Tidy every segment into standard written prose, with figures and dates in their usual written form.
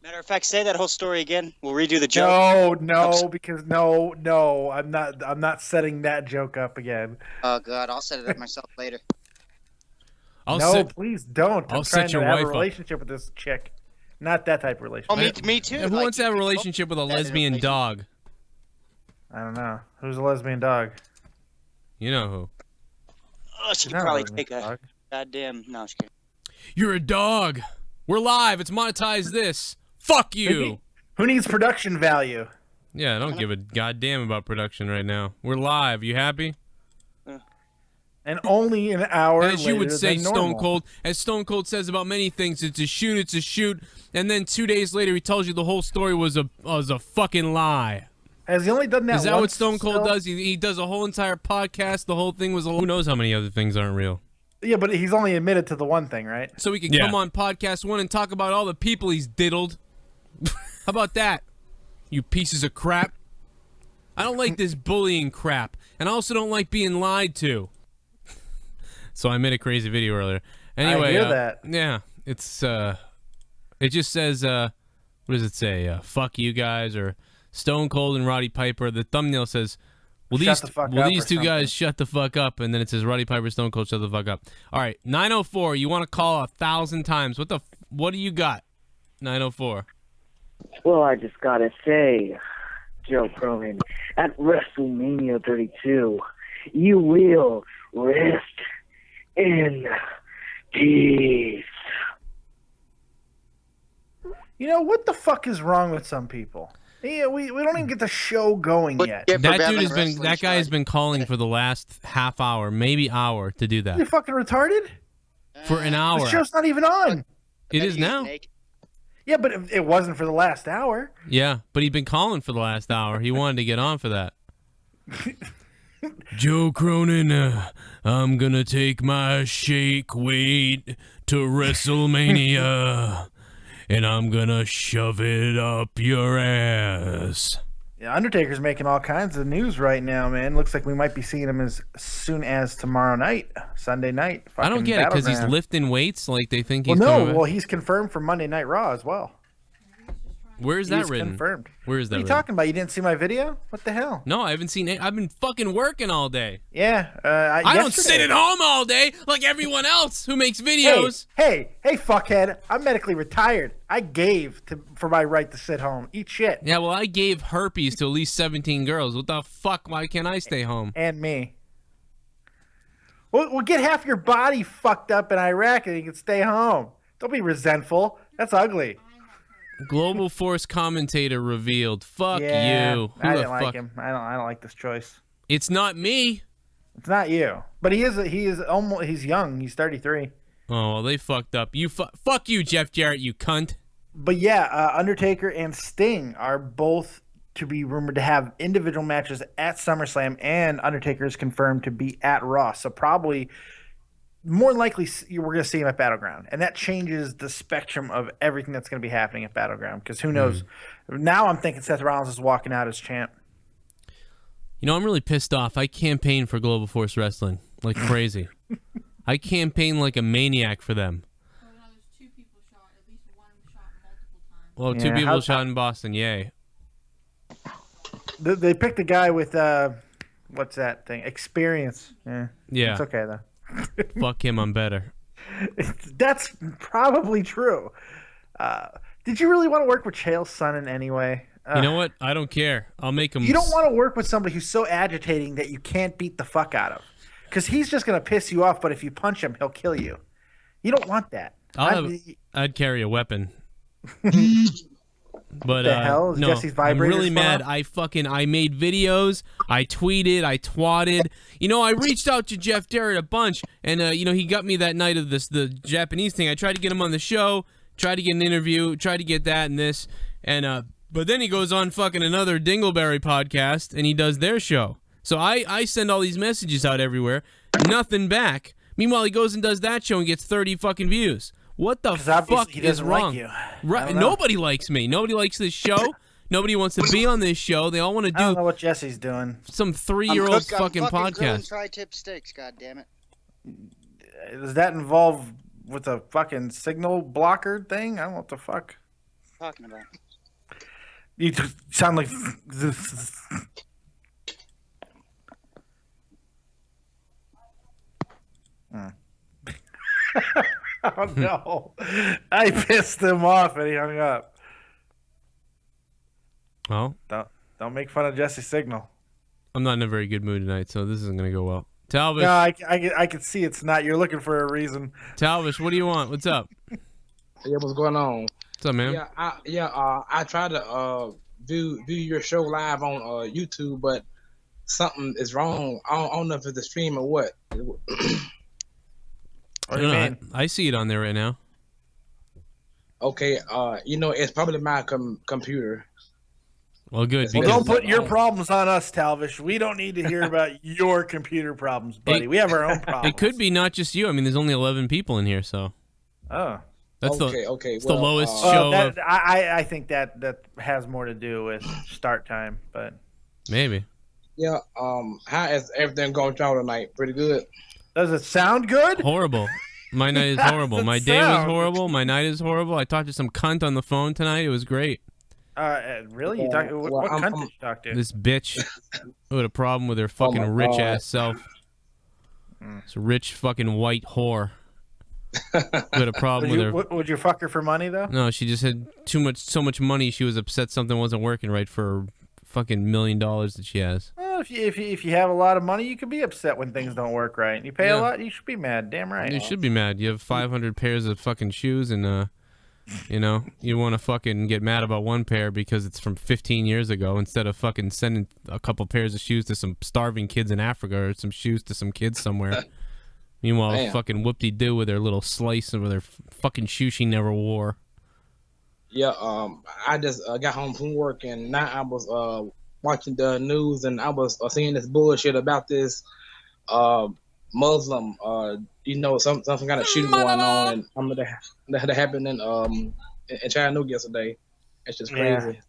Matter of fact, say that whole story again. We'll redo the joke. No, I'm not setting that joke up again. Oh God, I'll set it up myself later. Please don't. I'm trying to have a relationship with this chick. Not that type of relationship. Oh, me too. Who wants to have a relationship with a lesbian dog? I don't know. Who's a lesbian dog? You know who. Oh, she could probably take a goddamn... No, she can't. You're a dog. We're live. It's Monetize This. Fuck you. Who needs production value? Yeah, I don't give a goddamn about production right now. We're live. You happy? And only an hour As you would say, than Stone Cold. As Stone Cold says about many things, it's a shoot. And then 2 days later, he tells you the whole story was a fucking lie. Has he only done that once? Is that what Stone Cold does? He does a whole entire podcast. The whole thing was a lie. Who knows how many other things aren't real? Yeah, but he's only admitted to the one thing, right? So we can come on podcast one and talk about all the people he's diddled. How about that? You pieces of crap. I don't like this bullying crap. And I also don't like being lied to. So I made a crazy video earlier. Anyway, I hear that. Yeah, it's it just says what does it say? Fuck you guys, or Stone Cold and Roddy Piper. The thumbnail says, will these two guys shut the fuck up? And then it says Roddy Piper, Stone Cold, shut the fuck up. All right, 904. You want to call 1,000 times? What do you got? 904. Well, I just gotta say, Joe Cronin, at WrestleMania 32, you will rest in peace. You know, what the fuck is wrong with some people? Yeah, we don't even get the show going yet. That guy has been calling for the last half hour, maybe hour, to do that. You fucking retarded? For an hour. The show's not even on. It is now. Yeah, but it wasn't for the last hour. Yeah, but he'd been calling for the last hour. He wanted to get on for that. Joe Cronin, I'm gonna take my shake weight to WrestleMania, and I'm gonna shove it up your ass. Yeah, Undertaker's making all kinds of news right now, man. Looks like we might be seeing him as soon as tomorrow night, Sunday night. I don't get it, because he's lifting weights like they think he's he's confirmed for Monday Night Raw as well. Where is that written? Confirmed. Where is that What are you talking about? You didn't see my video? What the hell? No, I haven't seen it. I've been fucking working all day. Yeah. I don't sit at home all day like everyone else who makes videos. Hey, fuckhead. I'm medically retired. I gave for my right to sit home. Eat shit. Yeah, well, I gave herpes to at least 17 girls. What the fuck? Why can't I stay home? And me. We'll get half your body fucked up in Iraq and you can stay home. Don't be resentful. That's ugly. Global Force commentator revealed. Fuck you. I didn't like him. I don't like this choice. It's not me. It's not you. But he's young. He's 33. Oh, well, they fucked up. Fuck you, Jeff Jarrett, you cunt. But yeah, Undertaker and Sting are both to be rumored to have individual matches at SummerSlam, and Undertaker is confirmed to be at Raw. So probably, more likely, we're going to see him at Battleground. And that changes the spectrum of everything that's going to be happening at Battleground. Because who knows? Now I'm thinking Seth Rollins is walking out as champ. You know, I'm really pissed off. I campaign for Global Force Wrestling like crazy. I campaign like a maniac for them. Well, two people shot in Boston. Yay. They picked a guy with, what's that thing? Experience. Yeah. It's okay, though. Fuck him, I'm better. That's probably true. Did you really want to work with Chael Sonnen anyway? You know what? I don't care. I'll make him. You don't want to work with somebody who's so agitating that you can't beat the fuck out of. Because he's just going to piss you off, but if you punch him, he'll kill you. You don't want that. I'd carry a weapon. But the hell? No, Jesse's I'm really mad. I made videos, I tweeted, I twatted. You know, I reached out to Jeff Jarrett a bunch, and you know, he got me that night of the Japanese thing. I tried to get him on the show, tried to get an interview, tried to get that and this, and but then he goes on fucking another Dingleberry podcast, and he does their show. So I send all these messages out everywhere, nothing back. Meanwhile, he goes and does that show and gets 30 fucking views. What the fuck is wrong? Right? Nobody likes me. Nobody likes this show. Nobody wants to be on this show. They all want to do. I don't know what Jesse's doing. Some 3-year-old fucking podcast. Tri-tip steaks, goddammit. Does that involve with a fucking signal blocker thing? I don't know what the fuck. talking about? You sound like. Oh no! I pissed him off and he hung up. Well, Don't make fun of Jesse's signal. I'm not in a very good mood tonight, so this isn't gonna go well. Talvish. No, I can see it's not. You're looking for a reason. Talvish, what do you want? What's up? Yeah, what's going on? What's up, man? I tried to view your show live on YouTube, but something is wrong. I don't know if it's the stream or what. What do you mean? I see it on there right now. Okay, it's probably my computer. Well, good. Well, Because don't put your problems on us, Talvish. We don't need to hear about your computer problems, buddy. We have our own problems. it could be not just you. I mean, there's only 11 people in here, so Oh. that's Okay. it's the lowest show. Well, I think that has more to do with start time, but Maybe. Yeah. How is everything going down tonight? Pretty good. does it sound good? Horrible. My night is horrible. How's it My day was sound? horrible. My night is horrible. I talked to some cunt on the phone tonight. It was great. Really? You talk? What country did you talk to? This bitch who had a problem with her fucking my rich God. ass self. This rich fucking white whore. Who had a problem with her. Would you fuck her for money though? No, she just had so much money. She was upset something wasn't working right for her fucking $1 million that she has. Well, if you have a lot of money, you can be upset when things don't work right. You pay Yeah. a lot, you should be mad. Damn right. You should be mad. You have 500 pairs of fucking shoes, and you want to fucking get mad about one pair because it's from 15 years ago instead of fucking sending a couple pairs of shoes to some starving kids in Africa or some shoes to some kids somewhere. Meanwhile, Damn. fucking whoop-de-doo with her little slice and with her fucking shoe she never wore. Yeah. I just got home from work and now I was watching the news and I was seeing this bullshit about this Muslim some kind of shooting going on and that happened in Chattanooga yesterday. It's just crazy.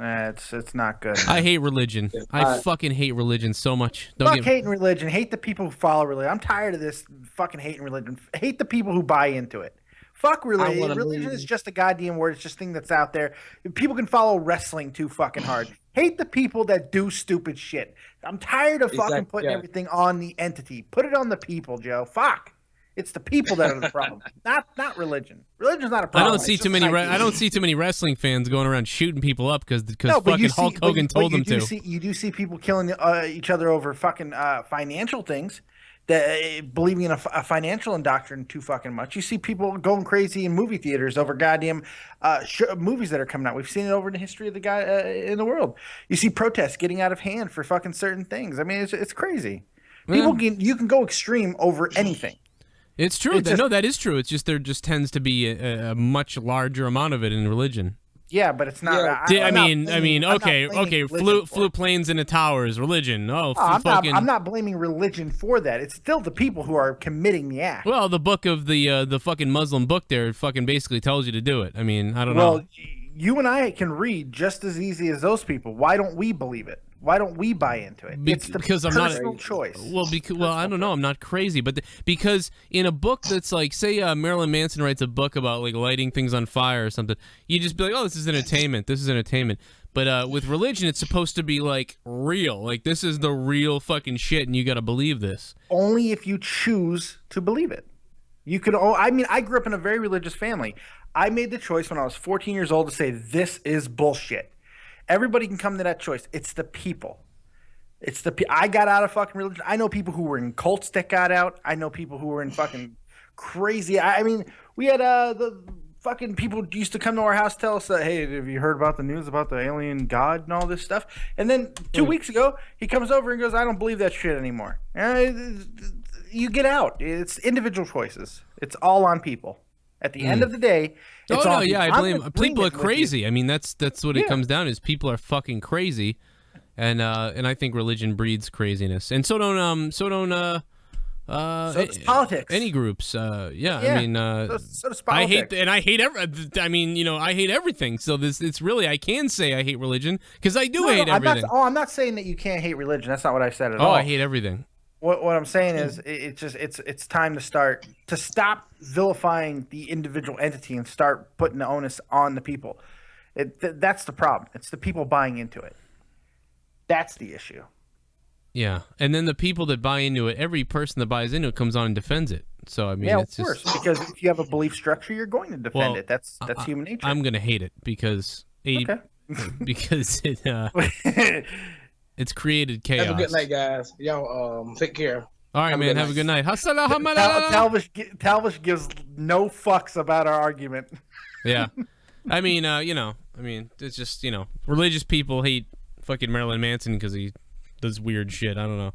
It's not good. I hate religion. I fucking hate religion so much. Fuck hating religion. Hate the people who follow religion. I'm tired of this fucking hating religion. Hate the people who buy into it. Fuck religion. Religion is just a goddamn word. It's just a thing that's out there. People can follow wrestling too fucking hard. Hate the people that do stupid shit. I'm tired of fucking putting everything on the entity. Put it on the people, Joe. Fuck. It's the people that are the problem, not religion. Religion's not a problem. I don't see too many. I don't see too many wrestling fans going around shooting people up because No, but fucking Hulk Hogan told them to. You do see people killing each other over fucking financial things, that believing in a financial indoctrination too fucking much. You see people going crazy in movie theaters over goddamn movies that are coming out. We've seen it over in the history of the guy in the world. You see protests getting out of hand for fucking certain things. I mean, it's crazy. You can go extreme over anything. It's true. No, that is true. It's just there just tends to be a much larger amount of it in religion. Yeah, but it's not. Yeah. I mean, okay. Flew planes into towers. Religion. I'm not blaming religion for that. It's still the people who are committing the act. Well, the book of the fucking Muslim book there fucking basically tells you to do it. I mean, I don't know. Well, you and I can read just as easy as those people. Why don't we believe it? Why don't we buy into it? It's the because I'm personal not choice. Well, I don't know. I'm not crazy, but because in a book that's like, say, Marilyn Manson writes a book about like lighting things on fire or something, you just be like, oh, this is entertainment. This is entertainment. But with religion, it's supposed to be like real. Like this is the real fucking shit, and you got to believe this. Only if you choose to believe it. You could. I grew up in a very religious family. I made the choice when I was 14 years old to say this is bullshit. Everybody can come to that choice. It's the people. I got out of fucking religion. I know people who were in cults that got out. I know people who were in fucking crazy. I mean, we had the fucking people used to come to our house, tell us that, hey, have you heard about the news about the alien god and all this stuff? And then 2 weeks ago, he comes over and goes, I don't believe that shit anymore. You get out. It's individual choices. It's all on people. At the end of the day, it's I blame people are crazy. I mean, that's what it comes down to, is people are fucking crazy, and I think religion breeds craziness, and so does politics. Any groups, I mean, so does politics. I hate everything. So it's really, I can say I hate religion because I do hate everything. I'm not saying that you can't hate religion. That's not what I said at all. I hate everything. What I'm saying is, it's time to stop vilifying the individual entity and start putting the onus on the people. That's the problem. It's the people buying into it. That's the issue. Yeah, and then the people that buy into it, every person that buys into it comes on and defends it. So I mean, yeah, it's of course, just because if you have a belief structure, you're going to defend it. That's human nature. I'm gonna hate it because because it it's created chaos. Have a good night, guys. Y'all take care. All right, man. Have a good night. Talvish gives no fucks about our argument. Yeah, I mean, it's just religious people hate fucking Marilyn Manson because he does weird shit. I don't know.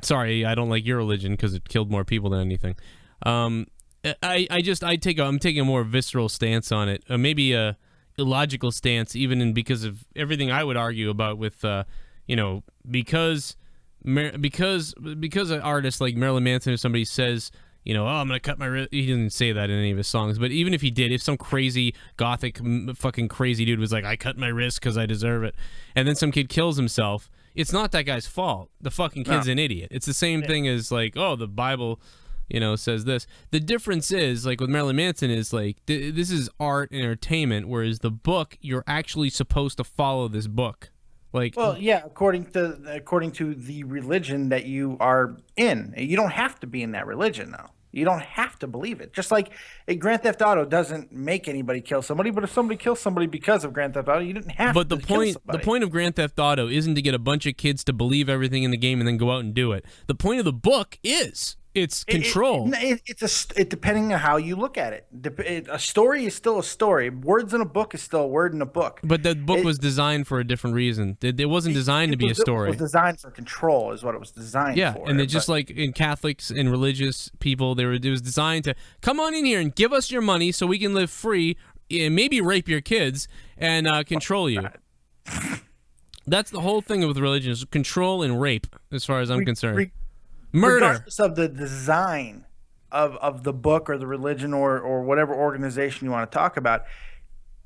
Sorry, I don't like your religion because it killed more people than anything. I'm taking a more visceral stance on it, maybe a illogical stance, even because of everything I would argue about with, because an artist like Marilyn Manson or somebody says, oh, I'm gonna cut my wrist. He didn't say that in any of his songs, but even if he did, if some crazy gothic fucking crazy dude was like, I cut my wrist because I deserve it, and then some kid kills himself, it's not that guy's fault. The fucking kid's an idiot. It's the same thing as like, oh, the Bible, says this. The difference is, like with Marilyn Manson, is like this is art and entertainment, whereas the book, you're actually supposed to follow this book. Like, well, yeah, according to the religion that you are in, you don't have to be in that religion, though. You don't have to believe it. Just like Grand Theft Auto doesn't make anybody kill somebody, but if somebody kills somebody because of Grand Theft Auto, you didn't have to kill somebody. But the point of Grand Theft Auto isn't to get a bunch of kids to believe everything in the game and then go out and do it. The point of the book is it's control. It's depending on how you look at it. A story is still a story. Words in a book is still a word in a book. But the book was designed for a different reason. It wasn't designed to be a story. It was designed for control, is what it was designed for. Yeah, and it's just like in Catholics and religious people, it was designed to come on in here and give us your money so we can live free and maybe rape your kids and control you. That's the whole thing with religion, is control and rape, as far as I'm concerned. Murder. Regardless of the design of the book or the religion or whatever organization you want to talk about,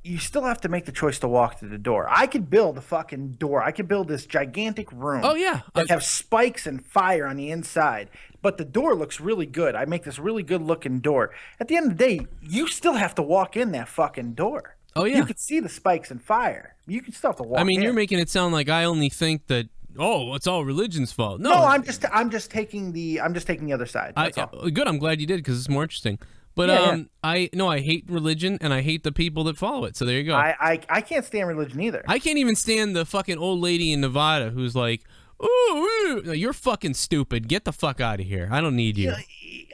you still have to make the choice to walk through the door. I could build a fucking door. I could build this gigantic room. Oh, yeah. That have spikes and fire on the inside. But the door looks really good. I make this really good looking door. At the end of the day, you still have to walk in that fucking door. Oh, yeah. You could see the spikes and fire. You can still have to walk in. I mean, you're making it sound like I only think that, oh, it's all religion's fault. No, I'm just taking the other side. That's all. Good. I'm glad you did, because it's more interesting. But I hate religion and I hate the people that follow it. So there you go. I can't stand religion either. I can't even stand the fucking old lady in Nevada who's like, "Ooh, you're fucking stupid. Get the fuck out of here. I don't need you."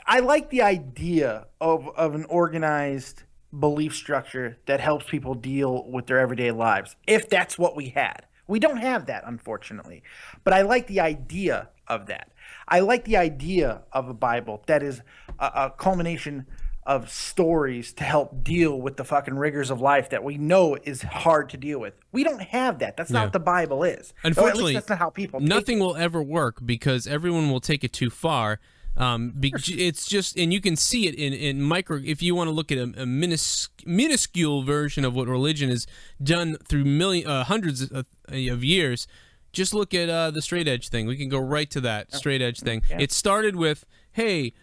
I like the idea of an organized belief structure that helps people deal with their everyday lives, if that's what we had. We don't have that, unfortunately. But I like the idea of that. I like the idea of a Bible that is a culmination of stories to help deal with the fucking rigors of life that we know is hard to deal with. We don't have that. That's not what the Bible is. Unfortunately, or at least that's not how people nothing will ever work, because everyone will take it too far. It's just, and you can see it in micro. If you want to look at a minuscule version of what religion has done through hundreds of years, just look at the straight edge thing. We can go right to that straight edge thing. Yeah. It started with, hey,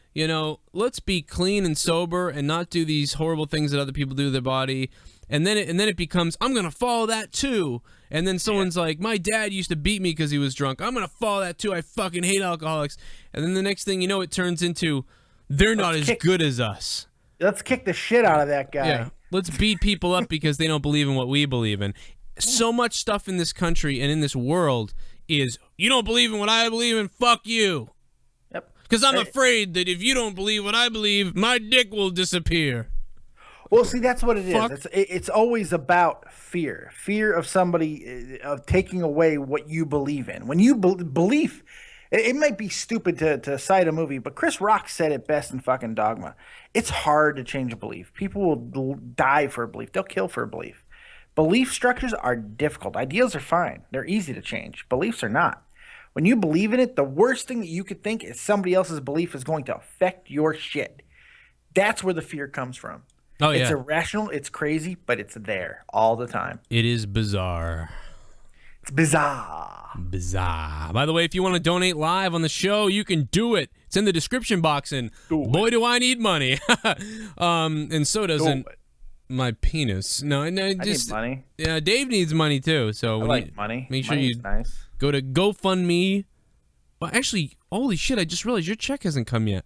let's be clean and sober and not do these horrible things that other people do to their body. And then it becomes, I'm gonna follow that too. And then someone's like, my dad used to beat me because he was drunk. I'm gonna follow that too. I fucking hate alcoholics. And then the next thing you know, it turns into, they're not as good as us. Let's kick the shit out of that guy. Yeah. Let's beat people up because they don't believe in what we believe in. So much stuff in this country and in this world is, you don't believe in what I believe in, fuck you. Yep. Because I'm afraid that if you don't believe what I believe, my dick will disappear. Well, see, that's what it is. It's always about fear of somebody, of taking away what you believe in. When you believe, it might be stupid to cite a movie, but Chris Rock said it best in fucking Dogma. It's hard to change a belief. People will die for a belief. They'll kill for a belief. Belief structures are difficult. Ideas are fine. They're easy to change. Beliefs are not. When you believe in it, the worst thing that you could think is somebody else's belief is going to affect your shit. That's where the fear comes from. Oh, yeah. It's irrational, it's crazy, but it's there all the time. It is bizarre. It's bizarre. Bizarre. By the way, if you want to donate live on the show, you can do it. It's in the description box, and boy, do I need money. And so doesn't my penis. No, just I need money. Yeah, Dave needs money too. So I like money. Make sure Money's you nice. go to GoFundMe. Well, actually, holy shit! I just realized your check hasn't come yet.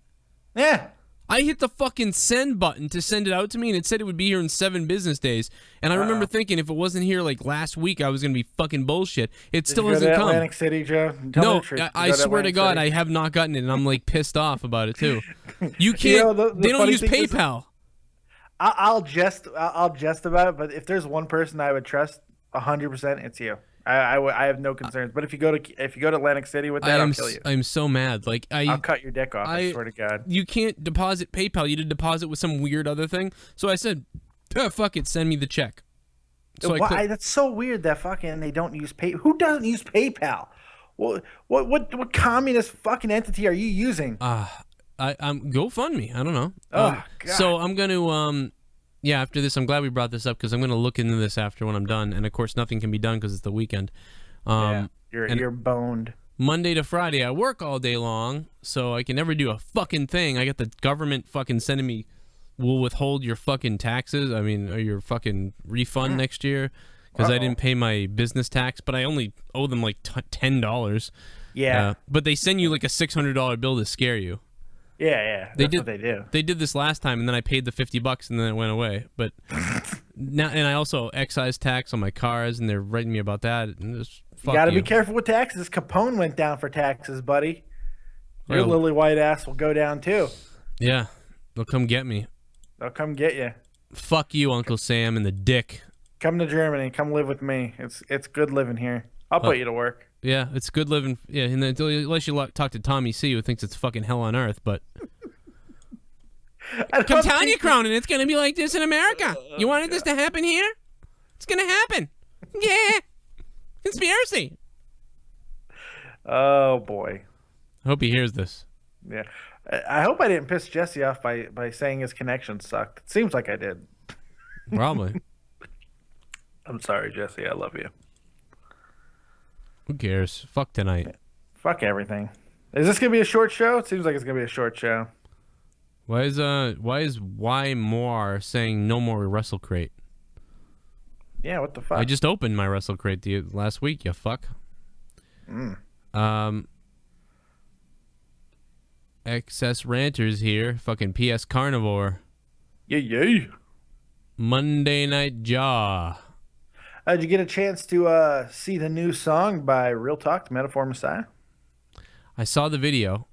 Yeah. I hit the fucking send button to send it out to me, and it said it would be here in 7 business days. And I remember thinking if it wasn't here like last week, I was gonna be fucking bullshit. It still hasn't come. Atlantic City, Joe? No, I swear to God, I have not gotten it, and I'm like pissed off about it too. You can't. They don't use PayPal. I'll jest about it, but if there's one person I would trust 100%, it's you. I have no concerns. But if you go to Atlantic City with that, I'll kill you. I'm so mad. Like I'll cut your dick off. I swear to God. You can't deposit PayPal. You did deposit with some weird other thing. So I said, fuck it, send me the check. So that's so weird that fucking they don't use pay. Who doesn't use PayPal? What communist fucking entity are you using? I'm GoFundMe. I don't know. Oh God. So I'm gonna yeah, after this, I'm glad we brought this up because I'm going to look into this after when I'm done. And, of course, nothing can be done because it's the weekend. You're boned. Monday to Friday, I work all day long, so I can never do a fucking thing. I got the government fucking sending me, we'll withhold your fucking taxes. I mean, or your fucking refund next year because I didn't pay my business tax, but I only owe them like $10. Yeah. But they send you like a $600 bill to scare you. Yeah. That's what they do. They did this last time, and then I paid the $50, and then it went away. But now, and I also excise tax on my cars, and they're writing me about that. And just, you got to be careful with taxes. Capone went down for taxes, buddy. Your lily white ass will go down too. Yeah, they'll come get me. They'll come get you. Fuck you, Uncle Sam, and the dick. Come to Germany. Come live with me. It's good living here. I'll put you to work. Yeah, it's good living. Yeah, and unless you talk to Tommy C, who thinks it's fucking hell on earth, but. I'm telling you, Cronin, it's going to be like this in America. You wanted this to happen here? It's going to happen. Yeah. Conspiracy. Oh, boy. I hope he hears this. Yeah. I hope I didn't piss Jesse off by saying his connection sucked. It seems like I did. Probably. I'm sorry, Jesse. I love you. Who cares? Fuck tonight. Yeah. Fuck everything. Is this going to be a short show? It seems like it's going to be a short show. Why is Why More saying no more Wrestle Crate? Yeah, what the fuck? I just opened my Wrestle Crate last week, you fuck. Excess Ranters here. Fucking PS Carnivore. Yeah. Monday Night Jaw. Did you get a chance to see the new song by Real Talk, The Metaphor Messiah? I saw the video.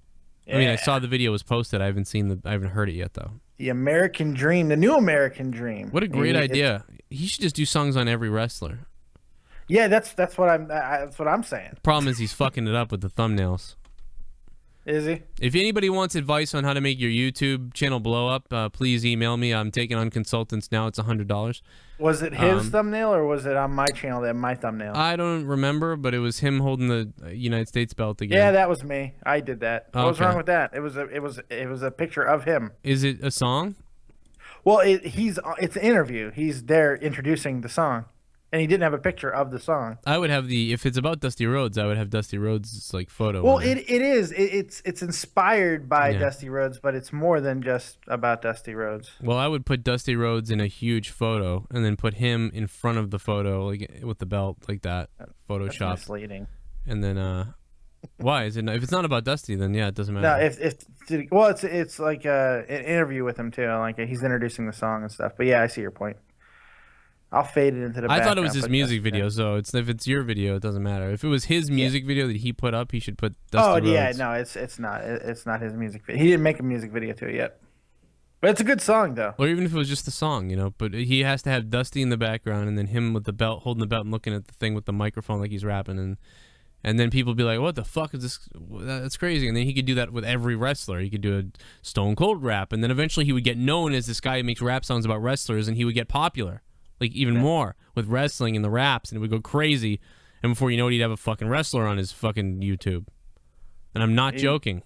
Yeah. I mean, I saw the video was posted. I haven't heard it yet, though. The American Dream, the new American Dream. What a great idea! He should just do songs on every wrestler. Yeah, that's what I'm saying. The problem is he's fucking it up with the thumbnails. Is he? If anybody wants advice on how to make your YouTube channel blow up, please email me. I'm taking on consultants now. It's $100. Was it his thumbnail or was it on my channel? That my thumbnail? I don't remember, but it was him holding the United States belt again. Yeah, that was me. I did that. What was wrong with that? It was a picture of him. Is it a song? Well, it's an interview. He's there introducing the song. And he didn't have a picture of the song. I would have if it's about Dusty Rhodes, I would have Dusty Rhodes' like photo. Well, it is. It's inspired by Dusty Rhodes, but it's more than just about Dusty Rhodes. Well, I would put Dusty Rhodes in a huge photo and then put him in front of the photo, like with the belt, like that. Photoshop. That's misleading. And then, why is it? If it's not about Dusty, then yeah, it doesn't matter. No, it's like an interview with him too. Like he's introducing the song and stuff. But yeah, I see your point. I'll fade it into the background. I thought it was his music video, so if it's your video, it doesn't matter. If it was his music video that he put up, he should put Dusty Rhodes. Yeah, no, it's not. It's not his music video. He didn't make a music video to it yet. But it's a good song, though. Or even if it was just the song, But he has to have Dusty in the background, and then him with the belt, holding the belt and looking at the thing with the microphone like he's rapping, and then people be like, "What the fuck is this? That's crazy." And then he could do that with every wrestler. He could do a Stone Cold rap, and then eventually he would get known as this guy who makes rap songs about wrestlers, and he would get popular. Like, even more with wrestling and the raps, and it would go crazy. And before you know it, he'd have a fucking wrestler on his fucking YouTube. And I'm not joking.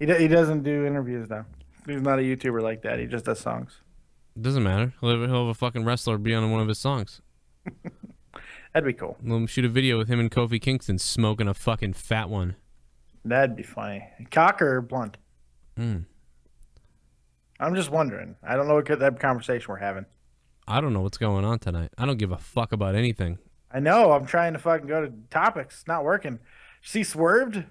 He doesn't do interviews, though. He's not a YouTuber like that. He just does songs. It doesn't matter. He'll have a fucking wrestler be on one of his songs. That'd be cool. We'll shoot a video with him and Kofi Kingston smoking a fucking fat one. That'd be funny. Cock or blunt? Mm. I'm just wondering. I don't know what type of conversation we're having. I don't know what's going on tonight. I don't give a fuck about anything. I know. I'm trying to fucking go to topics. It's not working. See Swerved?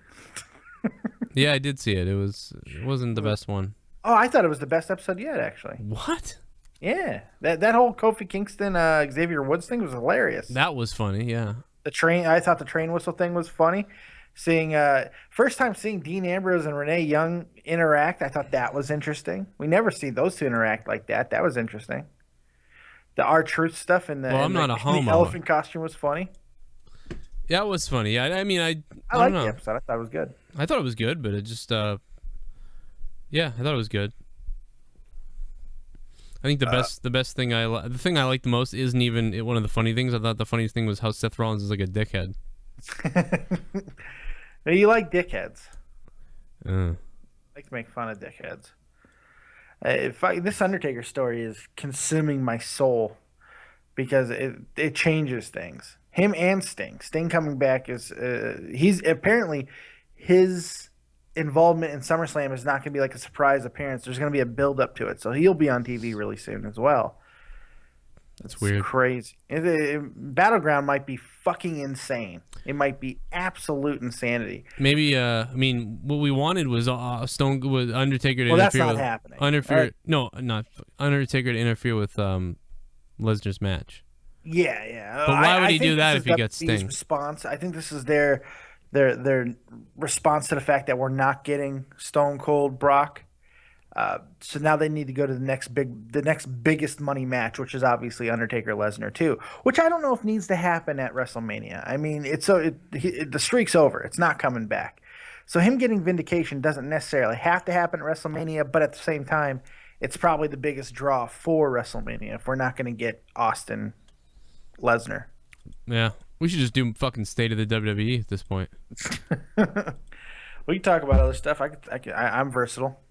Yeah, I did see it. It wasn't the best one. Oh, I thought it was the best episode yet, actually. What? Yeah. That whole Kofi Kingston, Xavier Woods thing was hilarious. That was funny, yeah. I thought the train whistle thing was funny. First time seeing Dean Ambrose and Renee Young interact, I thought that was interesting. We never see those two interact like that. That was interesting. The R-Truth stuff and I'm not a homo. The elephant costume was funny. Yeah, it was funny. I mean, I I don't liked know. the episode. I thought it was good. I thought it was good, but it just, yeah, I thought it was good. I think the best thing the thing I like the most isn't even one of the funny things. I thought the funniest thing was how Seth Rollins is like a dickhead. You like dickheads. Uh. Like to make fun of dickheads. This Undertaker story is consuming my soul because it changes things. Him and Sting. Sting coming back is he's apparently his involvement in SummerSlam is not going to be like a surprise appearance. There's going to be a build up to it, so he'll be on TV really soon as well. That's weird. Crazy. Battleground might be fucking insane. It might be absolute insanity. Maybe I mean what we wanted was Undertaker to Well, that's interfere not with happening. No, not Undertaker to interfere with Lesnar's match. Yeah. But why would he do think that this if he is gets WWE's Sting? Response. I think this is their response to the fact that we're not getting Stone Cold Brock. So now they need to go to the next biggest money match, which is obviously Undertaker Lesnar too, which I don't know if needs to happen at WrestleMania. I mean, the streak's over; it's not coming back. So him getting vindication doesn't necessarily have to happen at WrestleMania, but at the same time, it's probably the biggest draw for WrestleMania if we're not going to get Austin Lesnar. Yeah, we should just do fucking State of the WWE at this point. We can talk about other stuff. I'm versatile.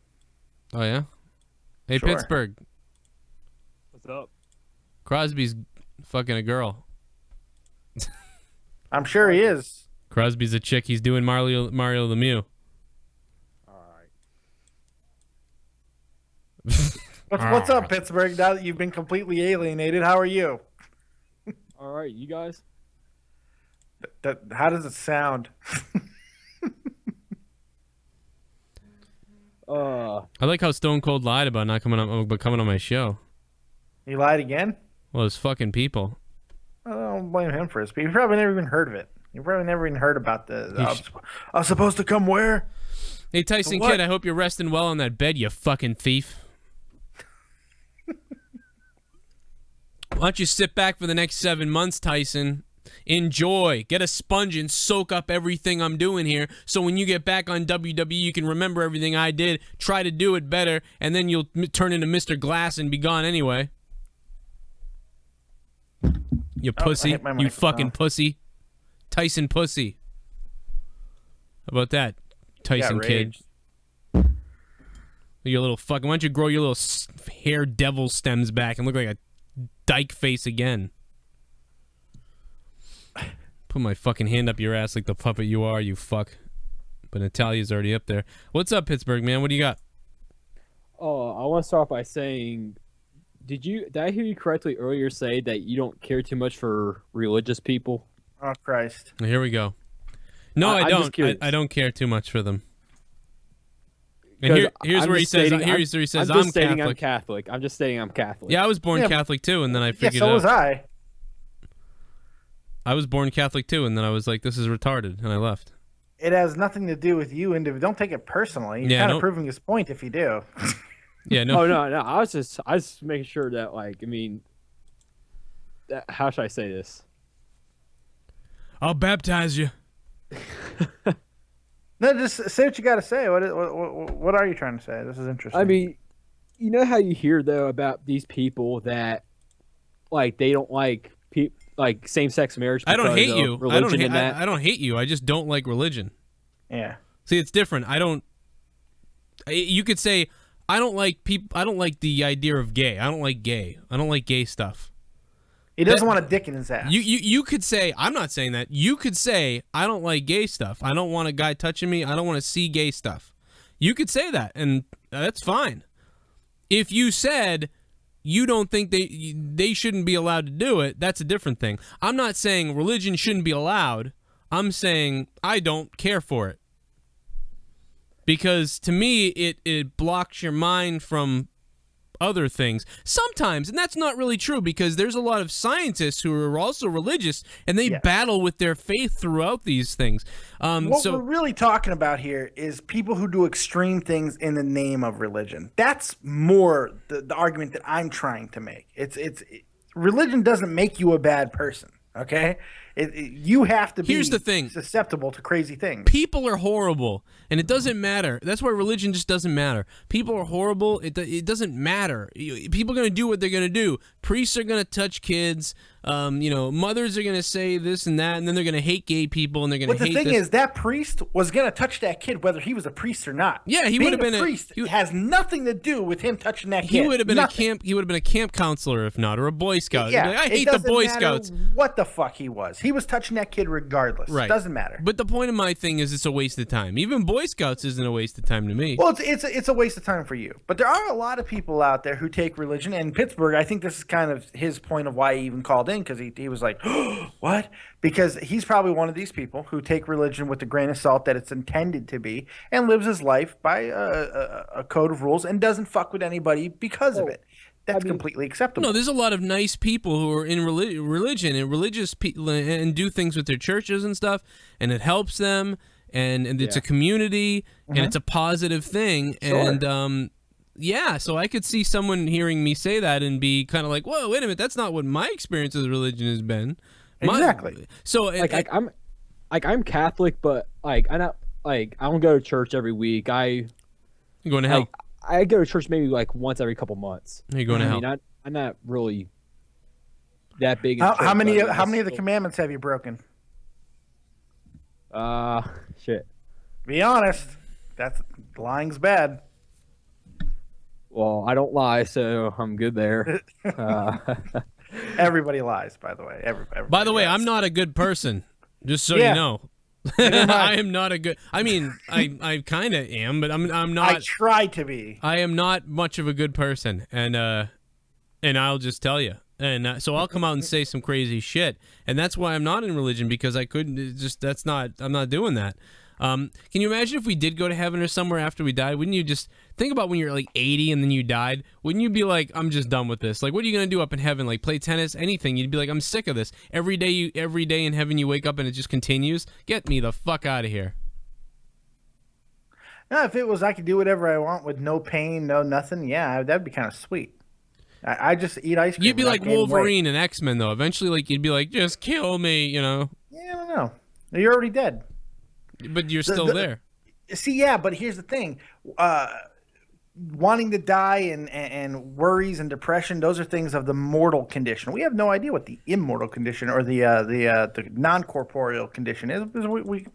Oh yeah. Hey, Sure. Pittsburgh. What's up? Crosby's fucking a girl. I'm sure he is. Crosby's a chick. He's doing Mario Lemieux. All right. What's up, Pittsburgh? Now that you've been completely alienated, how are you? All right, you guys. How does it sound? I like how Stone Cold lied about not coming on my show. He lied again? Well, it's fucking people. I don't blame him for his speech. You probably never even heard of it. You probably never even heard about I was supposed to come where? Hey, Tyson What? Kidd, I hope you're resting well on that bed, you fucking thief. Why don't you sit back for the next 7 months, Tyson? Enjoy. Get a sponge and soak up everything I'm doing here, so when you get back on WWE, you can remember everything I did, try to do it better, and then you'll turn into Mr. Glass and be gone anyway. You pussy. hit my You microphone. fucking pussy. Tyson pussy. How about that, Tyson Kidd? raged. You little fucking. Why don't you grow your little hair devil stems back and look like a dyke face again? Put my fucking hand up your ass like the puppet you are, you fuck. But Natalia's already up there. What's up, Pittsburgh, man? What do you got? Oh, I want to start by saying, did I hear you correctly earlier say that you don't care too much for religious people? Oh, Christ. Here we go. No, I I'm don't. just curious. I don't care too much for them. And here's where he says. Here's where he says, I'm stating Catholic. I'm Catholic. I'm just stating I'm Catholic. Yeah, I was born Yeah, Catholic too, and then I Yeah, figured so out. was I. I was born Catholic too, and then I was like, "This is retarded," and I left. It has nothing to do with you. Don't take it personally. You're Yeah, kind of don't- proving his point if you do. Yeah, no. Oh no. I was just making sure that how should I say this? I'll baptize you. No, just say what you got to say. What are you trying to say? This is interesting. I mean, you know how you hear though about these people that they don't like same-sex marriage. I don't because hate of you. Religion and that. I don't hate you. I just don't like religion. yeah. See, it's different. You could say I don't like people. I don't like the idea of gay. I don't like gay. I don't like gay stuff. He doesn't want a dick in his ass. You could say, I'm not saying that. You could say, I don't like gay stuff. I don't want a guy touching me. I don't want to see gay stuff. You could say that, and that's fine. If you said you don't think they shouldn't be allowed to do it, that's a different thing. I'm not saying religion shouldn't be allowed. I'm saying I don't care for it. Because to me, it blocks your mind from other things sometimes, and that's not really true, because there's a lot of scientists who are also religious, and they battle with their faith throughout these things. What we're really talking about here is people who do extreme things in the name of religion. That's more the argument that I'm trying to make. Religion doesn't make you a bad person. Okay, you have to be Here's the thing. susceptible to crazy things. People are horrible, and it doesn't matter. That's why religion just doesn't matter. People are horrible. It doesn't matter. People are going to do what they're going to do. Priests are going to touch kids. Mothers are going to say this and that, and then they're going to hate gay people, and they're going to hate But the thing is, that priest was going to touch that kid whether he was a priest or not. Yeah, he would have been a priest. It has nothing to do with him touching that kid. He would have been He would have been a camp counselor, if not, or a Boy Scout. Yeah, I hate the Boy Scouts. What the fuck he was? He was touching that kid regardless. Right. Doesn't matter. But the point of my thing is, it's a waste of time. Even Boy Scouts isn't a waste of time to me. Well, it's a waste of time for you. But there are a lot of people out there who take religion. And Pittsburgh, I think this is kind of his point of why he even called in, because he was like, what? Because he's probably one of these people who take religion with the grain of salt that it's intended to be, and lives his life by a code of rules and doesn't fuck with anybody because of it. That's completely acceptable. No, there's a lot of nice people who are in religion and religious people and do things with their churches and stuff, and it helps them, and it's a community, and it's a positive thing. Sure. And so I could see someone hearing me say that and be kind of like, whoa, wait a minute, that's not what my experience with religion has been. Exactly. So I'm Catholic, but I don't go to church every week. You're going to hell. I go to church maybe like once every couple months. You're going to hell. I'm not really that big. How many of the commandments have you broken? Shit. Be honest. Lying's bad. Well, I don't lie, so I'm good there. Everybody lies, by the way. Everybody by the way, lies. I'm not a good person. Just so you know. I am not a good. I mean, I kind of am, but I'm not. I try to be. I am not much of a good person, and I'll just tell you. And so I'll come out and say some crazy shit, and that's why I'm not in religion, because I couldn't. I'm not doing that. Can you imagine if we did go to heaven or somewhere after we died? Wouldn't you just think about when you're like 80 and then you died? Wouldn't you be like, I'm just done with this? Like, what are you gonna do up in heaven? Like play tennis, anything? You'd be like, I'm sick of this. Every day in heaven you wake up and it just continues. Get me the fuck out of here. No, if it was I could do whatever I want with no pain, no nothing, yeah, that'd be kind of sweet. I just eat ice cream. You'd be like Wolverine and X-Men though. Eventually, like you'd be like, just kill me, you know? Yeah, I don't know. You're already dead. But you're still there. See, yeah, but here's the thing. Wanting to die and worries and depression, those are things of the mortal condition. We have no idea what the immortal condition or the non-corporeal condition is, because we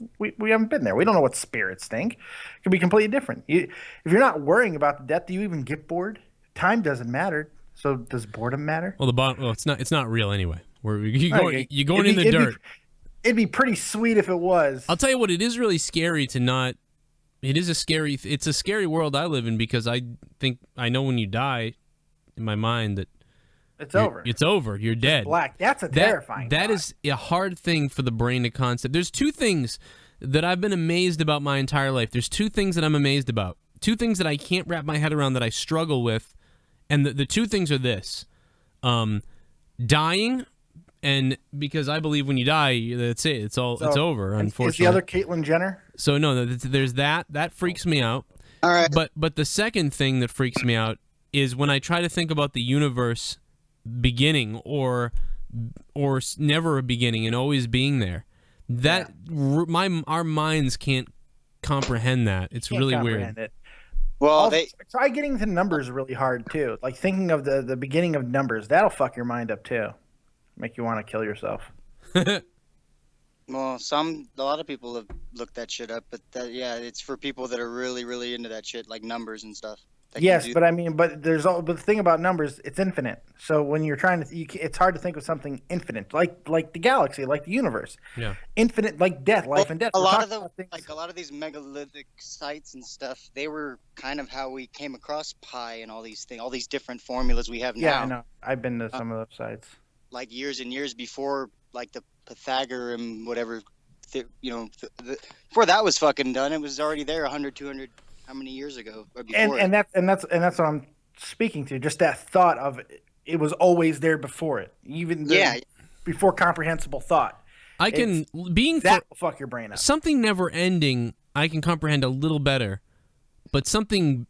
haven't been there. We don't know what spirits think. It could be completely different. If you're not worrying about the death, do you even get bored? Time doesn't matter. So does boredom matter? Well, it's not real anyway. You're going in the dirt. It'd be pretty sweet if it was. I'll tell you what, it is really scary to not. It's a scary world I live in, because I think I know when you die, in my mind, that it's over. It's over. You're dead. Black. That's a terrifying. That is a hard thing for the brain to concept. There's two things that I've been amazed about my entire life. There's two things that I'm amazed about. Two things that I can't wrap my head around, that I struggle with, and the two things are this: dying. And because I believe when you die, that's it. It's over, unfortunately. Is the other Caitlyn Jenner? So no, there's that. That freaks me out. All right. But the second thing that freaks me out is when I try to think about the universe beginning or never a beginning and always being there. That our minds can't comprehend that. It's really weird. It. Well, also, try getting to numbers really hard too. Like thinking of the beginning of numbers, that'll fuck your mind up too. Make you want to kill yourself. Well, a lot of people have looked that shit up, but it's for people that are really, really into that shit, like numbers and stuff. that Yes, can do. but I mean, but but the thing about numbers, it's infinite. So when you're trying to, it's hard to think of something infinite, like the galaxy, like the universe. Yeah. Infinite, like death, life and death. A We're lot of talking the about things. like a lot of these megalithic sites and stuff, they were kind of how we came across pi and all these things, all these different formulas we have Yeah, I now. know. I've been to some of those sites. Like years and years before, like the Pythagorean whatever, before that was fucking done, it was already there 100, 200, how many years ago or before? And that's what I'm speaking to. Just that thought of it was always there before it, even before comprehensible thought. I can that will fuck your brain up. Something never ending. I can comprehend a little better, but something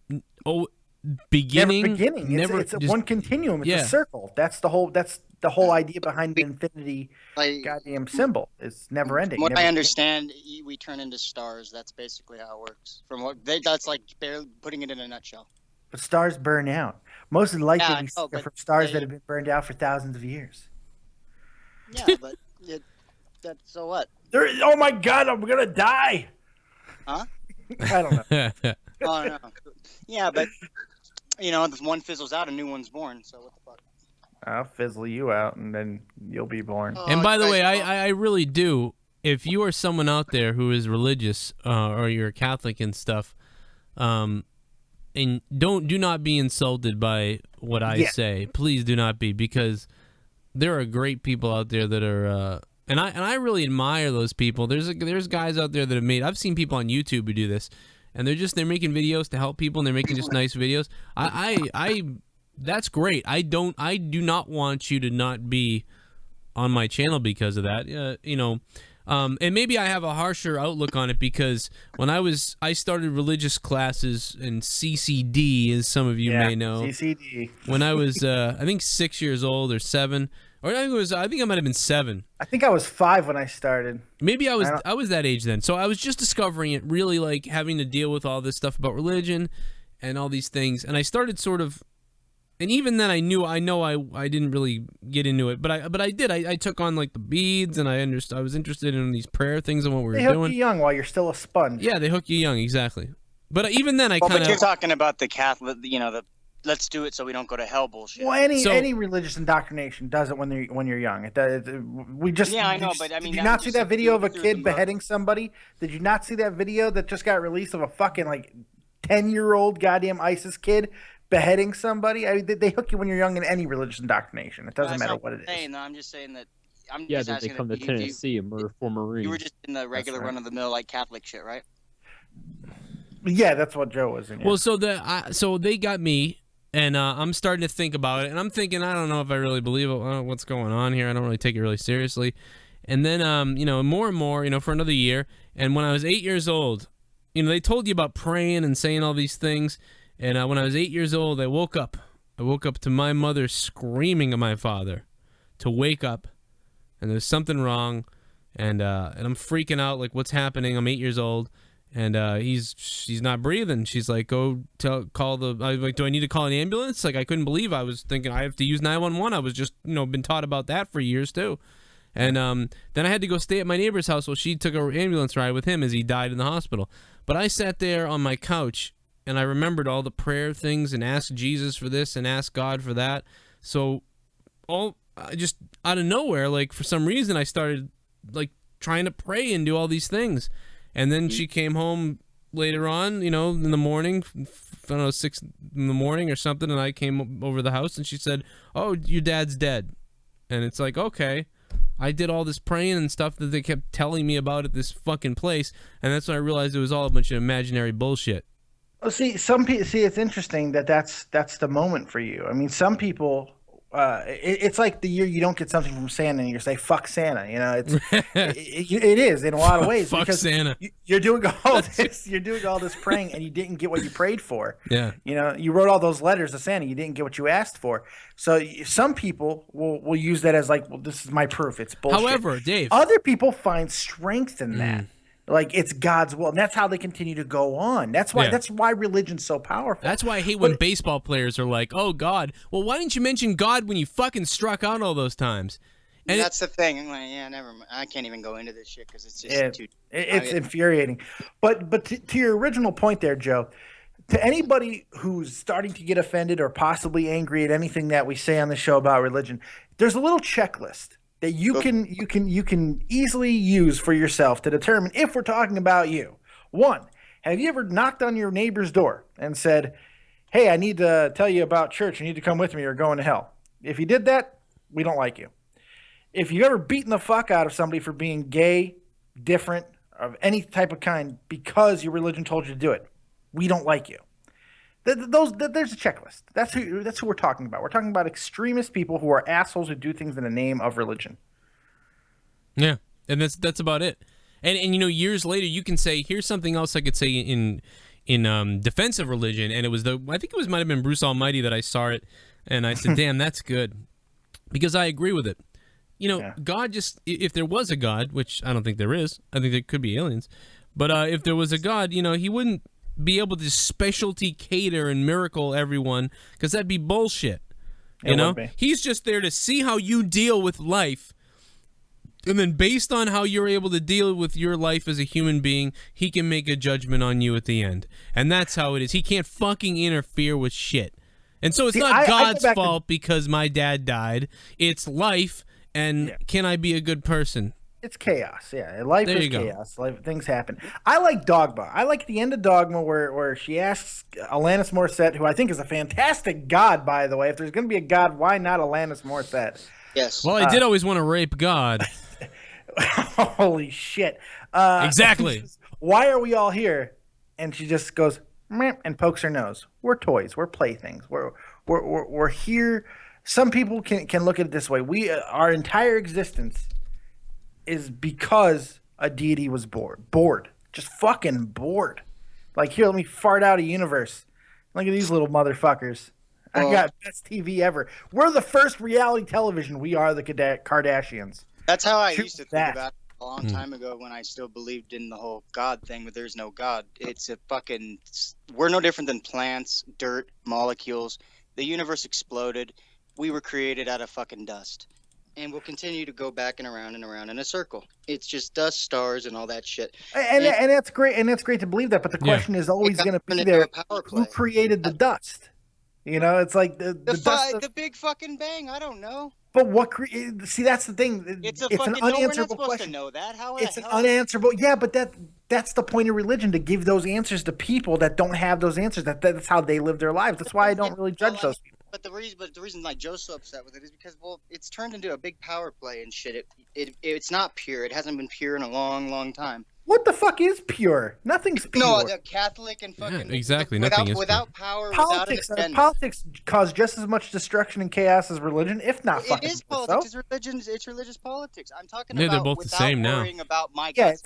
beginning. Never It's one continuum. It's a circle. That's the whole idea behind the infinity goddamn symbol. It's never ending. What I understand, we turn into stars. That's basically how it works. That's like barely putting it in a nutshell. But stars burn out. Most of the light that we see are from stars that have been burned out for thousands of years. Yeah, but so what? Oh my God, I'm gonna die. Huh? I don't know. Oh no. Yeah, but if one fizzles out, a new one's born. So what the fuck? I'll fizzle you out, and then you'll be born. And by the way, I really do. If you are someone out there who is religious or you're a Catholic and stuff, and do not be insulted by what I say. Please do not be, because there are great people out there that are. And I really admire those people. There's guys out there that have made. I've seen people on YouTube who do this, and they're making videos to help people, and they're making just nice videos. That's great. I do not want you to not be on my channel because of that. And maybe I have a harsher outlook on it because when I started religious classes in CCD, as some of you may know. CCD. When I was I think 6 years old or 7. Or I think I might have been 7. I think I was 5 when I started. Maybe I was that age then. So I was just discovering it, really like having to deal with all this stuff about religion and all these things. And I started sort of, and even then I didn't really get into it, but I did. I took on like the beads, and I was interested in these prayer things and what we were doing. They hook you young while you're still a sponge. Yeah, they hook you young, exactly. But even then But you're talking about the Catholic, the let's do it so we don't go to hell bullshit. Well, any religious indoctrination does it when you're young. We just I know, but I mean, did you not see that video of a kid beheading somebody? Did you not see that video that just got released of a fucking 10-year-old goddamn ISIS kid beheading somebody? I mean, they hook you when you're young in any religious indoctrination. It doesn't matter what it is. No, I'm just saying that. That they come to Tennessee and murder 4 Marines. You were just in the regular run-of-the-mill Catholic shit, right? Yeah, that's what Joe was in. Yeah. Well, so they got me. And I'm starting to think about it, and I'm thinking, I don't know if I really believe what's going on here. I don't really take it really seriously. And then, more and more, for another year. And when I was 8 years old, they told you about praying and saying all these things. And when I was 8 years old, I woke up. I woke up to my mother screaming at my father to wake up. And there's something wrong. And I'm freaking out, like, what's happening? I'm 8 years old. And she's not breathing. She's like, go call the. I was like, do I need to call an ambulance? Like, I couldn't believe. I was thinking I have to use 911. I was just been taught about that for years too. And then I had to go stay at my neighbor's house while she took an ambulance ride with him as he died in the hospital. But I sat there on my couch and I remembered all the prayer things and asked Jesus for this and asked God for that. So just out of nowhere, like for some reason, I started like trying to pray and do all these things. And then she came home later on, in the morning, I don't know, 6 in the morning or something, and I came over the house, and she said, "Oh, your dad's dead." And it's like, okay. I did all this praying and stuff that they kept telling me about at this fucking place, and that's when I realized it was all a bunch of imaginary bullshit. Well, it's interesting that's the moment for you. I mean, some people... it's like the year you don't get something from Santa and you say "fuck Santa." It is in a lot of ways. Fuck because Santa. You're doing all this. You're doing all this praying and you didn't get what you prayed for. Yeah. You wrote all those letters to Santa. You didn't get what you asked for. So some people will use that as like, well, this is my proof. It's bullshit. However, Dave, other people find strength in that. Like it's God's will, and that's how they continue to go on. That's why religion's so powerful. That's why I hate when baseball players are like, "Oh God, well, why didn't you mention God when you fucking struck out all those times?" And that's the thing. I'm like, yeah, never mind. I can't even go into this shit because it's just infuriating. But to your original point there, Joe, to anybody who's starting to get offended or possibly angry at anything that we say on the show about religion, there's a little checklist that you can easily use for yourself to determine if we're talking about you. One, have you ever knocked on your neighbor's door and said, "Hey, I need to tell you about church. You need to come with me or going to hell"? If you did that, we don't like you. If you ever beaten the fuck out of somebody for being gay, different, of any type of kind because your religion told you to do it, we don't like you. There's a checklist. That's who we're talking about. We're talking about extremist people who are assholes who do things in the name of religion. Yeah, and that's about it. And you know, years later, you can say, here's something else I could say in defense of religion, and it was I think it might have been Bruce Almighty that I saw it, and I said, damn, that's good, because I agree with it. You know, God if there was a God, which I don't think there is, I think there could be aliens, but if there was a God, you know, he wouldn't be able to specialty cater and miracle everyone, because that'd be bullshit. You know, he's just there to see how you deal with life, and then based on how you're able to deal with your life as a human being, he can make a judgment on you at the end. And that's how it is. He can't fucking interfere with shit. And so it's not God's fault because my dad died. It's life, and can I be a good person? It's chaos. Yeah, life is chaos. Life, things happen. I like Dogma. I like the end of Dogma where she asks Alanis Morissette, who I think is a fantastic god, by the way. If there's going to be a god, why not Alanis Morissette? Yes. Well, I did always want to rape God. Holy shit. Exactly. Why are we all here? And she just goes meh, and pokes her nose. We're toys. We're playthings. We're here. Some people can look at it this way. Our entire existence is because a deity was bored. Just fucking bored. Like, here, let me fart out a universe. Look at these little motherfuckers. I got best TV ever. We're the first reality television. We are the Kardashians. That's how I used to think about it a long time ago when I still believed in the whole God thing, but there's no God. We're no different than plants, dirt, molecules. The universe exploded. We were created out of fucking dust. And we'll continue to go back and around in a circle. It's just dust, stars, and all that shit. And that's great. And that's great to believe that. But the question is always going to be there: who created the dust? You know, it's like the Big fucking bang. I don't know. But see, that's the thing. It's an unanswerable question. To know that. It's an unanswerable. Yeah, but that's the point of religion, to give those answers to people that don't have those answers. That's how they live their lives. That's why I don't really judge those people. But the reason like Joe's so upset with it is because it's turned into a big power play and shit. It's not pure. It hasn't been pure in a long, long time. What the fuck is pure? Nothing's pure. No, the Catholic and fucking exactly. Nothing is without power. Politics, politics cause just as much destruction and chaos as religion, if not fucking. It is politics. It's religion. It's religious politics. I'm talking about. They're both the same now. Worrying about my God's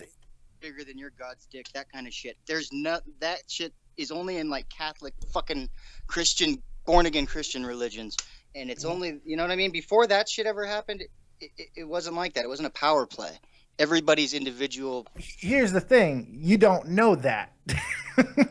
bigger than your God's dick. That kind of shit. That shit is only in like Catholic fucking Christian. Born again Christian religions, and it's only, you know what I mean, before that shit ever happened, it wasn't like that. It wasn't a power play. Everybody's individual. Here's the thing, you don't know that.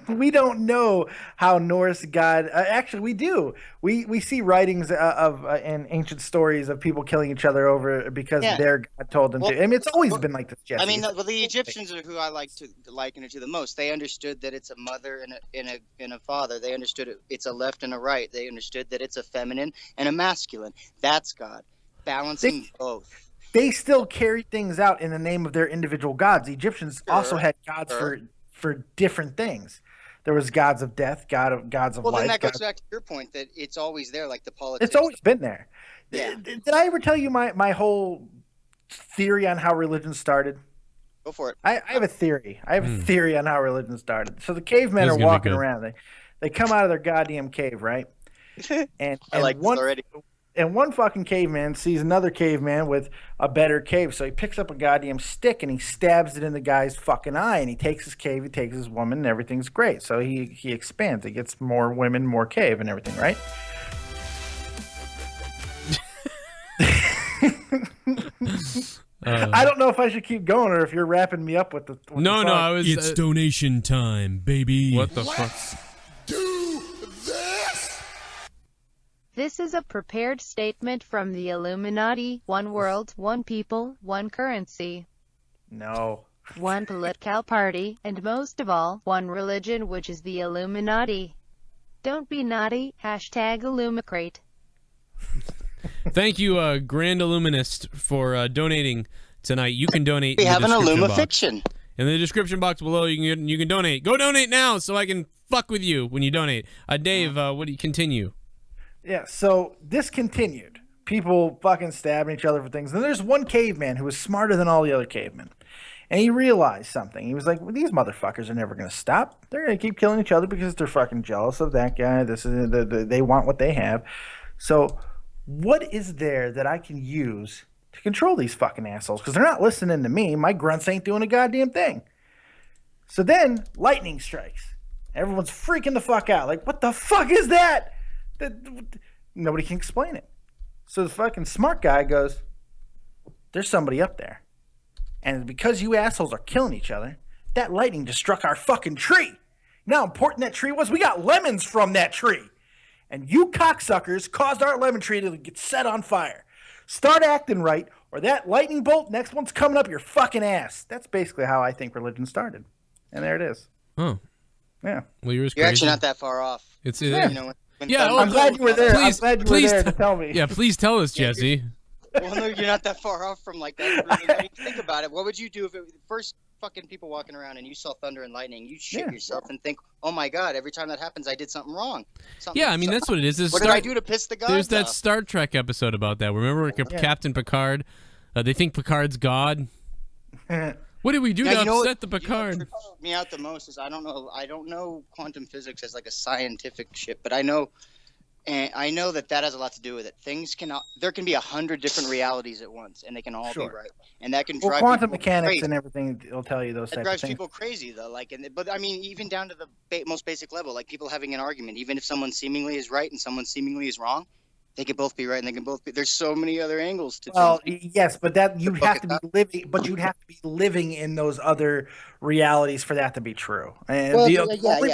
We don't know how Norse God actually, we do. We see writings of in ancient stories of people killing each other over because their God told them to. I mean, it's always been like this, Jesse. I mean, the Egyptians are who I like to liken it to the most. They understood that it's a mother and a father. They understood it's a left and a right. They understood that it's a feminine and a masculine. That's God, balancing both. They still carried things out in the name of their individual gods. The Egyptians also had gods for different things. There was gods of death, gods of life. Well, then that goes back to your point that it's always there, like the politics. It's always been there. Yeah. Did I ever tell you my whole theory on how religion started? Go for it. I have a theory. I have a theory on how religion started. So the cavemen are walking around. They come out of their goddamn cave, right? And I like this already. And one fucking caveman sees another caveman with a better cave. So he picks up a goddamn stick and he stabs it in the guy's fucking eye. And he takes his cave, he takes his woman, and everything's great. So he expands. He gets more women, more cave, and everything, right? I don't know if I should keep going or if you're wrapping me up with the. No, I was. It's donation time, baby. What the fuck? Do this. This is a prepared statement from the Illuminati. One world, one people, one currency. No. one political party, and most of all, one religion, which is the Illuminati. Don't be naughty. Hashtag Illumicrate. Thank you, Grand Illuminist, for donating tonight. You can donate. We in have the an description box. Illumifiction. In the description box below, you can donate. Go donate now, so I can fuck with you when you donate. Dave, what do you continue? Yeah, so this continued. People fucking stabbing each other for things. And there's one caveman who was smarter than all the other cavemen. And he realized something. He was like, well, these motherfuckers are never going to stop. They're going to keep killing each other because they're fucking jealous of that guy. This is they want what they have. So what is there that I can use to control these fucking assholes? Because they're not listening to me. My grunts ain't doing a goddamn thing. So then lightning strikes. Everyone's freaking the fuck out. Like, what the fuck is that? Nobody can explain it. So the fucking smart guy goes, there's somebody up there. And because you assholes are killing each other, that lightning just struck our fucking tree. You know how important that tree was? We got lemons from that tree. And you cocksuckers caused our lemon tree to get set on fire. Start acting right, or that lightning bolt, next one's coming up your fucking ass. That's basically how I think religion started. And there it is. Oh. Yeah. Well, you're actually not that far off. It's You know, when yeah. thunder- I'm glad you were there. Please, I'm glad you were please there to tell me. Yeah, please tell us, Jesse. Well, no, you're not that far off from like that. I mean, think about it. What would you do if it was the first fucking people walking around and you saw thunder and lightning? You shit yourself and think, oh my god, every time that happens, I did something wrong. Yeah, I mean, that's what it is. What did I do to piss the gods There's that off? Star Trek episode about that. Remember Captain Picard? They think Picard's God. What did we do to upset the Picard? What trips me out the most is I don't know quantum physics as like a scientific shit, but I know that has a lot to do with it. There can be 100 different realities at once, and they can all be right, and that can drive quantum people mechanics crazy. and everything will tell you those It types of drives things. people crazy though. But I mean, even down to the most basic level, like people having an argument, even if someone seemingly is right and someone seemingly is wrong, they can both be right and they can both be. There's so many other angles to. Well, yes, but you'd have to be living in those other realities for that to be true. And the only reality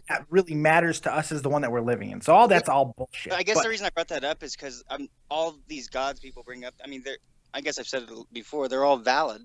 that really matters to us is the one that we're living in. So that's all bullshit. I guess the reason I brought that up is because all these gods people bring up. I mean, I guess I've said it before. They're all valid.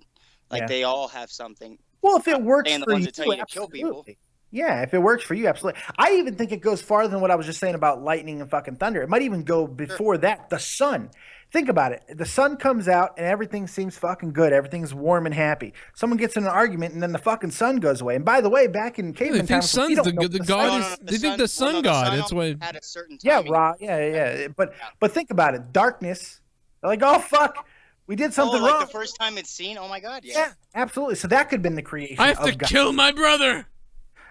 Like they all have something. Well, if it works and the for ones you, that tell you to kill people. absolutely. Yeah, if it works for you, absolutely. I even think it goes farther than what I was just saying about lightning and fucking thunder. It might even go before that. The sun. Think about it. The sun comes out and everything seems fucking good. Everything's warm and happy. Someone gets in an argument and then the fucking sun goes away. And by the way, back in caveman times, sun's the god. They think the sun god. That's why. At a certain Yeah, timing. yeah. But think about it. Darkness. They're like, oh fuck, we did something like wrong. the first time it's seen. Oh my god. Yeah. Yeah, absolutely. So that could have been the creation. I have to of God. kill my brother.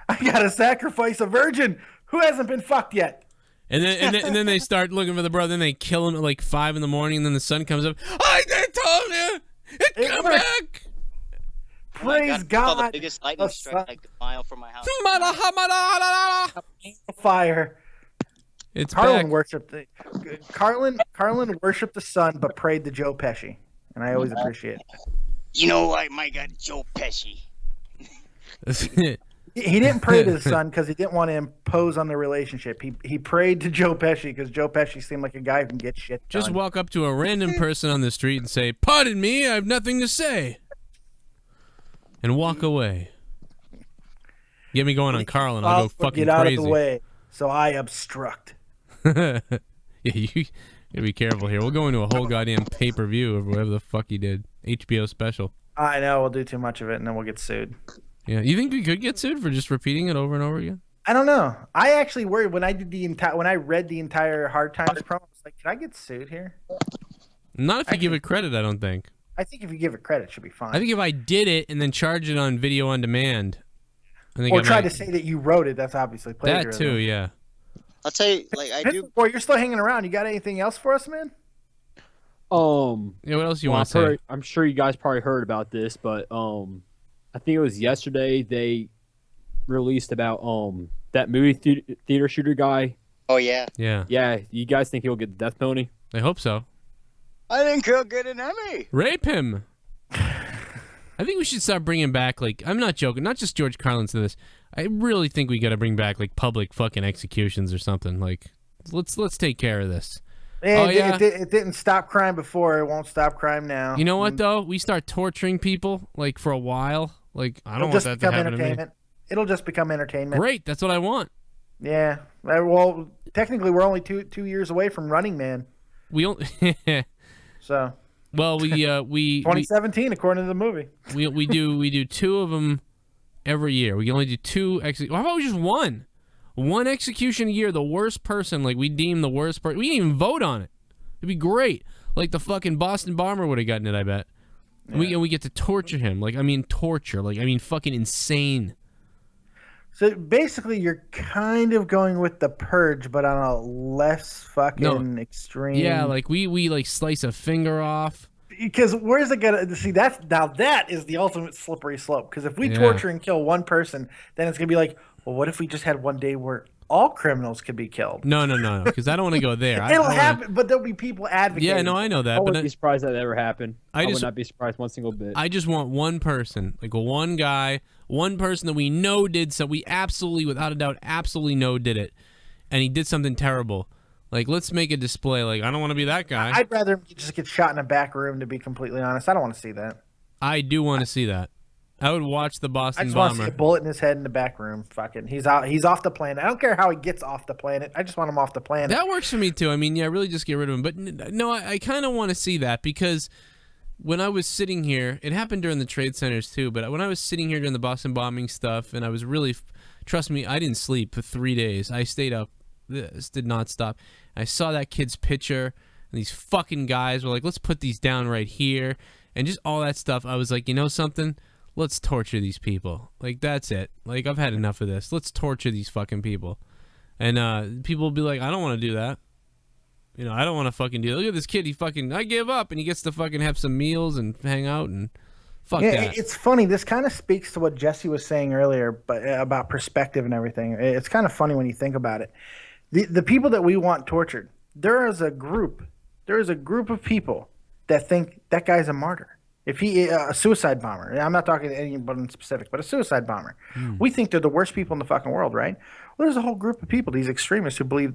I gotta sacrifice a virgin who hasn't been fucked yet. And then they start looking for the brother, and they kill him at like 5 in the morning, and then the sun comes up. I told you, it come worked. back. Praise I God. saw the biggest lightning strike like a mile from my house. Fire. It's Carlin back. worshipped Carlin worshipped the sun, but prayed to Joe Pesci, and I always appreciate it. You know why my god, Joe Pesci. He didn't pray to the sun because he didn't want to impose on the relationship. He prayed to Joe Pesci because Joe Pesci seemed like a guy who can get shit done. Just walk up to a random person on the street and say, "Pardon me, I have nothing to say," and walk away. Get me going on Carlin. I'll go fucking get out crazy. of the way, so I obstruct. Yeah, you gotta be careful here. We'll go into a whole goddamn pay-per-view of whatever the fuck he did. HBO special. I know we'll do too much of it, and then we'll get sued. Yeah, you think we could get sued for just repeating it over and over again? I don't know. I actually worried when I did when I read the entire Hard Times promo. I was like, can I get sued here? Not if you give it credit, I don't think. I think if you give it credit, it should be fine. I think if I did it and then charge it on video on demand, I think or I try might. to say that you wrote it. That's obviously plagiarism. That too, yeah. I'll tell you, like I do. Boy, you're still hanging around. You got anything else for us, man? Yeah, what else you want to say? I'm sure you guys probably heard about this, but I think it was yesterday they released about that movie theater shooter guy. Oh yeah. Yeah. Yeah, you guys think he'll get the death penalty? I hope so. I think he'll get an Emmy. Rape him. I think we should start bringing back, like, I'm not joking, not just George Carlin's to this. I really think we got to bring back like public fucking executions or something. Like, let's take care of this. Yeah, it didn't stop crime before. It won't stop crime now. You know what though? We start torturing people like for a while, Like, I don't want that to happen to me. It'll just become entertainment. Great, that's what I want. Yeah. Well, technically, we're only two years away from Running Man. We only. So. Well, we 2017, according to the movie. We do 2 of them every year. We can only do 2 How about just one? One execution a year. The worst person, like we deem the worst person. We didn't even vote on it. It'd be great. Like the fucking Boston bomber would have gotten it. I bet. Yeah. We get to torture him. Like I mean torture. Like I mean fucking insane. So basically, you're kind of going with the Purge, but on a less fucking extreme. Yeah, like we like slice a finger off. Because where's it gonna see? That is the ultimate slippery slope. Because if we torture and kill one person, then it's gonna be like, well, what if we just had one day where all criminals could be killed? No, because I don't want to go there. It'll happen, but there'll be people advocating. Yeah, no, I know that. I wouldn't be surprised that ever happened. I would not be surprised one single bit. I just want one person, like one guy, one person that we know did something. We absolutely, without a doubt, absolutely know did it, and he did something terrible. Like, let's make a display. Like, I don't want to be that guy. I'd rather just get shot in a back room, to be completely honest. I don't want to see that. I do want to see that. I would watch the Boston I just bomber. want to see a bullet in his head in the back room. Fucking, he's out. He's off the planet. I don't care how he gets off the planet. I just want him off the planet. That works for me too. I mean, yeah, really just get rid of him. But no, I kind of want to see that because when I was sitting here, it happened during the trade centers too. But when I was sitting here during the Boston bombing stuff, and I was really, trust me, I didn't sleep for 3 days. I stayed up. This did not stop. I saw that kid's picture, and these fucking guys were like, let's put these down right here, and just all that stuff. I was like, you know something? Let's torture these people. Like, that's it. Like, I've had enough of this. Let's torture these fucking people. And people will be like, I don't want to do that. You know, I don't want to fucking do that. Look at this kid. I give up, and he gets to fucking have some meals and hang out and fuck that. It's funny. This kind of speaks to what Jesse was saying earlier, but about perspective and everything. It's kind of funny when you think about it. The people that we want tortured, there is a group of people that think that guy's a martyr. If he a suicide bomber, I'm not talking to anybody in specific, but a suicide bomber, we think they're the worst people in the fucking world, right? Well, there's a whole group of people, these extremists, who believe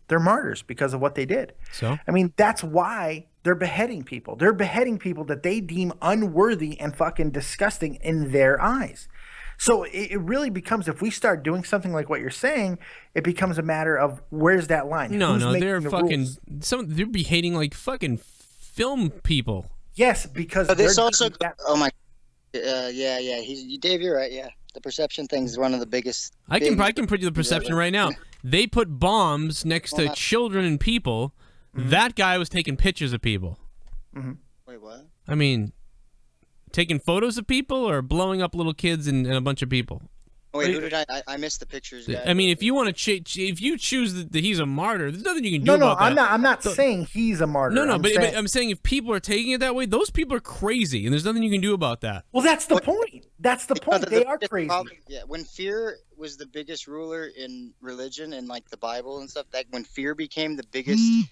they're martyrs because of what they did. So I mean, that's why they're beheading people. They're beheading people that they deem unworthy and fucking disgusting in their eyes. So it really becomes, if we start doing something like what you're saying, it becomes a matter of where's that line? No, Who's they're fucking rules? they're beheading like fucking film people. Yes, because this also. Oh my. Yeah. Dave, you're right. Yeah, the perception thing is one of the biggest. I can put you the perception right now. They put bombs next to children and people. That guy was taking pictures of people. Wait, what? I mean, taking photos of people or blowing up little kids and a bunch of people. Oh, wait, who did I missed the pictures, guys. I mean, if you want to, if you choose that he's a martyr, there's nothing you can do about that. I'm not saying he's a martyr. No, but I'm saying if people are taking it that way, those people are crazy, and there's nothing you can do about that. Well, that's the point. That's the point. They are crazy. Yeah, when fear was the biggest ruler in religion and like the Bible and stuff, that when fear became the biggest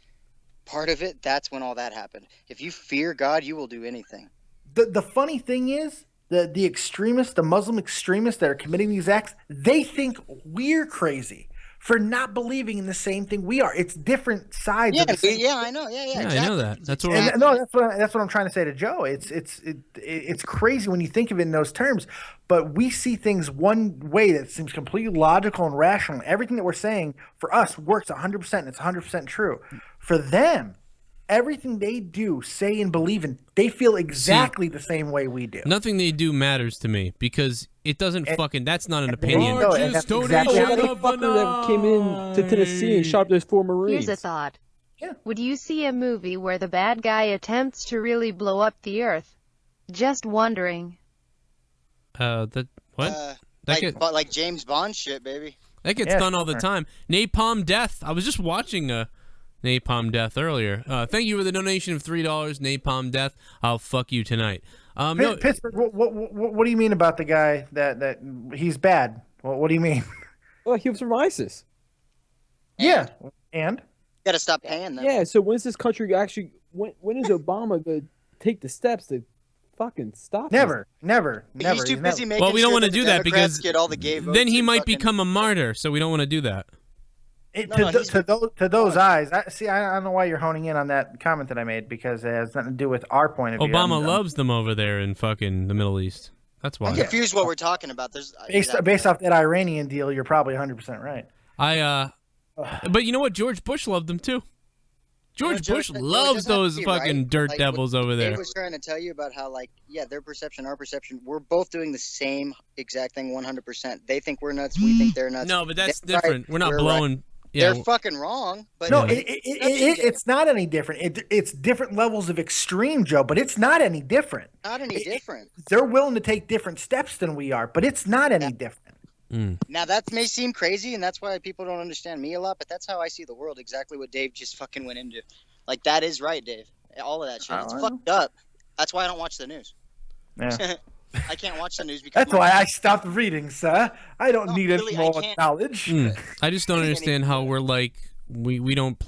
part of it, that's when all that happened. If you fear God, you will do anything. The funny thing is, the extremists, the Muslim extremists that are committing these acts, they think we're crazy for not believing in the same thing we are. It's different sides. Yeah, of the same I know. Yeah, exactly. I know that. That's what. And, no, that's what I'm trying to say to Joe. It's crazy when you think of it in those terms, but we see things one way that seems completely logical and rational. Everything that we're saying for us works 100%. It's 100% true. For them, everything they do, say, and believe in, they feel exactly the same way we do. Nothing they do matters to me because it doesn't that's not an opinion. That fucker that came in to Tennessee and shot up those 4 Marines. Here's a thought. Yeah. Would you see a movie where the bad guy attempts to really blow up the Earth? Just wondering. What? Like James Bond shit, baby. That gets done all the time. Napalm Death. I was just watching Napalm Death earlier. Thank you for the donation of $3. Napalm Death. I'll fuck you tonight. Pittsburgh. What do you mean about the guy that he's bad? What do you mean? Well, he was from ISIS. Yeah, and you gotta stop paying them. Yeah. So when's this country actually? When is Obama going to take the steps to fucking stop? Never. He's too busy making. Well, we don't want to the do that Democrats because get all the gay votes then he and might fucking... become a martyr. So we don't want to do that. To those eyes, I don't know why you're honing in on that comment that I made because it has nothing to do with our point of view. Obama loves them over there in fucking the Middle East. That's I'm why. confused what we're talking about. There's Based off that Iranian deal, you're probably 100% right. But you know what? George Bush loved them too. George Bush loves those fucking dirt devils over there. Dave was trying to tell you about how, like, yeah, their perception, our perception, we're both doing the same exact thing 100%. They think we're nuts. We think they're nuts. No, but that's They're different. right, We're not we're blowing. right. Yeah, They're fucking wrong. But No, it's not any different. It's different levels of extreme, Joe, but it's not any different. Not any different. They're willing to take different steps than we are, but it's not any different. Now, that may seem crazy, and that's why people don't understand me a lot, but that's how I see the world, exactly what Dave just fucking went into. Like, that is right, Dave. All of that shit. It's fucked up. That's why I don't watch the news. Yeah. I can't watch the news because That's why I stopped reading, sir. I don't need any more knowledge. I just don't understand how we're like we don't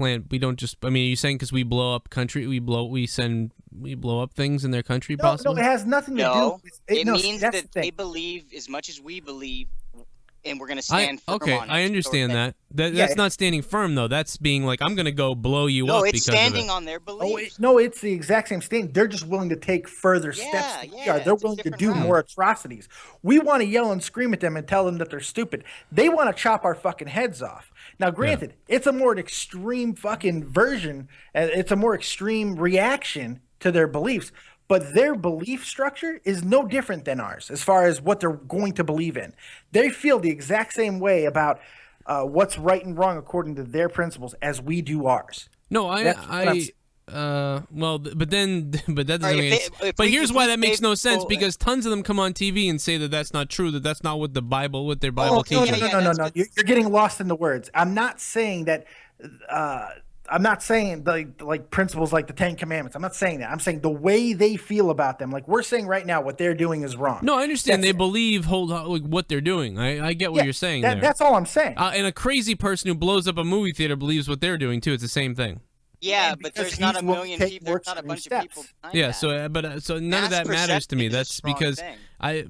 just. I mean, are you saying because we blow up country, we blow up things in their country? Possibly? No, it has nothing to do. It means that they believe as much as we believe, and we're gonna stand firm on it. I understand that. That's not standing firm though. That's being like, I'm gonna go blow you up. No, it's because standing of it. on their beliefs. No, it's the exact same thing. They're just willing to take further steps than we are. They're willing to do more atrocities. We want to yell and scream at them and tell them that they're stupid. They want to chop our fucking heads off. Now, granted, it's a more extreme fucking version. It's a more extreme reaction to their beliefs. But their belief structure is no different than ours as far as what they're going to believe in. They feel the exact same way about what's right and wrong according to their principles as we do ours. No, but that doesn't make sense. But here's why that makes no sense, because tons of them come on TV and say that that's not true, that that's not what the Bible, what their Bible teaches. No. You're getting lost in the words. I'm not saying that. I'm not saying like principles like the Ten Commandments. I'm not saying that. I'm saying the way they feel about them. Like we're saying right now, what they're doing is wrong. No, I understand. They believe what they're doing. I get what you're saying there. That's all I'm saying. And a crazy person who blows up a movie theater believes what they're doing too. It's the same thing. Yeah, but there's not a million people. There's not a bunch of people. Yeah. So none of that matters to me. That's because I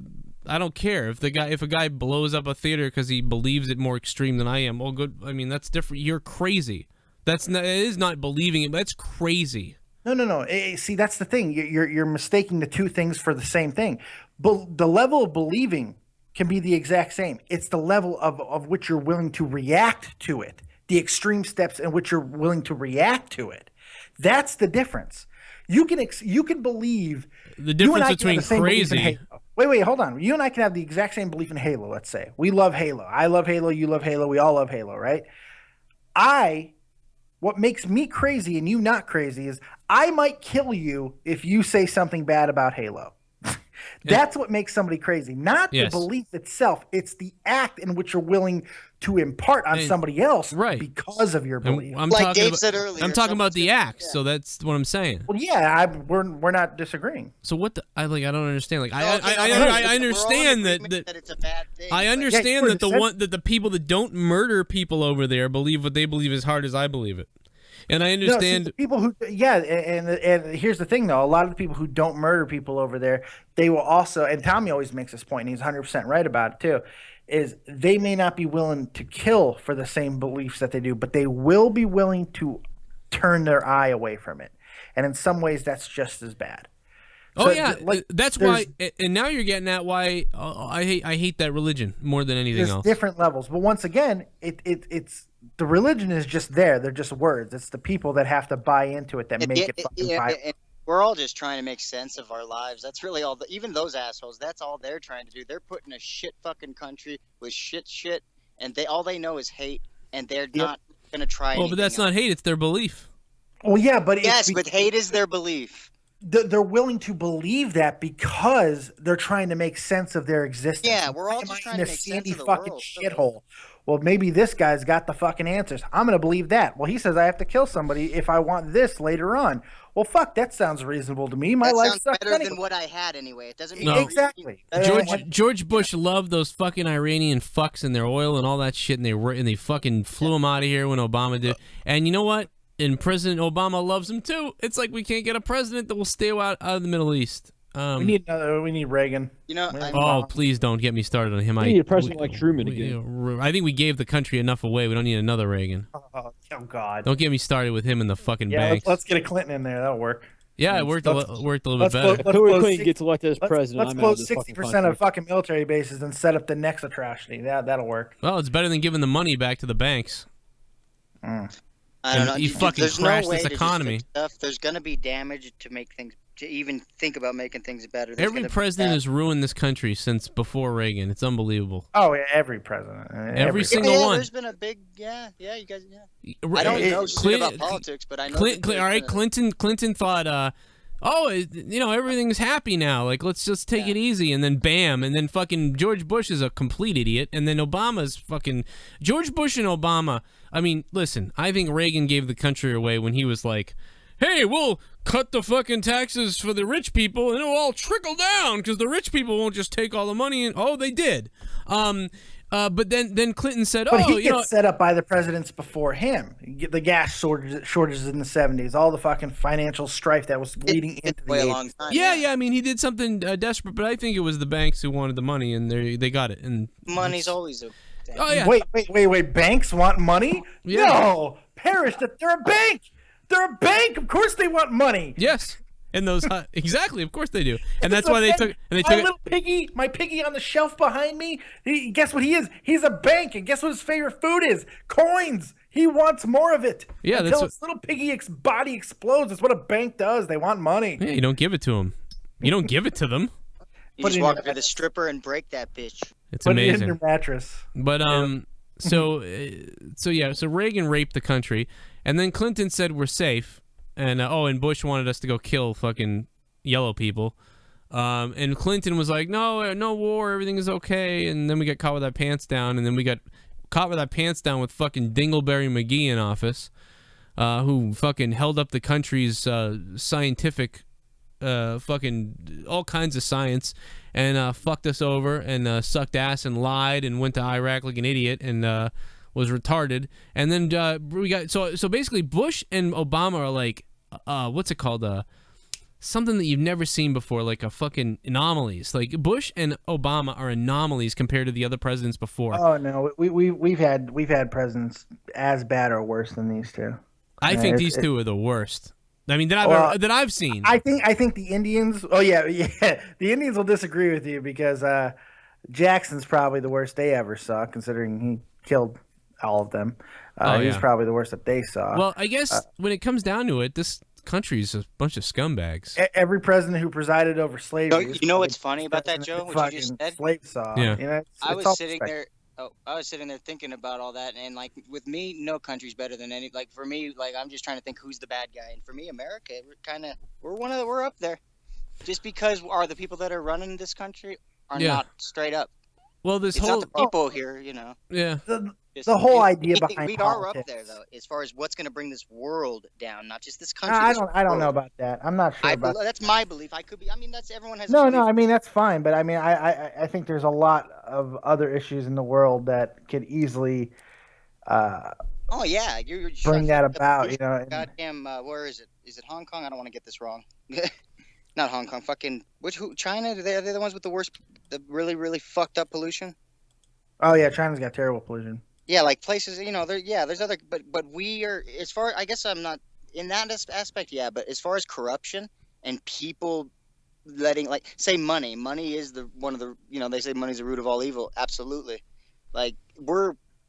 don't care if a guy blows up a theater because he believes it more extreme than I am. Well, good. I mean, that's different. You're crazy. It is not believing it. That's crazy. No. See, that's the thing. You're mistaking the two things for the same thing. But the level of believing can be the exact same. It's the level of which you're willing to react to it. The extreme steps in which you're willing to react to it. That's the difference. You can believe the difference between crazy. Wait, hold on. You and I can have the exact same belief in Halo. Let's say we love Halo. I love Halo. You love Halo. We all love Halo, right? What makes me crazy and you not crazy is I might kill you if you say something bad about Halo. That's what makes somebody crazy, not the belief itself. It's the act in which you're willing to impart on somebody else because of your belief. Like Dave said earlier. I'm talking about the act, so that's what I'm saying. Well, yeah, we're not disagreeing. So what I don't understand. Like I understand that it's a bad thing. I understand that the people that don't murder people over there believe what they believe as hard as I believe it. And I understand the people who, and here's the thing though, a lot of the people who don't murder people over there, they will also, and Tommy always makes this point, and he's 100% right about it too, is they may not be willing to kill for the same beliefs that they do, but they will be willing to turn their eye away from it. And in some ways, that's just as bad. So, that's why, and now you're getting at why I hate that religion more than anything else. Different levels, but once again, it's the religion is just there. They're just words. It's the people that have to buy into it that make it fucking viral. We're all just trying to make sense of our lives. That's really all. Even those assholes, that's all they're trying to do. They're putting a shit fucking country with shit, and all they know is hate, and they're not going to try. Well, but that's not hate. It's their belief. Well, yeah, but but hate is their belief. They're willing to believe that because they're trying to make sense of their existence. Yeah, we're all just trying to make sense of the fucking world. Shithole. Well, maybe this guy's got the fucking answers. I'm going to believe that. Well, he says I have to kill somebody if I want this later on. Well, fuck, that sounds reasonable to me. My life sucks better anyway. than what I had anyway. It doesn't mean exactly. George Bush loved those fucking Iranian fucks and their oil and all that shit, and they fucking flew them out of here when Obama did. And you know what? And President Obama loves them too. It's like we can't get a president that will stay out of the Middle East. We need Reagan. Please don't get me started on him. We need a president like Truman again. I think we gave the country enough away. We don't need another Reagan. Oh God! Don't get me started with him in the fucking banks. Let's get a Clinton in there. That'll work. Yeah, it worked a little bit let's better. If Hillary close Clinton six- gets elected as president, Let's I'm out of close this 60% fucking country. of fucking military bases and set up the next atrocity. That'll work. Well, it's better than giving the money back to the banks. I And don't know. you fucking There's crash no way this to just economy. fix stuff. There's gonna be damage to make things, to even think about making things better. There's Every gonna be president bad- has ruined this country since before Reagan. It's unbelievable. Oh, yeah, every president. Every single yeah, one. There's been a big, you guys, yeah. I I don't know shit about politics, but I know. All right, Clinton thought, everything's happy now. Like, let's just take it easy, and then bam, and then fucking George Bush is a complete idiot, and then Obama's fucking George Bush and Obama. I mean, listen, I think Reagan gave the country away when he was like, "Hey, we'll cut the fucking taxes for the rich people, and it'll all trickle down because the rich people won't just take all the money." And oh, they did. But then Clinton said, But "Oh, he gets set up by the presidents before him. You get the gas shortages in the 70s, all the fucking financial strife that was leading into the way a 80s. long time. yeah. I mean, he did something desperate, but I think it was the banks who wanted the money, and they got it. And Money's always a thing. oh yeah, Wait. Banks want money? Yeah. No, Parrish. They're a bank. They're a bank. Of course they want money. yes. And those exactly, of course they do, and that's It's a why they bank. took. And they my took it. little piggy, my piggy on the shelf behind me. Guess what he is? He's a bank, and guess what his favorite food is? Coins. He wants more of it. Yeah, until that's his little piggy body explodes. That's what a bank does. They want money. Yeah, you don't give it to them. You don't give it to them. You Put just it in walk your up to the stripper and break that bitch. It's Put it in amazing. your mattress. But so Reagan raped the country, and then Clinton said we're safe, and and Bush wanted us to go kill fucking yellow people, and Clinton was like, no war, everything is okay, and then we got caught with our pants down, and then we got caught with our pants down with fucking Dingleberry McGee in office, who fucking held up the country's scientific fucking all kinds of science, and fucked us over, and sucked ass and lied and went to Iraq like an idiot, and was retarded. And then we got so basically Bush and Obama are like what's it called, something that you've never seen before, like a fucking anomalies. Like Bush and Obama are anomalies compared to the other presidents before. Oh no, we've had presidents as bad or worse than these two. I think these two are the worst. I mean, that I've seen. I think the Indians. Oh yeah, the Indians will disagree with you because Jackson's probably the worst they ever saw, considering he killed all of them. He's probably the worst that they saw. Well, I guess when it comes down to it, this country's a bunch of scumbags. Every president who presided over slavery. You know what's funny about that, Joe? What you just said? Slave saw. Yeah. You know, I it's all was sitting perspective. there. I was sitting there thinking about all that, and like with me, no country's better than any. Like for me, like I'm just trying to think who's the bad guy, and for me, America, we're up there, just because the people that are running this country are not straight up. Well, It's not the people here, you know. Yeah. The whole idea behind we are up politics. there though, as far as what's going to bring this world down, not just this country. I this don't know world. about that. I'm not sure about that. That's my belief. I could be. I mean, that's everyone has. No, I mean that's fine, but I mean I think there's a lot of other issues in the world that could easily Oh yeah, you're bring that about. You know, Goddamn, where is it? Is it Hong Kong? I don't want to get this wrong. Not Hong Kong. Fucking China? They're the ones with the worst, the really really fucked up pollution. Oh yeah, China's got terrible pollution. Yeah, like places, you know, there's other, but we are, as far, I guess I'm not in that aspect, yeah, but as far as corruption and people letting, like, say money is one of the, you know, they say money's the root of all evil. Absolutely. Like,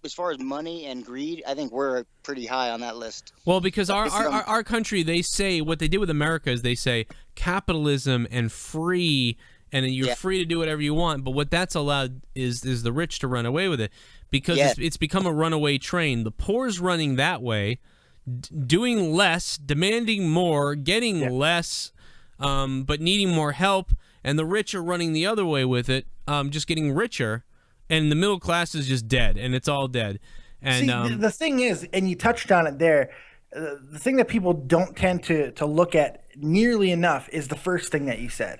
as far as money and greed, I think we're pretty high on that list. Well, because our country, they say, what they did with America is they say capitalism and free, and then you're free to do whatever you want, but what that's allowed is the rich to run away with it. Because it's become a runaway train. The poor's running that way, doing less, demanding more, getting less, but needing more help. And the rich are running the other way with it, just getting richer. And the middle class is just dead, and it's all dead. And see, the thing is, and you touched on it there, the thing that people don't tend to look at nearly enough is the first thing that you said.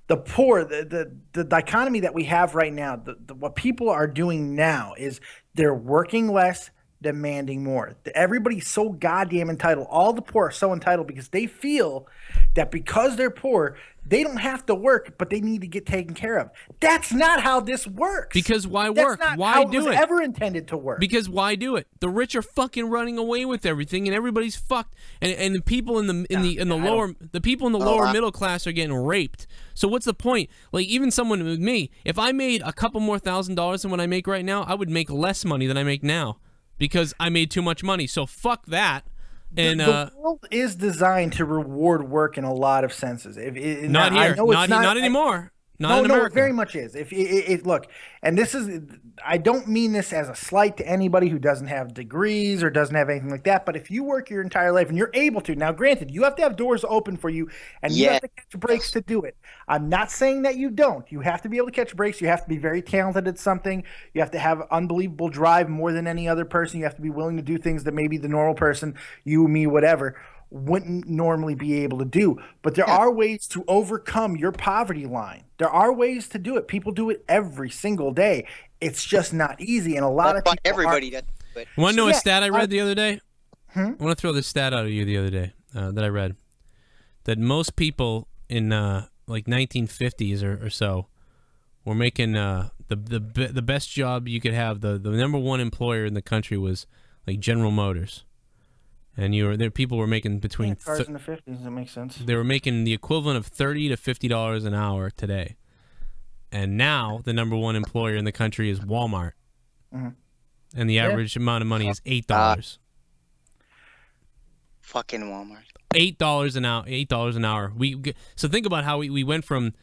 The poor, the dichotomy that we have right now, what people are doing now is they're working less, demanding more. Everybody's so goddamn entitled. All the poor are so entitled because they feel that because they're poor, they don't have to work, but they need to get taken care of. That's not how this works. Because why That's work? not Why how do it was it? ever intended to work. Because why do it? The rich are fucking running away with everything, and everybody's fucked. And the people in the lower middle class are getting raped. So what's the point? Like even someone with me, if I made a couple more $1,000s than what I make right now, I would make less money than I make now because I made too much money. So fuck that. And the world is designed to reward work in a lot of senses. Not here. Not anymore. Not in America. No, it very much is. If look, and this is, I don't mean this as a slight to anybody who doesn't have degrees or doesn't have anything like that. But if you work your entire life and you're able to, now granted, you have to have doors open for you, and you have to catch breaks to do it. I'm not saying that you don't. You have to be able to catch breaks. You have to be very talented at something. You have to have unbelievable drive more than any other person. You have to be willing to do things that maybe the normal person, you, me, whatever, wouldn't normally be able to do. But there are ways to overcome your poverty line. There are ways to do it. People do it every single day. It's just not easy, and a lot of people everybody does. You want to know a stat I read the other day? I want to throw this stat out at you the other day that I read. That most people in like 1950s or so were making the best job you could have. The number one employer in the country was like General Motors. And people were making between cars in the 50s. That makes sense. They were making the equivalent of $30 to $50 an hour today, and now the number one employer in the country is Walmart, and the average amount of money is $8. Fucking Walmart. $8 an hour. $8 an hour. So think about how we went from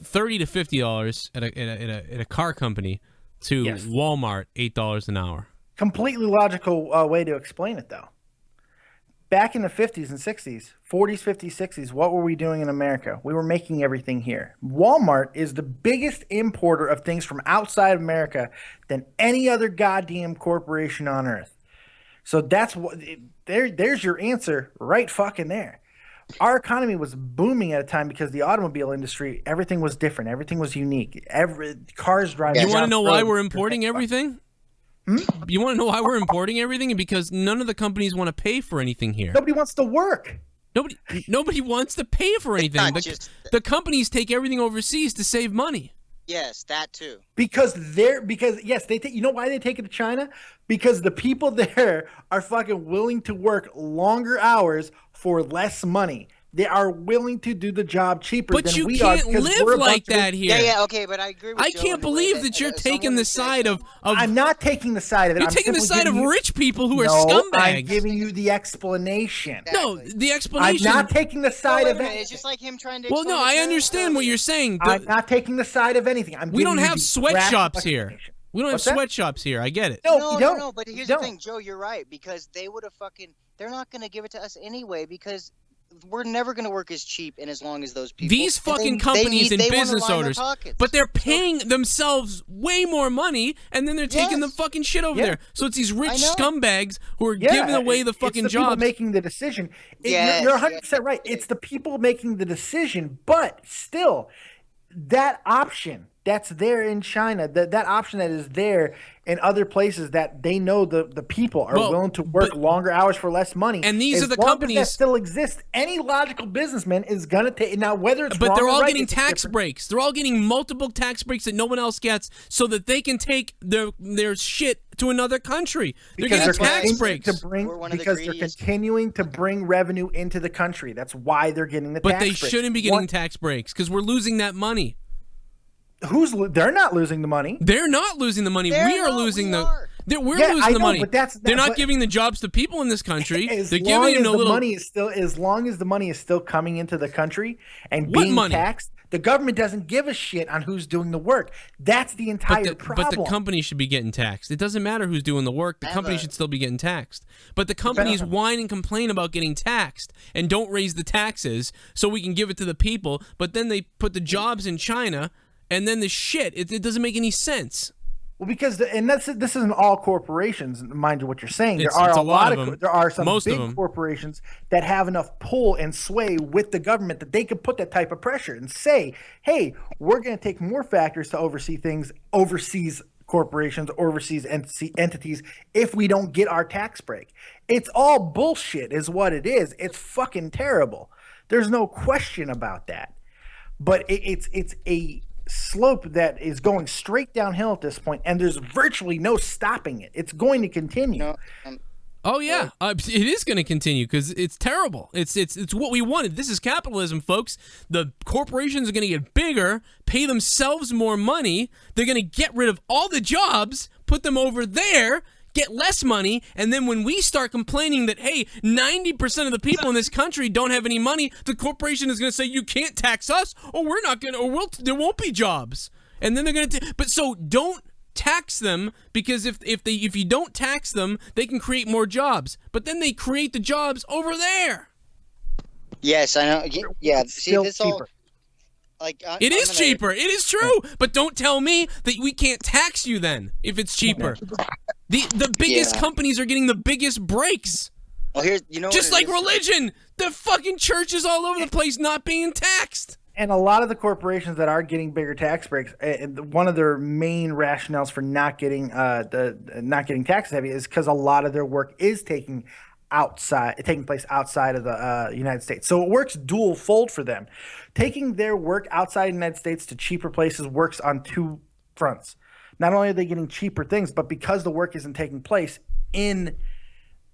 $30 to $50 at a car company to Walmart $8 an hour. Completely logical way to explain it, though. Back in the 50s and 60s, 40s, 50s, 60s, what were we doing in America? We were making everything here. Walmart is the biggest importer of things from outside of America than any other goddamn corporation on earth. So that's what there's your answer right fucking there. Our economy was booming at a time because the automobile industry, everything was different. Everything was unique. Cars driving. You want to know why we're importing everything? You want to know why we're importing everything? Because none of the companies want to pay for anything here. Nobody wants to work. Nobody wants to pay for anything. The companies take everything overseas to save money. Yes, that too. Because yes, they take. You know why they take it to China? Because the people there are fucking willing to work longer hours for less money. They are willing to do the job cheaper than we are. But you can't live like that here. Yeah, okay, but I agree with I Joe can't believe that you're taking the side of. I'm not taking the side of it. You're taking the side of rich people who are scumbags. I'm giving you the explanation. No, the explanation. I'm not taking the side of it. It's just like him trying to. Well, no, I understand what you're saying. I'm not taking the side of anything. We don't have sweatshops here. We don't have sweatshops here. I get it. No, but here's the thing, Joe, you're right, because they would have they're not going to give it to us anyway, because we're never going to work as cheap and as long as those people. These fucking companies and business owners, but they're paying themselves way more money, and then they're taking the fucking shit over there. So it's these rich scumbags who are giving away the fucking it's the jobs. People making the decision. You're 100% right. It's the people making the decision, but still, that option that's there in China, that option that is there in other places that they know the people are willing to work longer hours for less money. And these are the companies that still exist. Any logical businessman is gonna take now whether it's but wrong they're all or right, getting tax breaks. They're all getting multiple tax breaks that no one else gets, so that they can take their shit to another country. They're getting tax breaks because they're continuing to bring revenue into the country. That's why they're getting the tax breaks. But they shouldn't be getting tax breaks because we're losing that money. They're not losing the money. They're not losing the money. We're losing the money. But they're not giving the jobs to people in this country. They're giving them as long as the money is still coming into the country and being taxed. The government doesn't give a shit on who's doing the work. That's the entire problem. But the company should be getting taxed. It doesn't matter who's doing the work. The company should still be getting taxed. But the companies whine and complain about getting taxed and don't raise the taxes so we can give it to the people. But then they put the jobs in China. And then the shit, it doesn't make any sense. Well, because this isn't all corporations, mind you what you're saying. There are a lot of them. There are some big corporations that have enough pull and sway with the government that they could put that type of pressure and say, hey, we're going to take more factors to overseas corporations, overseas entities if we don't get our tax break. It's all bullshit is what it is. It's fucking terrible. There's no question about that. But it's a slope that is going straight downhill at this point, and there's virtually no stopping it. It's going to continue. No, Oh yeah, it is going to continue because it's terrible. It's what we wanted. This is capitalism, folks. The corporations are going to get bigger, pay themselves more money. They're going to get rid of all the jobs, put them over there, get less money, and then when we start complaining that, hey, 90% of the people in this country don't have any money, the corporation is going to say, you can't tax us, or we're not going to, or there won't be jobs. And then they're going to, but so don't tax them, because if you don't tax them, they can create more jobs. But then they create the jobs over there. Yes, I know. Yeah, see, Still this cheaper. all like It is cheaper. It is true. But don't tell me that we can't tax you then if it's cheaper. The biggest companies are getting the biggest breaks. Well, here's Just like religion, the fucking churches all over the place not being taxed. And a lot of the corporations that are getting bigger tax breaks, one of their main rationales for not getting tax heavy is because a lot of their work is taking place outside of the United States. So it works dual fold for them. Taking their work outside the United States to cheaper places works on two fronts. Not only are they getting cheaper things, but because the work isn't taking place in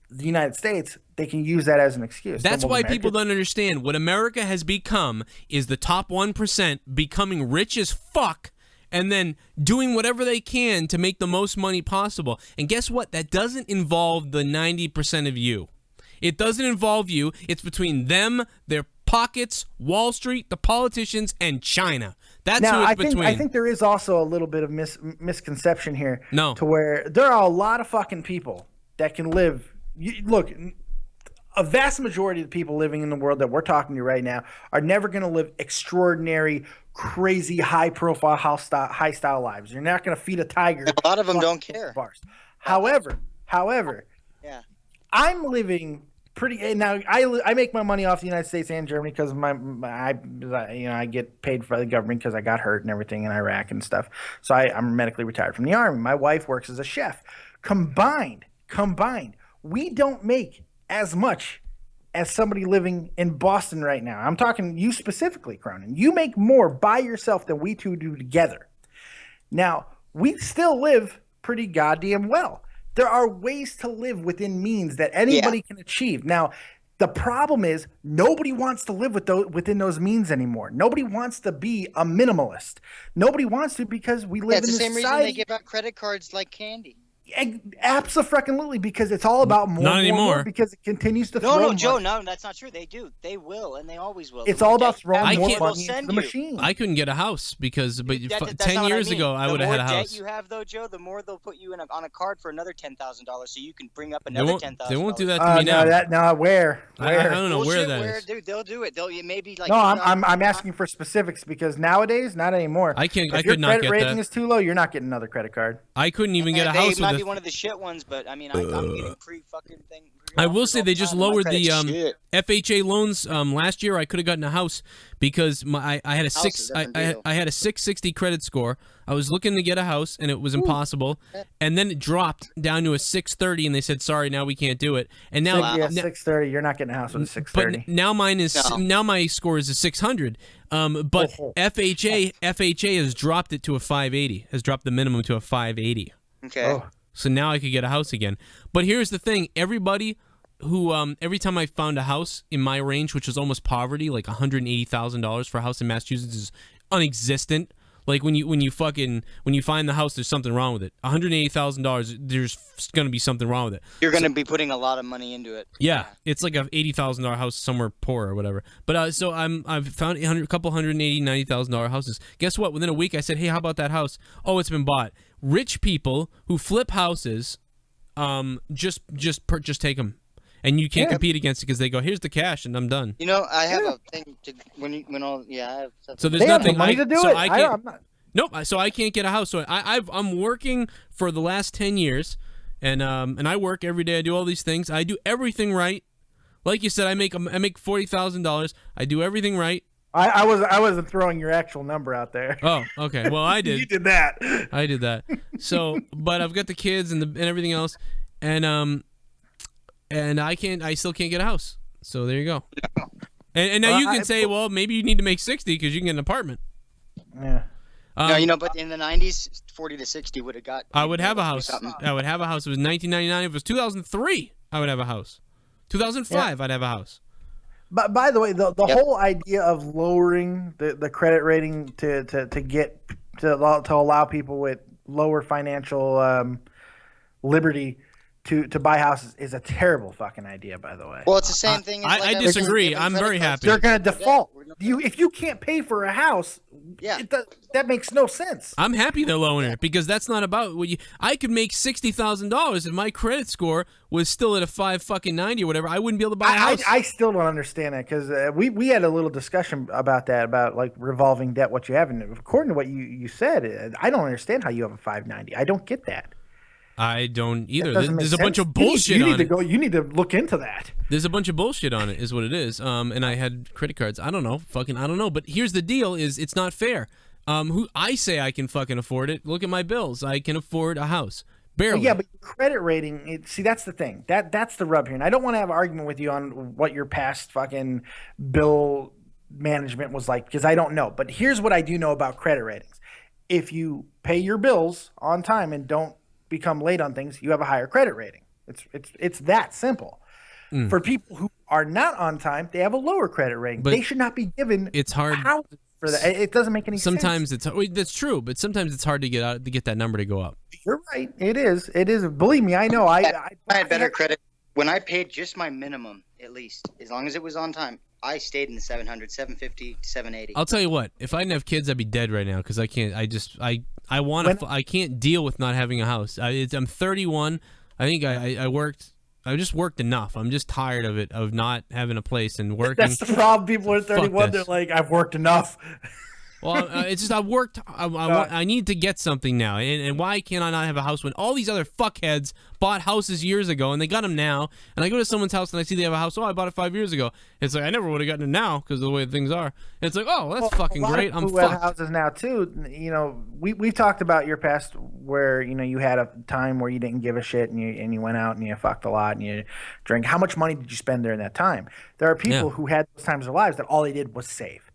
the United States, they can use that as an excuse. That's why people don't understand. What America has become is the top 1% becoming rich as fuck and then doing whatever they can to make the most money possible. And guess what? That doesn't involve the 90% of you. It doesn't involve you. It's between them, their pockets, Wall Street, the politicians, and China. That's who it's between. I think there is also a little bit of misconception here. No. To where there are a lot of fucking people that can live. Look, a vast majority of the people living in the world that we're talking to right now are never going to live extraordinary, crazy, high-profile, high-style lives. You're not going to feed a tiger. A lot of them don't care. Bars. However, yeah, I'm living pretty. Now I make my money off the United States and Germany because I get paid by the government because I got hurt and everything in Iraq and stuff. So I'm medically retired from the army. My wife works as a chef. Combined, we don't make as much as somebody living in Boston right now. I'm talking you specifically, Cronin. You make more by yourself than we two do together. Now, we still live pretty goddamn well. There are ways to live within means that anybody can achieve. Now, the problem is nobody wants to live within those means anymore. Nobody wants to be a minimalist. Nobody wants to because we live in this society. It's the same reason they give out credit cards like candy. Absolutely, because it's all about more. Not anymore. More because it continues to throw. No, Joe, no, that's not true. They do. They will, and they always will. It's all about throwing more can't- money into the machine. I couldn't get a house because, but That's 10 not what years I mean. ago, I would have had a The more house. debt you have, though, Joe, the more they'll put you on a card for another $10,000, so you can bring up They another won't, $10,000. they won't do that to me now. Where? I don't know where Bullshit, that is. Dude, they'll do it. They'll maybe like. No, I'm asking for specifics because nowadays, not anymore. I If could your not credit get rating that. is too low, you're not getting another credit card. I couldn't even get a They house might with be a one of the shit ones, but I mean, I'm getting pre-fucking thing. I will say they just lowered the Shit. FHA loans last year. I could have gotten a house because I had a I had a 660 credit score. I was looking to get a house and it was impossible. And then it dropped down to a 630 and they said sorry, now we can't do it. And now 630. You're not getting a house with a 630. but now mine is now my score is a 600. But FHA has dropped it to a 580. Has dropped the minimum to a 580. Okay. Oh. So now I could get a house again. But here's the thing. Everybody who, every time I found a house in my range, which was almost poverty, like $180,000 for a house in Massachusetts is non-existent. Like when you find the house, there's something wrong with it. $180,000, there's going to be something wrong with it. You're going to be putting a lot of money into it. Yeah, it's like a $80,000 house somewhere poor or whatever. But so I've found a couple $180,000-$90,000 houses. Guess what? Within a week, I said, hey, how about that house? Oh, it's been bought. Rich people who flip houses, just take them, and you can't compete against it because they go, here's the cash, and I'm done. You know, I have a thing to I have something. So there's They have nothing the money to do it. I can't. I'm not. Nope. So I can't get a house. So I'm working for the last 10 years, and I work every day. I do all these things. I do everything right. Like you said, I make $40,000. I do everything right. I wasn't throwing your actual number out there. Oh, okay. Well, I did. You did that. I did that. So, but I've got the kids and everything else, and I still can't get a house. So there you go. And now you can say, well, maybe you need to make 60 because you can get an apartment. Yeah. No, but in the 90s, 40 to 60 would have got. I would have a house. I would have a house. It was 1999. If it was 2003, I would have a house. 2005, I'd have a house. But by the way, the whole idea of lowering the credit rating to allow people with lower financial liberty to buy houses is a terrible fucking idea. By the way, Well, it's the same thing. As I disagree. I'm very happy. they're going to default. If you can't pay for a house, Yeah. that makes no sense. I'm happy they're lowering it because that's not about what you. I could make $60,000 if my credit score was still at a 590 or whatever. I wouldn't be able to buy a house. I still don't understand that because we had a little discussion about that, about like revolving debt, what you have. And according to what you said, I don't understand how you have a 590. I don't get that. I don't either. Doesn't There's make a bunch sense. of bullshit you need on to it. go. You need to look into that. There's a bunch of bullshit on it, is what it is. And I had credit cards. I don't know. I don't know. But here's the deal: is it's not fair. Who I say I can fucking afford it. Look at my bills. I can afford a house. Barely. Yeah, but credit rating. See, that's the thing. That's the rub here. And I don't want to have an argument with you on what your past fucking bill management was like because I don't know. But here's what I do know about credit ratings: if you pay your bills on time and don't become late on things, you have a higher credit rating. It's that simple. For people who are not on time, they have a lower credit rating. But they should not be given. it's hard houses for that. It doesn't make any sense. Sometimes that's true, but sometimes it's hard to get that number to go up. You're right. It is. Believe me, I know. I had better credit when I paid just my minimum, at least, as long as it was on time. I stayed in the 700, 750, 780. I'll tell you what. If I didn't have kids, I'd be dead right now because I can't. I want to. I can't deal with not having a house. I'm 31. I think I worked. I just worked enough. I'm just tired of it, of not having a place and working. That's the problem. People are 31. They're like, I've worked enough. Well, it's just I've worked. I need to get something now, and why can't I not have a house when all these other fuckheads bought houses years ago and they got them now? And I go to someone's house and I see they have a house. Oh, I bought it 5 years ago. It's like I never would have gotten it now because of the way things are. And it's like, oh, that's fucking great. I'm fucked. Have fucked. houses now too. You know, we've talked about your past where you had a time where you didn't give a shit and you went out and you fucked a lot and you drank. How much money did you spend during that time? There are people who had those times in their lives that all they did was save.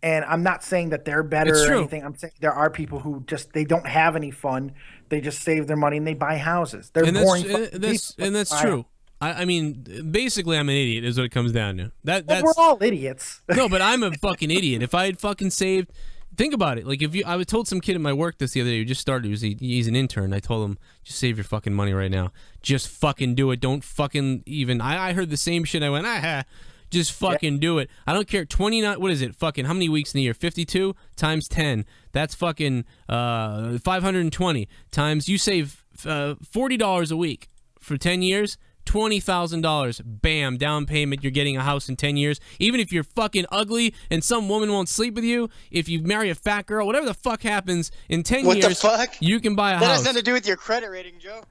And I'm not saying that they're better or anything. I'm saying there are people who they don't have any fun. They just save their money and they buy houses. They're boring. That's true. I mean, basically, I'm an idiot. Is what it comes down to. That's we're all idiots. No, but I'm a fucking idiot. If I had fucking saved, think about it. Like I told some kid at my work this the other day who just started. He's an intern. I told him, just save your fucking money right now. Just fucking do it. Don't fucking even. I heard the same shit. I went, just fucking do it. I don't care. 29. What is it? Fucking how many weeks in a year? 52 times 10. That's fucking 520 times. You save $40 a week for 10 years. $20,000. Bam, down payment. You're getting a house in 10 years. Even if you're fucking ugly and some woman won't sleep with you, if you marry a fat girl, whatever the fuck happens in 10 years, what the fuck? You can buy a house. That has nothing to do with your credit rating, Joe.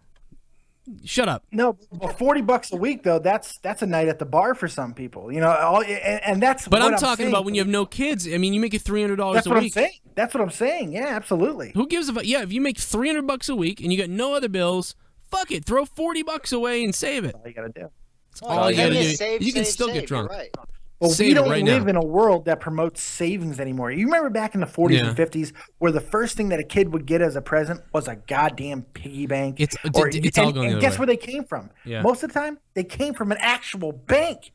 Shut up. No, but $40 a week though, that's a night at the bar for some people. And that's. But what I'm talking about when you have no kids. I mean, you make it $300 that's a what week. I'm saying. That's what I'm saying. Yeah, absolutely. Who gives a fuck? Yeah, if you make $300 a week and you got no other bills, fuck it. Throw $40 away and save it. That's all you gotta do. That's all you gotta do. Save, you can save, still save. get drunk. Right. Well, Save we don't right live now. in a world that promotes savings anymore. You remember back in the 40s and 50s where the first thing that a kid would get as a present was a goddamn piggy bank? It's all going the other guess way. where they came from? Yeah. Most of the time, they came from an actual bank.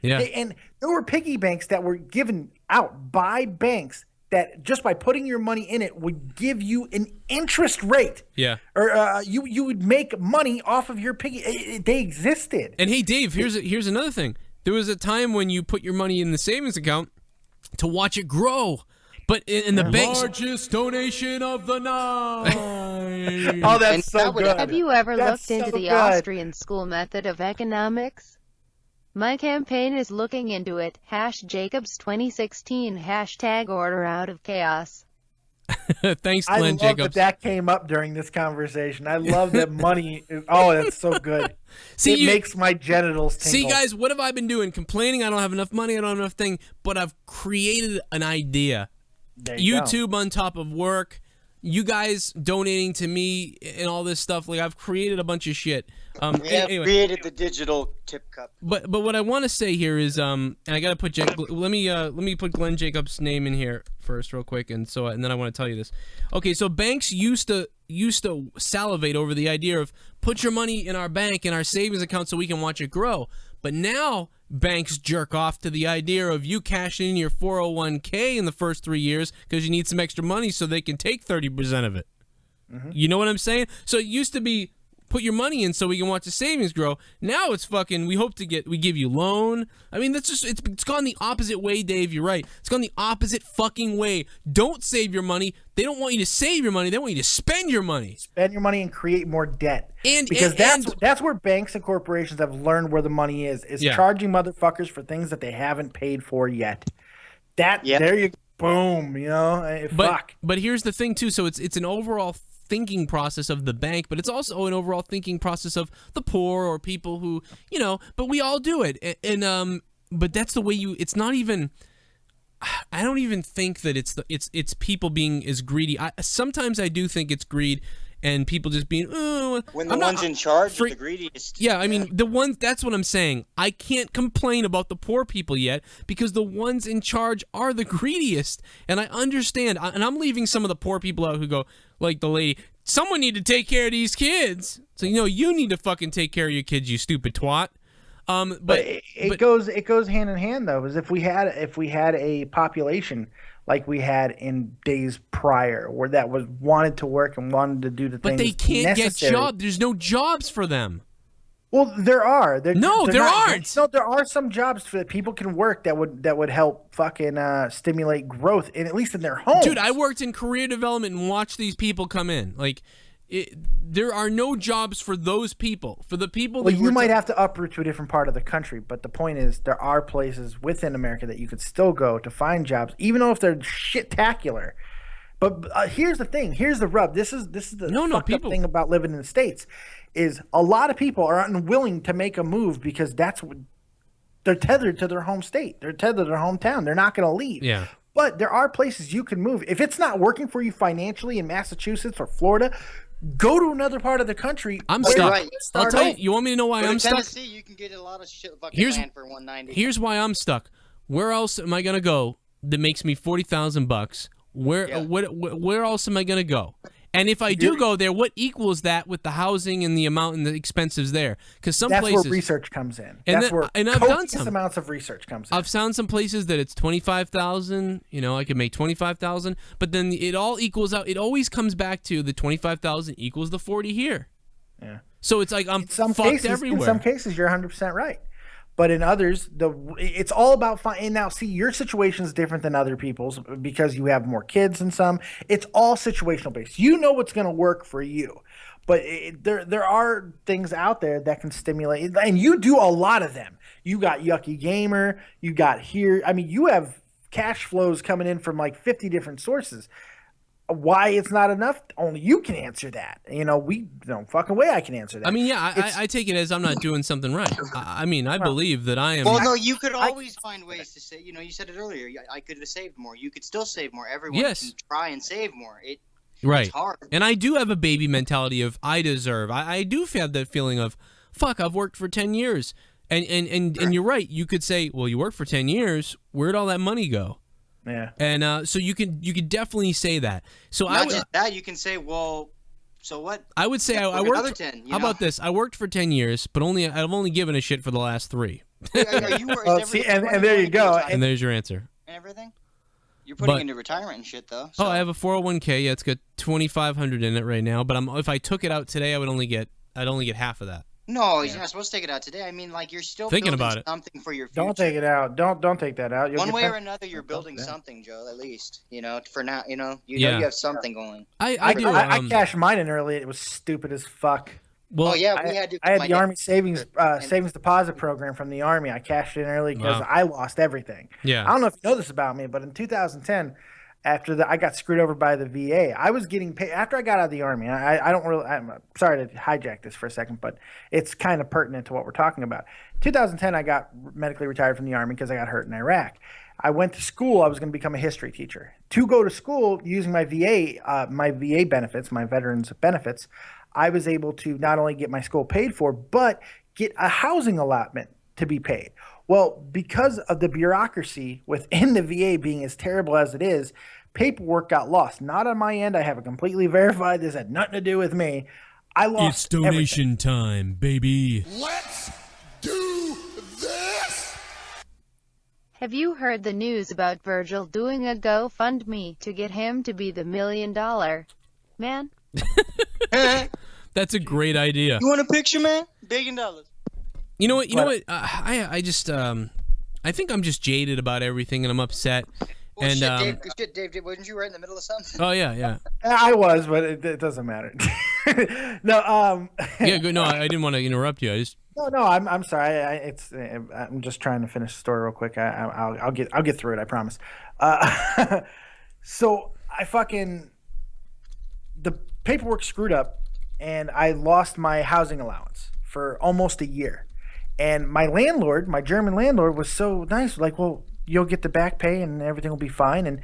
Yeah. And there were piggy banks that were given out by banks that just by putting your money in it would give you an interest rate. Yeah. Or you would make money off of your piggy. They existed. And hey, Dave, here's another thing. There was a time when you put your money in the savings account to watch it grow. But in the banks... Largest donation of the night. Oh, that's so good. Have you ever That's looked into so the good. Austrian school method of economics? My campaign is looking into it. #Jacobs2016 #order out of chaos. Thanks, I Glenn love Jacobs. that came up during this conversation. I love that money. Oh, that's so good. See, it makes my genitals tingle. See, guys, what have I been doing? Complaining I don't have enough money, I don't have enough thing, but I've created an idea. There you YouTube on top of work, you guys donating to me and all this stuff. Like, I've created a bunch of shit. We have anyway. created the digital tip cup. But what I want to say here is and I gotta put let me put Glenn Jacobs' name in here first real quick, and then I want to tell you this. Okay, so banks used to salivate over the idea of put your money in our bank, in our savings account, so we can watch it grow. But now banks jerk off to the idea of you cashing in your 401k in the first 3 years because you need some extra money so they can take 30% of it. You know what I'm saying? So it used to be put your money in so we can watch the savings grow. Now it's fucking, we give you loan. I mean, that's just, it's gone the opposite way, Dave. You're right. It's gone the opposite fucking way. Don't save your money. They don't want you to save your money. They want you to spend your money. Spend your money and create more debt. Because that's where banks and corporations have learned where the money is charging motherfuckers for things that they haven't paid for yet. There you boom, you know. But here's the thing too. So it's an overall thinking process of the bank, but it's also an overall thinking process of the poor or people who, you know, but we all do it. And but that's the way it's not even, I don't even think that it's people being as greedy. Sometimes I do think it's greed and people just being, when the one's in charge are the greediest. Yeah, I mean, that's what I'm saying. I can't complain about the poor people yet because the ones in charge are the greediest. And I understand, and I'm leaving some of the poor people out who go, like the lady, someone need to take care of these kids. So, you know, you need to fucking take care of your kids, you stupid twat. But it goes hand in hand though, because if we had a population like we had in days prior, where that was wanted to work and wanted to do the things, but they can't necessary. get jobs. There's no jobs for them. Well, there are. There aren't. No, there are some jobs that people can work that would help fucking stimulate growth, at least in their homes. Dude, I worked in career development and watched these people come in. Like, there are no jobs for those people. For the people. Well, you might have to uproot to a different part of the country, but the point is, there are places within America that you could still go to find jobs, even though if they're shit-tacular. But here's the thing. Here's the rub. This is the fucked up thing about living in the States. Is a lot of people are unwilling to make a move because they're tethered to their home state. They're tethered to their hometown. They're not going to leave. Yeah. But there are places you can move. If it's not working for you financially in Massachusetts or Florida, go to another part of the country. I'm stuck. Right. I'll tell you. You want me to know why I'm stuck? Tennessee, you can get a lot of shit fucking land for $190. Here's why I'm stuck. Where else am I going to go that makes me $40,000? Where else am I going to go? And if I do go there, what equals that with the housing and the amount and the expenses there? Because some places, that's where research comes in. And that's where I've done some amounts of research comes in. I've found some places that it's 25,000. You know, I could make 25,000, but then it all equals out. It always comes back to the 25,000 equals the 40 here. Yeah. So it's like I'm fucked everywhere. In some cases, you're 100% right. But in others, it's all about and now, see, your situation is different than other people's because you have more kids than some. It's all situational based. You know what's going to work for you. But there are things out there that can stimulate, and you do a lot of them. You got Yucky Gamer. You got here. I mean, you have cash flows coming in from like 50 different sources. Why it's not enough? Only you can answer that. You know, no fucking way I can answer that. I mean, yeah, I take it as I'm not doing something right. I mean, I believe that I am. Well, no, you could always find ways to say. You know, you said it earlier. I could have saved more. You could still save more. Everyone can try and save more. It's hard. And I do have a baby mentality of I deserve. I do have that feeling of fuck. I've worked for 10 years, and you're right. You could say, well, you worked for 10 years. Where'd all that money go? Yeah. And so you could definitely say that. So not just that, you can say, well, so what? I would say I worked another 10. How about this? I worked for 10 years, but I've only given a shit for the last 3. And there you go. And there's your answer. And everything. You're putting into retirement and shit though. So. Oh, I have a 401k. Yeah, it's got $2,500 in it right now. But if I took it out today, I'd only get half of that. No, you're not supposed to take it out today. I mean, like, you're still thinking building about it. Something for your future. Don't take it out. Don't take that out. One way or another, you're building something, Joe. At least, you know, for now, you know you have something going. I do. I cashed mine in early. It was stupid as fuck. Well, we had to. I had the Army savings deposit program from the Army. I cashed in early because I lost everything. Yeah. I don't know if you know this about me, but in 2010, after I got screwed over by the VA. I was getting paid after I got out of the Army. I don't really. I'm sorry to hijack this for a second, but it's kind of pertinent to what we're talking about. 2010, I got medically retired from the Army because I got hurt in Iraq. I went to school. I was going to become a history teacher. To go to school using my VA benefits, my veterans benefits, I was able to not only get my school paid for, but get a housing allotment to be paid. Well, because of the bureaucracy within the VA being as terrible as it is, paperwork got lost. Not on my end. I have it completely verified. This had nothing to do with me. I lost It's donation time, baby. Let's do this! Have you heard the news about Virgil doing a GoFundMe to get him to be the $1 million man? That's a great idea. You want a picture, man? $1 billion. You know what? I just I think I'm just jaded about everything, and I'm upset. Well, And Dave, wasn't you right in the middle of something? oh yeah. I was, but it doesn't matter. No, Yeah, good. No, I didn't want to interrupt you. I just no. I'm sorry. I'm just trying to finish the story real quick. I'll get through it. I promise. So the paperwork screwed up, and I lost my housing allowance for almost a year. And my landlord, my German landlord, was so nice. Like, well, you'll get the back pay and everything will be fine.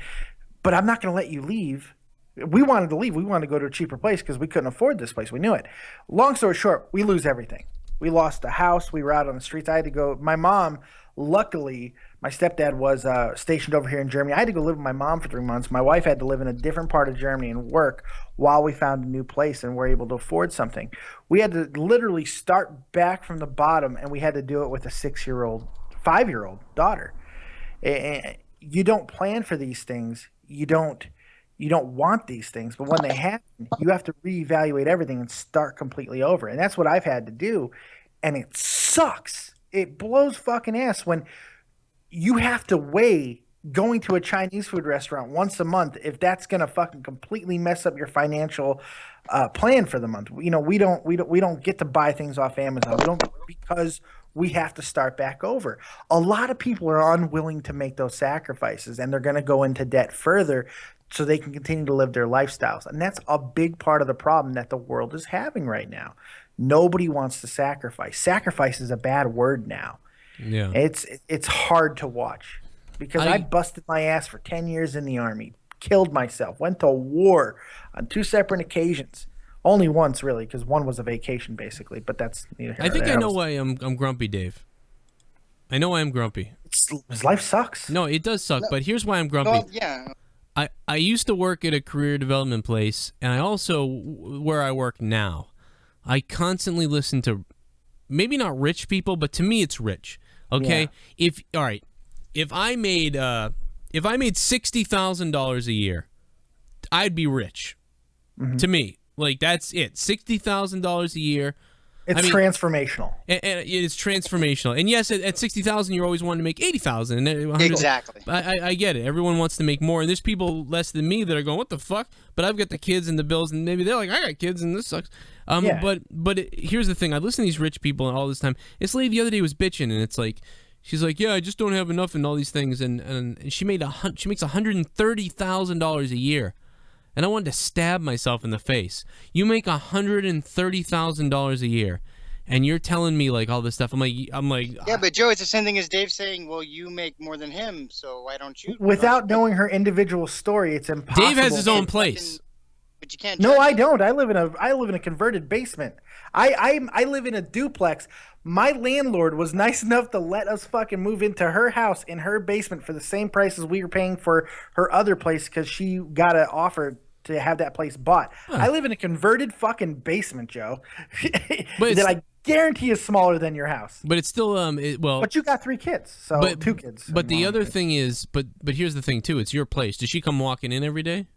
But I'm not going to let you leave. We wanted to leave. We wanted to go to a cheaper place because we couldn't afford this place. We knew it. Long story short, we lose everything. We lost the house. We were out on the streets. I had to go. My mom, luckily, my stepdad was stationed over here in Germany. I had to go live with my mom for 3 months. My wife had to live in a different part of Germany and work while we found a new place and were able to afford something. We had to literally start back from the bottom, and we had to do it with a 5-year-old daughter. And you don't plan for these things. You don't want these things, but when they happen, you have to reevaluate everything and start completely over. And that's what I've had to do, and it sucks. It blows fucking ass when you have to weigh going to a Chinese food restaurant once a month if that's gonna fucking completely mess up your financial plan for the month. You know, we don't get to buy things off Amazon. We don't, because we have to start back over. A lot of people are unwilling to make those sacrifices, and they're going to go into debt further so they can continue to live their lifestyles. And that's a big part of the problem that the world is having right now. Nobody wants to sacrifice. Sacrifice is a bad word now. yeah. It's hard to watch because I busted my ass for 10 years in the Army, killed myself, went to war on 2 separate occasions. Only once, really, because one was a vacation, basically. But that's neither here I nor think there. I know why I'm grumpy, Dave. I know why I'm grumpy. His life sucks. No, it does suck, but here's why I'm grumpy. Well, yeah. I used to work at a career development place, and I also, where I work now, I constantly listen to, maybe not rich people, but to me it's rich. Okay, if I made $60,000 a year, I'd be rich. Mm-hmm. To me, like that's it. $60,000 a year. It's transformational. And it's transformational. And yes, at 60,000, you're always wanting to make 80,000. Exactly. I get it. Everyone wants to make more, and there's people less than me that are going, "What the fuck?" But I've got the kids and the bills, and maybe they're like, "I got kids, and this sucks." Here's the thing: I listen to these rich people all this time. This lady the other day was bitching, and it's like, she's like, "Yeah, I just don't have enough and all these things," and she makes $130,000 a year. And I wanted to stab myself in the face. You make $130,000 a year, and you're telling me like all this stuff. I'm like, Yeah, but Joe, it's the same thing as Dave saying, "Well, you make more than him, so why don't you?" Without knowing her individual story, it's impossible. Dave has his own place. But you can't. No, I don't. I live in a converted basement. I live in a duplex. My landlord was nice enough to let us fucking move into her house in her basement for the same price as we were paying for her other place because she got an offer to have that place bought. Huh. I live in a converted fucking basement, Joe. That I guarantee is smaller than your house. But it's still But you got 3 kids, so 2 kids. But the other thing is, but here's the thing too. It's your place. Does she come walking in every day?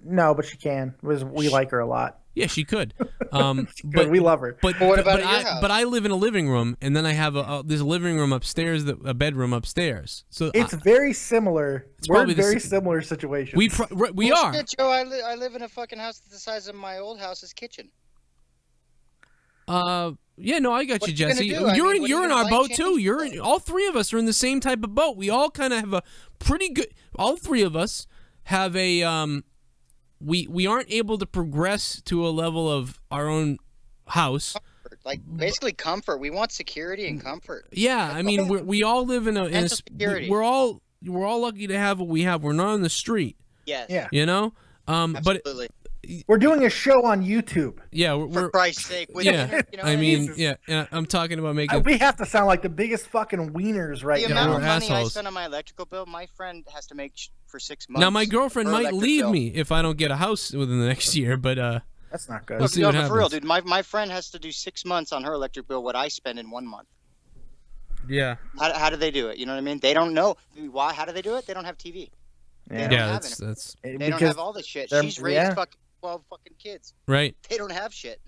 No, but she can. We like her a lot. Yeah, she could. But we love her. But what about your house? But I live in a living room, and then I have there's a living room upstairs, a bedroom upstairs. So it's very similar. We're very similar situations. We are. Shit, Joe, I live in a fucking house that's the size of my old house's kitchen. Yeah, no, I got you, Jesse. You're in our boat too. All 3 of us are in the same type of boat. We all kind of have a pretty good. All 3 of us have a we aren't able to progress to a level of our own house. Like basically comfort. We want security and comfort. Yeah, I mean we all live in a security. we're all lucky to have what we have. We're not on the street. Yes. Yeah. You know? But we're doing a show on YouTube. yeah, For we're Christ's sake. With yeah. you know, I mean, Jesus. yeah, I'm talking about making We have to sound like the biggest fucking wieners right the now. amount we're of money I assholes. spend on my electrical bill, my friend has to make for 6 months. Now my girlfriend her might electric leave bill. me if I don't get a house within the next year, but That's not good. We'll see what but for real, happens. dude. My friend has to do 6 months on her electric bill what I spend in 1 month. yeah. How do they do it? You know what I mean? They don't know. Why? How do they do it? They don't have TV. They don't Yeah, have that's it. They Because don't have all this shit. they're- She's raised yeah. fucking 12 fucking kids. right. They don't have shit.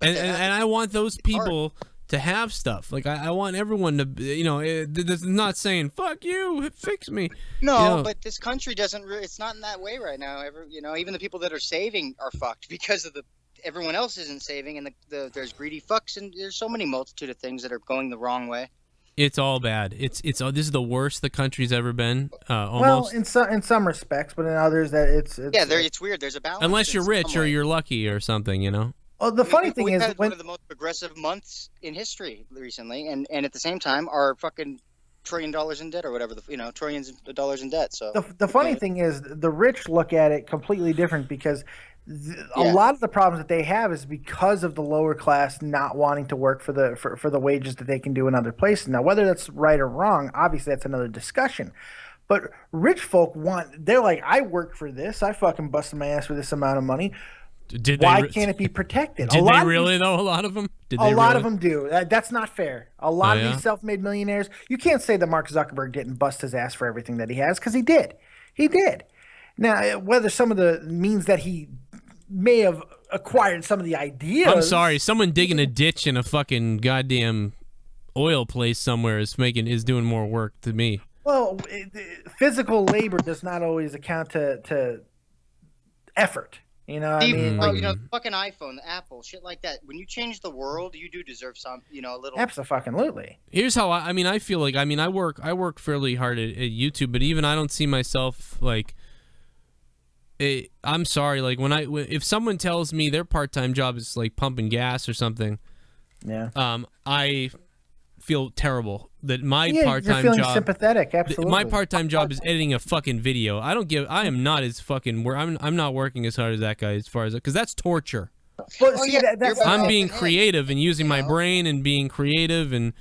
And I want those people to have stuff. Like I want everyone to, you know, this is not saying fuck you, fix me. No, You know. but this country doesn't. It's not in that way right now. You know, even the people that are saving are fucked because of everyone else isn't saving, and there's greedy fucks, and there's so many multitude of things that are going the wrong way. It's all bad. It's this is the worst the country's ever been. Well, Almost. in some respects, but in others that it's Yeah, it's weird. There's a balance. Unless you're in rich some or way. you're lucky or something, you know. Oh, the funny thing We've is had when one of the most progressive months in history recently, and at the same time, our fucking $1 trillion in debt or whatever trillions of dollars in debt. So the funny thing is the rich look at it completely different because a Yeah. lot of the problems that they have is because of the lower class not wanting to work for the wages that they can do in other places. Now, whether that's right or wrong, obviously that's another discussion. But rich folk they're like, I work for this. I fucking busted my ass for this amount of money. Did Why they, can't it be protected? Did a lot they really though? A lot of them. Did A they lot really? of them do. That's not fair. A lot Oh, of yeah? these self-made millionaires, you can't say that Mark Zuckerberg didn't bust his ass for everything that he has, because he did. He did. Now, whether some of the means that he may have acquired some of the ideas. I'm sorry. Someone digging a ditch in a fucking goddamn oil place somewhere is doing more work to me. Well, physical labor does not always account to effort. You know, I mean, you know, fucking iPhone, Apple, shit like that. When you change the world, you do deserve some, a little. Absolutely. Here's how I mean. I feel like I work fairly hard at YouTube, but even I don't see myself like. I'm sorry. Like if someone tells me their part-time job is like pumping gas or something, yeah. I feel terrible that my you're part-time feeling job. sympathetic. Absolutely. My part-time job is editing a fucking video. I am not as fucking. I'm not working as hard as that guy as far as because that's torture. But see, that's I'm being creative and using my brain and being creative and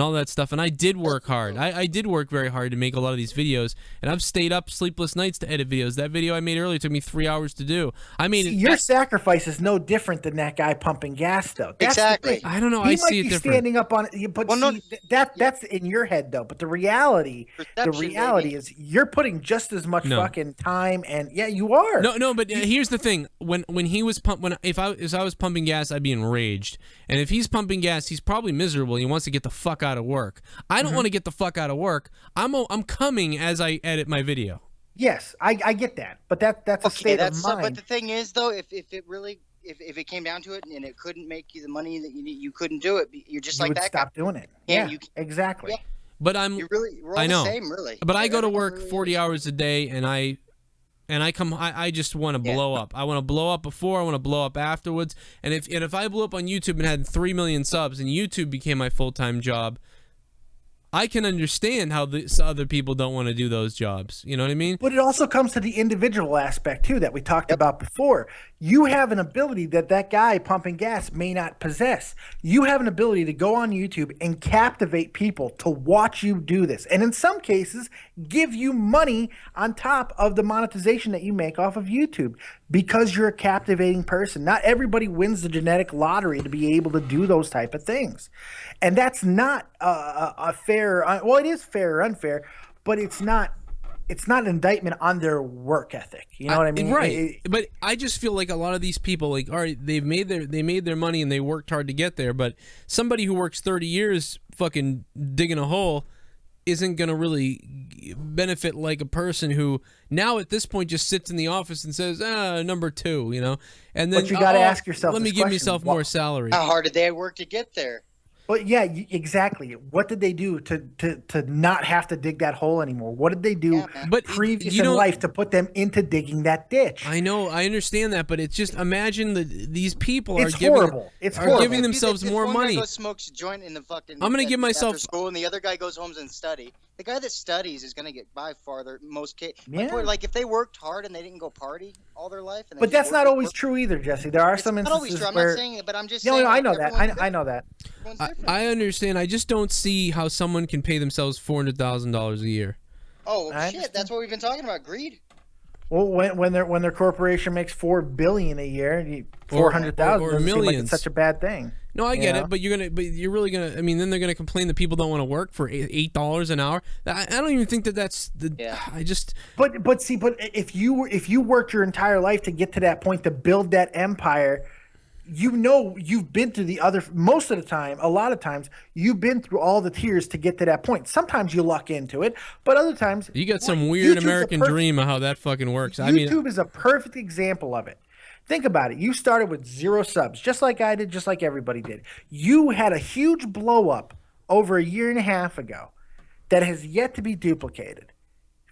all that stuff. And I did work hard. I did work very hard to make a lot of these videos. And I've stayed up sleepless nights to edit videos. That video I made earlier took me 3 hours to do. I mean, your sacrifice is no different than that guy pumping gas, though. That's Exactly. the thing. I don't know. He I might see it be different. standing up on it, but that's in your head, though. But the reality is you're putting just as much fucking time, and yeah, you are. No, but here's the thing: when he was if I was pumping gas, I'd be enraged. And if he's pumping gas, he's probably miserable. He wants to get the fuck out of work. I don't want to get the fuck out of work. I'm coming as I edit my video. Yes, I get that, but that's a state of mind. But the thing is, though, if it came down to it and it couldn't make you the money that you couldn't do it, you're just you like would that stop guy. doing it. Yeah, Yeah, exactly. Yeah. But we're all I know. the same, really. But I go to Everyone work really 40 hours a day, and I just want to blow up. I want to blow up before. I want to blow up afterwards. And if I blew up on YouTube and had 3 million subs, and YouTube became my full-time job, I can understand how other people don't want to do those jobs. You know what I mean? But it also comes to the individual aspect too that we talked about before. You have an ability that guy pumping gas may not possess. You have an ability to go on YouTube and captivate people to watch you do this, and in some cases give you money on top of the monetization that you make off of YouTube because you're a captivating person. Not everybody wins the genetic lottery to be able to do those type of things, and that's not a fair. Well, it is fair or unfair, but it's not an indictment on their work ethic. You know what I mean? Right. But I just feel like a lot of these people, like, all right, they made their money and they worked hard to get there. But somebody who works 30 years fucking digging a hole isn't going to really benefit like a person who now at this point just sits in the office and says, number 2, you know? And then But you got to ask yourself let me this give question. myself more salary. How hard did they work to get there? But yeah, exactly. What did they do to not have to dig that hole anymore? What did they do But previous you in don't- life to put them into digging that ditch? I know, I understand that, but it's just imagine these people It's are giving horrible. It's are horrible. giving themselves If more one money. guy goes smokes a joint in the fucking. I'm gonna give myself- after school, and the other guy goes home and study. The guy that studies is gonna get by farther. Yeah. Like if they worked hard and they didn't go party all their life. And they But just that's worked, not worked, always worked. true either, Jesse. There are It's some not always instances true. I'm where. not saying it, but I'm just No, saying. no, I like, know that. everyone's I know that. everyone's different. I understand. I just don't see how someone can pay themselves $400,000 a year. Oh I shit! understand. That's what we've been talking about. Greed. Well, when their corporation makes $4 billion a year, Or- 400,000 or doesn't seem like millions. it's such a bad thing. No, I get Yeah. it, but you're really gonna. I mean, then they're gonna complain that people don't want to work for $8 an hour. I don't even think that's the. Yeah. I just. But if you worked your entire life to get to that point to build that empire, you've been through most of the time, a lot of times you've been through all the tiers to get to that point. Sometimes you luck into it, but other times You got some weird YouTube's a American dream of how that fucking works. I mean, YouTube is a perfect example of it. Think about it. You started with 0 subs, just like I did, just like everybody did. You had a huge blow up over a year and a half ago that has yet to be duplicated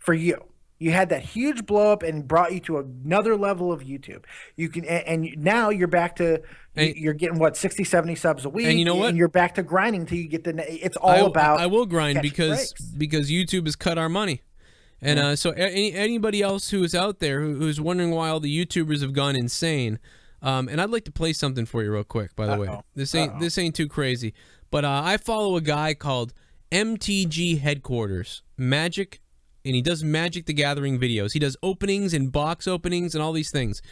for you. You had that huge blow up and brought you to another level of YouTube. You can, and now you're back to, you're getting what, 60, 70 subs a week. And you know what? And you're back to grinding till you get it's all about. I will grind catching breaks. because YouTube has cut our money. And so anybody else who is out there who's wondering why all the YouTubers have gone insane, and I'd like to play something for you real quick. By the way, this ain't too crazy, but I follow a guy called MTG Headquarters Magic, and he does Magic the Gathering videos. He does openings and box openings and all these things,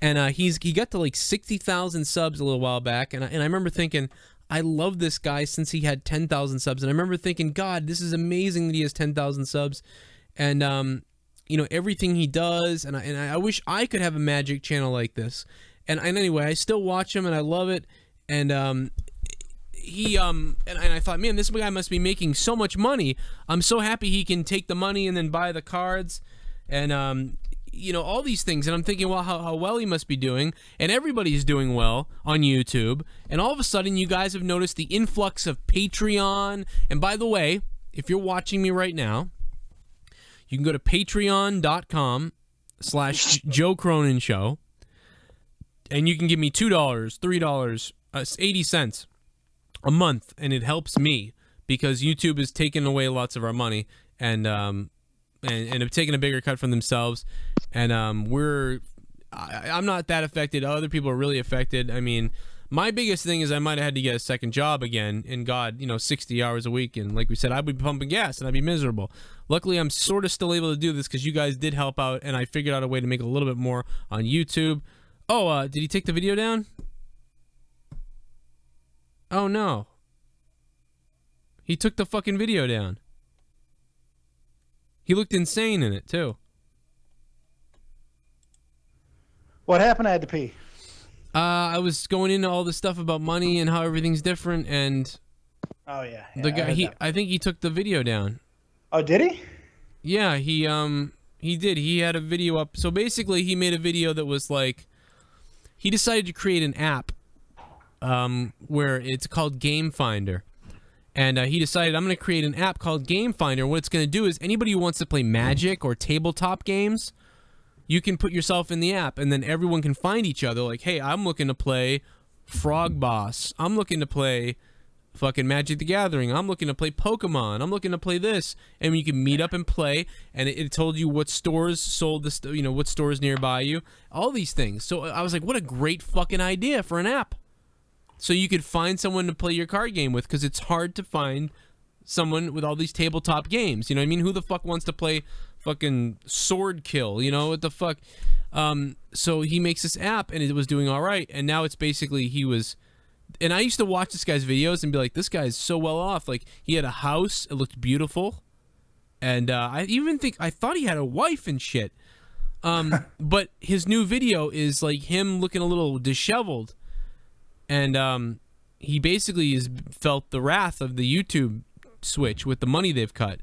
and he got to like 60,000 subs a little while back, and I remember thinking, I love this guy since he had 10,000 subs, and I remember thinking, God, this is amazing that he has 10,000 subs. And you know, everything he does, and I wish I could have a Magic channel like this. And anyway, I still watch him and I love it. And he and I thought, man, this guy must be making so much money. I'm so happy he can take the money and then buy the cards, and you know, all these things. And I'm thinking, well, how well he must be doing, and everybody's doing well on YouTube. And all of a sudden, you guys have noticed the influx of Patreon. And by the way, if you're watching me right now, you can go to patreon.com/Joe Cronin Show, and you can give me $2, $3, 80 cents a month, and it helps me because YouTube is taking away lots of our money and have taken a bigger cut from themselves. And I'm not that affected. Other people are really affected. I mean, my biggest thing is I might have had to get a second job again, and God, 60 hours a week, and like we said, I'd be pumping gas and I'd be miserable. Luckily, I'm sort of still able to do this because you guys did help out, and I figured out a way to make a little bit more on YouTube. Oh, did he take the video down? Oh no. He took the fucking video down. He looked insane in it too. What happened? I had to pee. I was going into all this stuff about money and how everything's different, and Oh yeah. the guy, I think he took the video down. Oh, did he? Yeah, he did. He had a video up. So basically, he made a video that was like, he decided to create an app, where it's called Game Finder, and he decided, I'm going to create an app called Game Finder. What it's going to do is anybody who wants to play Magic or tabletop games, you can put yourself in the app, and then everyone can find each other. Like, hey, I'm looking to play Frog Boss. I'm looking to play fucking Magic the Gathering. I'm looking to play Pokemon. I'm looking to play this. And you can meet up and play, and it told you what stores sold this, what stores nearby you. All these things. So I was like, what a great fucking idea for an app. So you could find someone to play your card game with, because it's hard to find someone with all these tabletop games. You know what I mean? Who the fuck wants to play fucking Sword Kill? What the fuck? So he makes this app, and it was doing all right. And now it's basically and I used to watch this guy's videos and be like, this guy's so well off. Like, he had a house. It looked beautiful. And I thought he had a wife and shit. But his new video is like him looking a little disheveled. And he basically has felt the wrath of the YouTube switch with the money they've cut.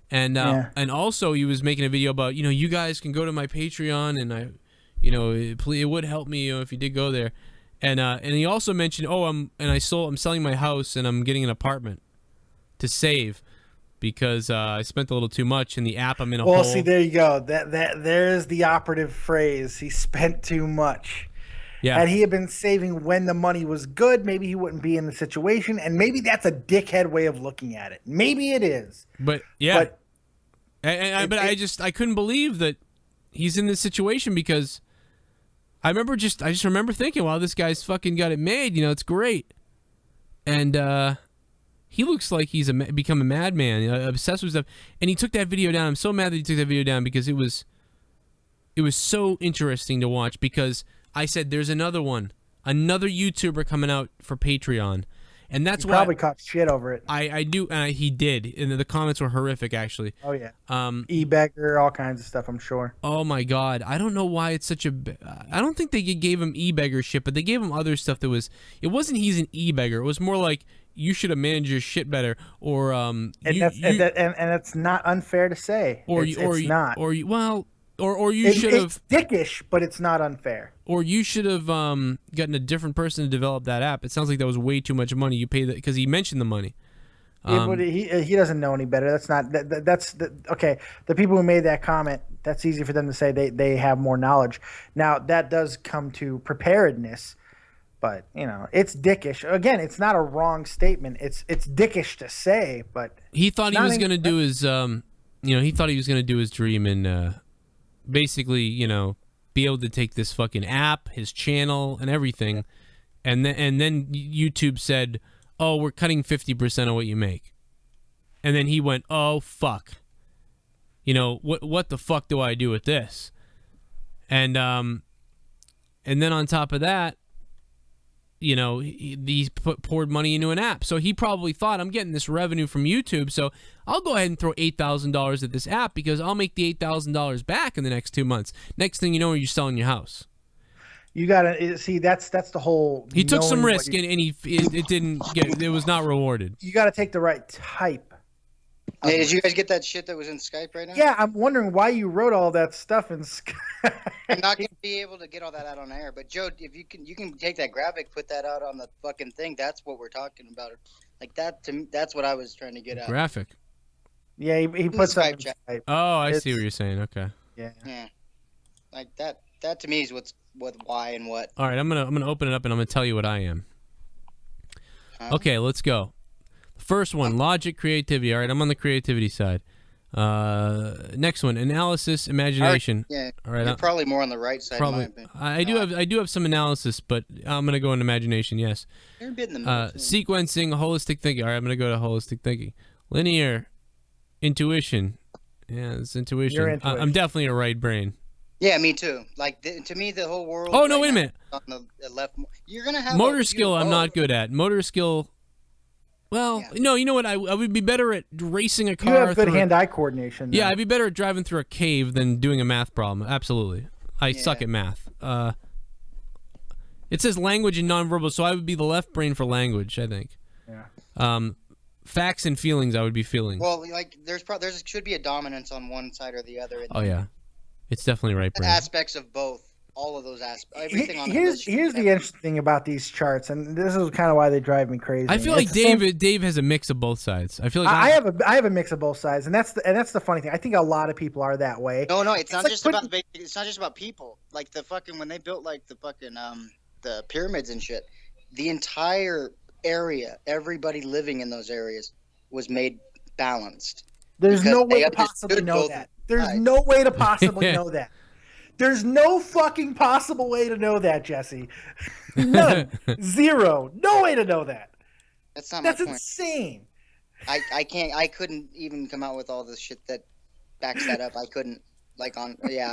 And and also he was making a video about, you guys can go to my Patreon, and it would help me if you did go there. And he also mentioned, I'm selling my house and I'm getting an apartment to save because I spent a little too much in the app. I'm in a hole. Well, see, there you go. There's the operative phrase. He spent too much. Yeah. Had he had been saving when the money was good, maybe he wouldn't be in the situation. And maybe that's a dickhead way of looking at it. Maybe it is. But yeah. But I couldn't believe that he's in this situation because I just remember thinking, wow, this guy's fucking got it made. You know, it's great. And he looks like he's become a madman, obsessed with stuff. And he took that video down. I'm so mad that he took that video down because it was so interesting to watch because I said there's another YouTuber coming out for Patreon. And that's why probably caught shit over it. I do. He did. And the comments were horrific, actually. Oh, yeah. E-beggar, all kinds of stuff, I'm sure. Oh, my God. I don't know why it's such a... I don't think they gave him e-beggar shit, but they gave him other stuff that was... It wasn't he's an e-beggar. It was more like, you should have managed your shit better, or... and that's not unfair to say. Or it's not. Or you should have... It's dickish, but it's not unfair. Or you should have gotten a different person to develop that app. It sounds like that was way too much money. You paid that because he mentioned the money. He doesn't know any better. That's not okay. The people who made that comment, that's easy for them to say. They have more knowledge. Now that does come to preparedness, but you know it's dickish. Again, it's not a wrong statement. It's dickish to say, but he thought he was going to do his he thought he was going to do his dream and basically be able to take this fucking app, his channel, and everything, and then YouTube said, "Oh, we're cutting 50% of what you make," and then he went, "Oh fuck, what the fuck do I do with this?" And then on top of that, he poured money into an app, so he probably thought, I'm getting this revenue from YouTube, so I'll go ahead and throw $8,000 at this app because I'll make the $8,000 back in the next 2 months. Next thing you know, you're selling your house. You gotta see that's the whole. He took some risk and it was not rewarded. You got to take the right type. Hey, did you guys get that shit that was in Skype right now? Yeah, I'm wondering why you wrote all that stuff in Skype. I'm not gonna be able to get all that out on air, but Joe, if you can take that graphic, put that out on the fucking thing. That's what we're talking about. Like that to me, that's what I was trying to get at. Graphic. Yeah, he puts that in Skype. Oh, I see what you're saying. Okay. Yeah. Yeah. Like that to me is why and what. All right, I'm gonna open it up and I'm gonna tell you what I am. Okay, let's go. First one, logic, creativity. All right, I'm on the creativity side. Next one, analysis, imagination. Yeah, all right, you're probably more on the right side. Probably. In my opinion. I do have some analysis, but I'm gonna go in imagination. Yes. You're a bit in the middle, sequencing, holistic thinking. All right, I'm gonna go to holistic thinking. Linear, intuition. Yeah, it's intuition. Your intuition. I'm definitely a right brain. Yeah, me too. Like to me, the whole world. Oh no! Wait a minute. On the left, you're gonna have motor skill. I'm not good at motor skill. Well, yeah. No, you know what? I would be better at racing a car. You have good hand-eye coordination. Yeah, I'd be better at driving through a cave than doing a math problem. Absolutely. I suck at math. It says language and nonverbal, so I would be the left brain for language, I think. Yeah. Facts and feelings, I would be feelings. Well, like there should be a dominance on one side or the other. Oh yeah, it's definitely right brain. Aspects of both. All of those aspects. Everything on here's the interesting thing about these charts, and this is kind of why they drive me crazy. I feel like Dave has a mix of both sides. I feel like I have a mix of both sides, and that's the funny thing. I think a lot of people are that way. No, it's not just about people. Like the fucking when they built like the fucking the pyramids and shit, the entire area, everybody living in those areas was made balanced. There's no way to possibly know that. There's no way to possibly know that. There's no fucking possible way to know that, Jesse. None. Zero. No way to know that. That's not my point. That's insane. I couldn't even come out with all this shit that backs that up. I couldn't I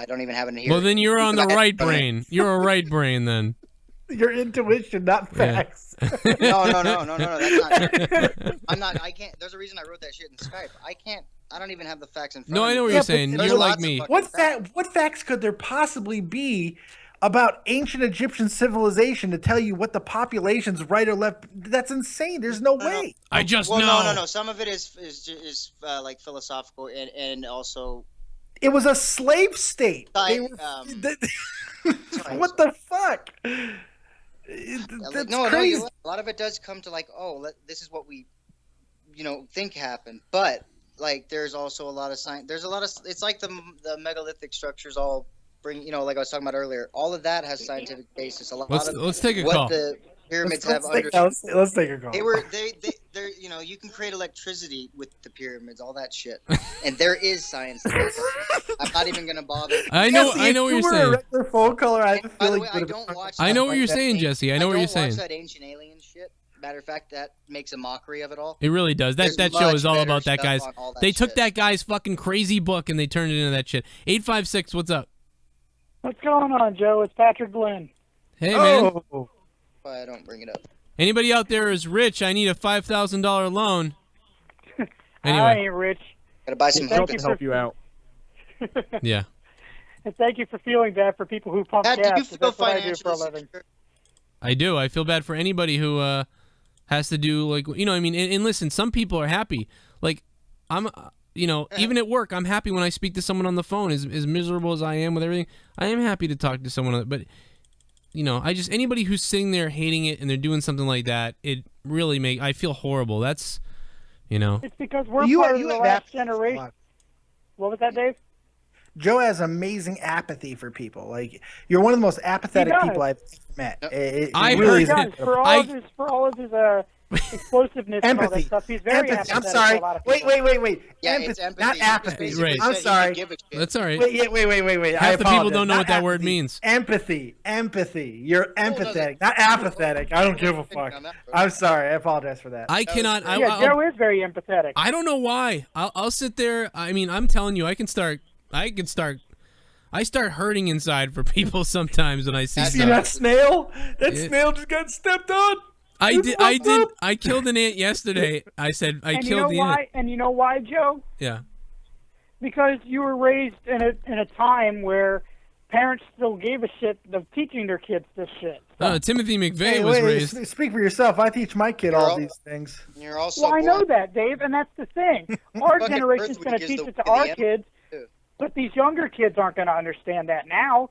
don't even have it here. Well, then you're on the right brain. You're a right brain then. Your intuition, not facts. No. That's not. I'm not. I can't. There's a reason I wrote that shit in Skype. I don't even have the facts in front of me. No, I know what you're saying. You're like me. What facts could there possibly be about ancient Egyptian civilization to tell you what the population's right or left? That's insane. There's no way. I just know. No. Some of it is like philosophical and also. It was a slave state. What the fuck? That's no, crazy. you're right. A lot of it does come to like, this is what we, think happened. But like, there's also a lot of science. There's a lot of. It's like the megalithic structures all bring. Like I was talking about earlier. All of that has scientific basis. Let's take a what call. the pyramids have Let's take a call. They're you can create electricity with the pyramids, all that shit, and there is science. I'm not even gonna bother. I know what you're saying. A regular phone caller, I By feel the like way, I don't watch. I know what you're that saying, Jesse. I know what you're saying. I don't watch that ancient alien shit. Matter of fact, that makes a mockery of it all. It really does. That There's show is much all better about that stuff guy's. on all that They took shit. that guy's fucking crazy book and they turned it into that shit. 856, what's up? What's going on, Joe? It's Patrick Glenn. Hey, man. Why I don't bring it up. Anybody out there is rich? I need a $5,000 loan. I Anyway, ain't rich. Gotta buy some. Help help you out. yeah. And thank you for feeling bad for people who pump Pat, do gas. you 'cause feel that's what I do for a financially living. secure? I do. I feel bad for anybody who has to do like I mean, and listen, some people are happy. Like I'm, even at work, I'm happy when I speak to someone on the phone. As miserable as I am with everything, I am happy to talk to someone. But I just anybody who's sitting there hating it and they're doing something like that, it really I feel horrible. That's It's because we're You part are- of you the have last apathy. generation. What was that, Dave? Joe has amazing apathy for people. Like you're one of the most apathetic He does. people I've ever met. It I really heard is He does. For all of his explosiveness and all that empathy. stuff, he's very Empathy. I'm apathetic sorry. to a lot of Wait. people. Yeah, Empathy, it's empathy. not He just apathy. basically Right. I'm said he sorry. didn't give a shit. That's all right. Wait. I Half the people apologize. don't know Not what that word apathy. means. Empathy. You're empathetic, not apathetic. I don't give a fuck. I'm sorry. I apologize for that. I cannot. Yeah, Joe is very empathetic. I don't know why. I'll sit there. I mean, I'm telling you, I start hurting inside for people sometimes when I see See stuff. that snail? That Yeah. snail just got stepped on. I killed an ant yesterday. I said I And you killed know the why? ant. And you know why, Joe? Yeah. Because you were raised in a time where parents still gave a shit of teaching their kids this shit. Timothy McVeigh Hey, was wait, raised. Speak for yourself. I teach my kid You're all all- these things. You're also. Well, I know born- that, Dave, and that's the thing. Our Fucking generation's Earth going to Week is teach the it to way our the kids, too. but these younger kids aren't going to understand that now.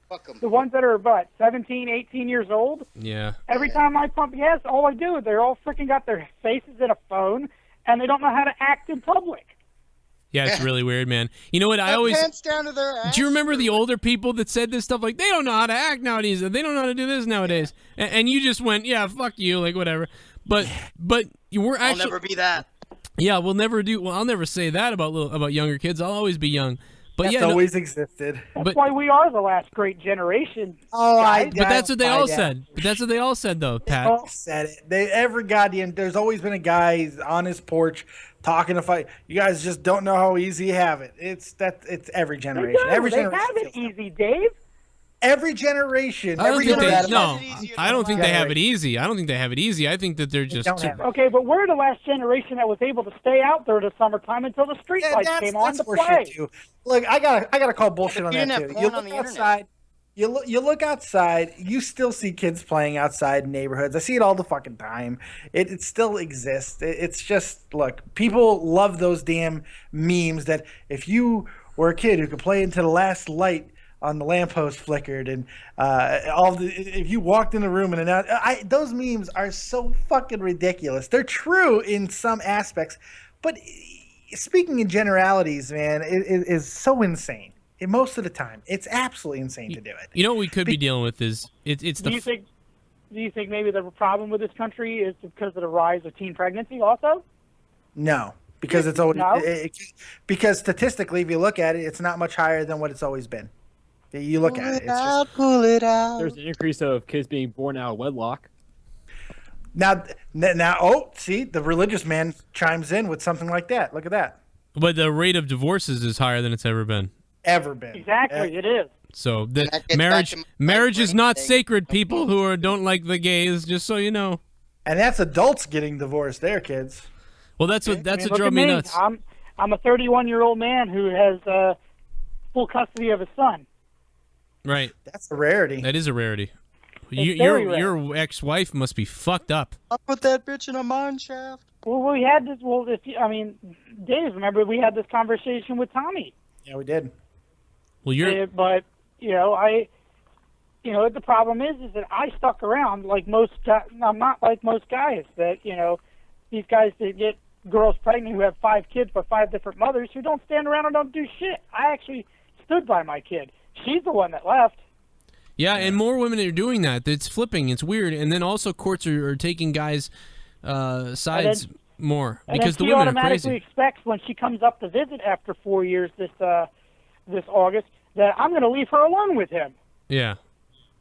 Fuck 'em. The ones that are, 17, 18 years old, Yeah. every time I pump gas, all I do is they're all freaking got their faces in a phone, and they don't know how to act in public. Yeah, it's really weird, man. You know what? I Their always. pants down to their ass. Do you remember the older people that said this stuff like they don't know how to act nowadays? They don't know how to do this nowadays, and you just went, yeah, fuck you, like whatever. But you were I'll actually. never be that. Yeah, we'll never do. Well, I'll never say that about younger kids. I'll always be young. But That's yeah, no, always existed. That's But- why we are the last great generation. Oh, guys. but that's what they all Yeah. said. But that's what they all said, though, Pat. All said it. Every goddamn. There's always been a guy on his porch talking to fight. You guys just don't know how easy you have it. It's every They generation. do. Every They generation. have it feels that. easy, Dave. Every generation. I don't every think they. generation- No, easier I than don't think they have it generation. easy. I don't think they have it easy. I think that they're just. don't have it. Okay, but we're the last generation that was able to stay out there the summertime until the street Yeah, lights that's came on to horseshit, play. too. Look, I gotta call bullshit but on you that didn't have too. porn You on look the internet. outside. You look outside. You still see kids playing outside in neighborhoods. I see it all the fucking time. It still exists. It's just look. People love those damn memes that if you were a kid who could play until the last light on the lamppost flickered and if you walked in the room and those memes are so fucking ridiculous. They're true in some aspects, but speaking in generalities, man, it is so insane. Most of the time, it's absolutely insane to do it. You know what we could be dealing with is it's Do the. you think maybe the problem with this country is because of the rise of teen pregnancy also? No, because it's always No? because statistically, if you look at it, it's not much higher than what it's always been. You look at it, it's just Pull it out. There's an increase of kids being born out of wedlock. now. Oh, see, the religious man chimes in with something like that. Look at that. But the rate of divorces is higher than it's ever been. Ever been Exactly, it is. So that the gets marriage back to marriage is brain not thing. sacred. People who don't like the gays, just so you know. and that's adults getting divorced. There, kids. Well, that's what I mean, what look drove at me nuts. I'm a 31-year-old man who has full custody of his son. Right, That's a rarity. that is a rarity. It's very rare. Your ex-wife must be fucked up. I'll put that bitch in a mine shaft. Well, we had this. Well, Dave, remember we had this conversation with Tommy. Yeah, we did. Well, you're But you know, the problem is that I stuck around like most guys. I'm not like most guys that, you know, these guys that get girls pregnant who have 5 kids by 5 different mothers who don't stand around and don't do shit. I actually stood by my kid. She's the one that left. Yeah, and more women are doing that. It's flipping. It's weird. And then also courts are taking guys' sides more because the women are crazy. She automatically expects when she comes up to visit after 4 years this August that I'm going to leave her alone with him. Yeah.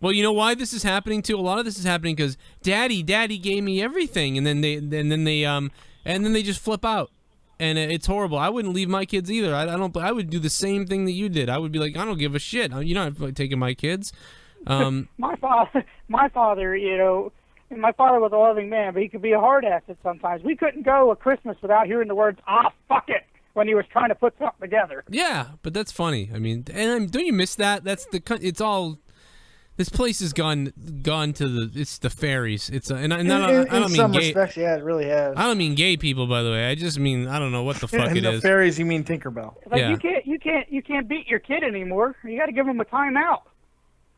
Well, you know why this is happening too? A lot of this is happening because Daddy gave me everything, and then they just flip out, and it's horrible. I wouldn't leave my kids either. I would do the same thing that you did. I would be like, I don't give a shit. You're not taking my kids. My father, you know, my father was a loving man, but he could be a hard ass at sometimes. We couldn't go a Christmas without hearing the words "ah, fuck it" when he was trying to put something together. Yeah, but that's funny. I mean, and don't you miss that? It's all. This place has gone to the fairies. It's and I don't mean some gay. respects, yeah, it really has. I don't mean gay people, by the way. I just mean I don't know what the fuck it the is. Fairies, you mean Tinkerbell? Like Yeah. you can't beat your kid anymore. You got to give him a timeout.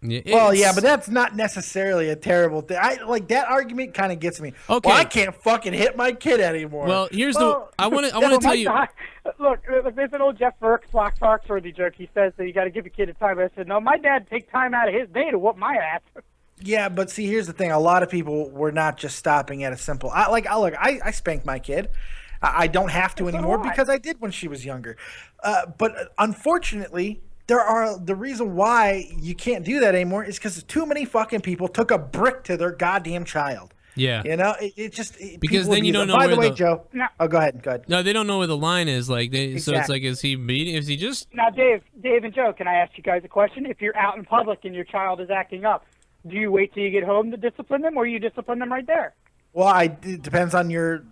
Yeah, Well, yeah, but that's not necessarily a terrible thing. I like that argument. Kind of gets me. Okay. Well, I can't fucking hit my kid anymore. Well, here's I want to tell you. Look, there's an old Jeff Foxworthy joke. He says that you got to give your kid a time. I said, no, my dad take time out of his day to whoop my ass. Yeah, but see, here's the thing. A lot of people were not just stopping at a simple. I spank my kid. I don't have to anymore because I did when she was younger. But unfortunately, the reason why you can't do that anymore is because too many fucking people took a brick to their goddamn child. Yeah. You know, Because then you don't know By where the way, the- Joe. No. Oh, go ahead. No, they don't know where the line is. Like so, it's Exactly. like, is he beating? Is he just? Now, Dave and Joe, can I ask you guys a question? If you're out in public and your child is acting up, do you wait till you get home to discipline them, or you discipline them right there? Well, it depends on your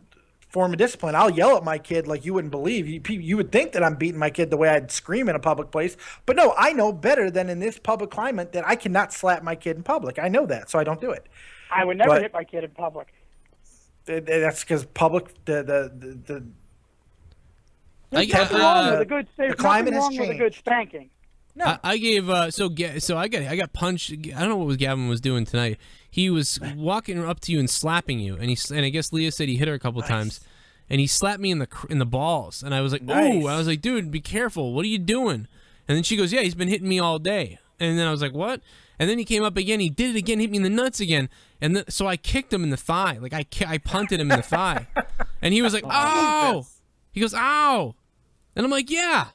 form of discipline. I'll yell at my kid like you wouldn't believe. You would think that I'm beating my kid the way I'd scream in a public place. But no, I know better than in this public climate that I cannot slap my kid in public. I know that, so I don't do it. I would never hit my kid in public. That's because public There's nothing wrong with a good, there's climate nothing has wrong with a good changed. spanking. No. I gave so I got punched. I don't know what Gavin was doing tonight. He was walking up to you and slapping you, and I guess Leah said he hit her a couple times, and he slapped me in the balls, and I was like, Nice. ooh, I was like, dude, be careful. What are you doing? And then she goes, yeah, he's been hitting me all day. And then I was like, what? And then he came up again. He did it again, hit me in the nuts again. And so I kicked him in the thigh. Like I punted him in the thigh. And he was like, ow. He goes, ow. And I'm like, yeah,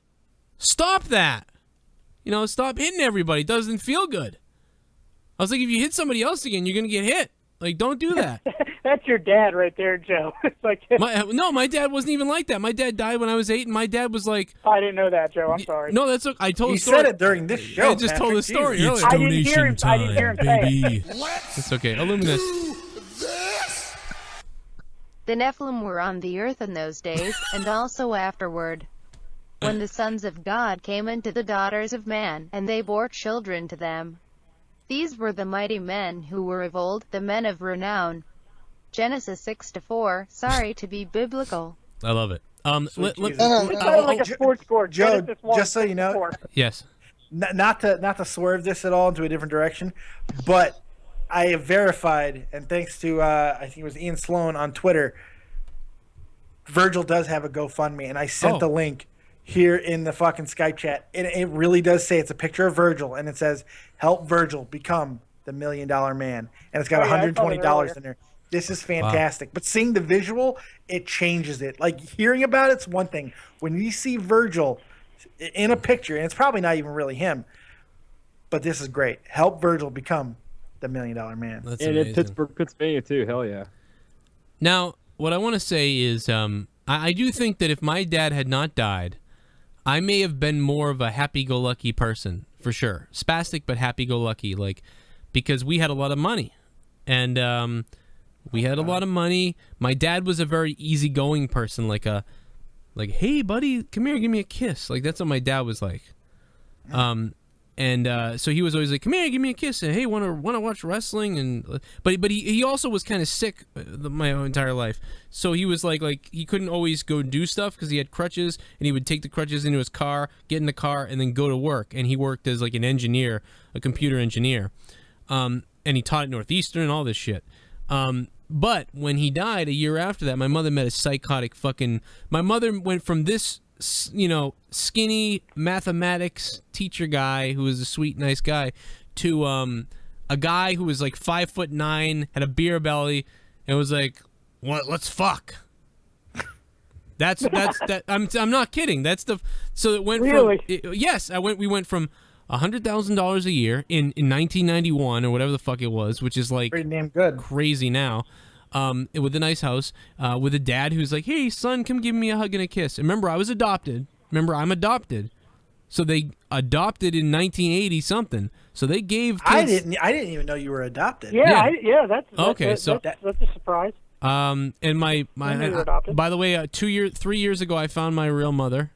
stop that. You know, stop hitting everybody. It doesn't feel good. I was like, if you hit somebody else again, you're going to get hit. Like, don't do that. That's your dad right there, Joe. It's like my dad wasn't even like that. My dad died when I was 8, and my dad was like... I didn't know that, Joe. I'm sorry. No, that's okay. I told You the story. said it during this show. I just told the story It's earlier. donation I didn't hear time, him say baby. It's okay. Illuminous. The Nephilim were on the earth in those days, and also afterward. When the sons of God came into the daughters of man, and they bore children to them. These were the mighty men who were of old, the men of renown. Genesis 6-4. Sorry to be biblical. I love it. It sounded like a sports score. Joe, Genesis 1, just so you know, 4. Yes. not to swerve this at all into a different direction, but I have verified, and thanks to I think it was Ian Sloan on Twitter, Virgil does have a GoFundMe, and I sent the link here in the fucking Skype chat. And it really does say it's a picture of Virgil, and it says, "Help Virgil become the $1 Million Man," and it's got $120 in there. This is fantastic. Wow. But seeing the visual, it changes it. Like, hearing about it's one thing. When you see Virgil in a picture, and it's probably not even really him, but this is great. Help Virgil become the $1 Million Man. That's and amazing. in Pittsburgh, Pennsylvania too. Hell yeah. Now, what I want to say is, I do think that if my dad had not died, I may have been more of a happy-go-lucky person, for sure. Spastic, but happy-go-lucky, like, because we had a lot of money. And we had a lot of money. My dad was a very easygoing person, like, hey, buddy, come here, give me a kiss. Like, that's what my dad was like. So he was always like, come here, give me a kiss, and hey, want to watch wrestling? And but he also was kind of sick my entire life, so he was like he couldn't always go do stuff because he had crutches, and he would take the crutches into his car, get in the car, and then go to work. And he worked as like an engineer, a computer engineer. and he taught at Northeastern and all this shit. But when he died a year after that, my mother met a psychotic fucking. My mother went from this, you know, skinny mathematics teacher guy who was a sweet, nice guy, to a guy who was like 5'9", had a beer belly, and was like, "What? Let's fuck." That's that. I'm not kidding. That's the. So it went Really? from. Yes, we went from $100,000 a year in 1991 or whatever the fuck it was, which is like Pretty damn good. crazy now, with a nice house, with a dad who's like, "Hey son, come give me a hug and a kiss." And remember, I was adopted. Remember, I'm adopted. So they adopted in 1980 something. So they gave kids, I didn't even know you were adopted. Yeah, that's Okay, so- that's a surprise. and my When you were adopted? by the way, 3 years ago, I found my real mother.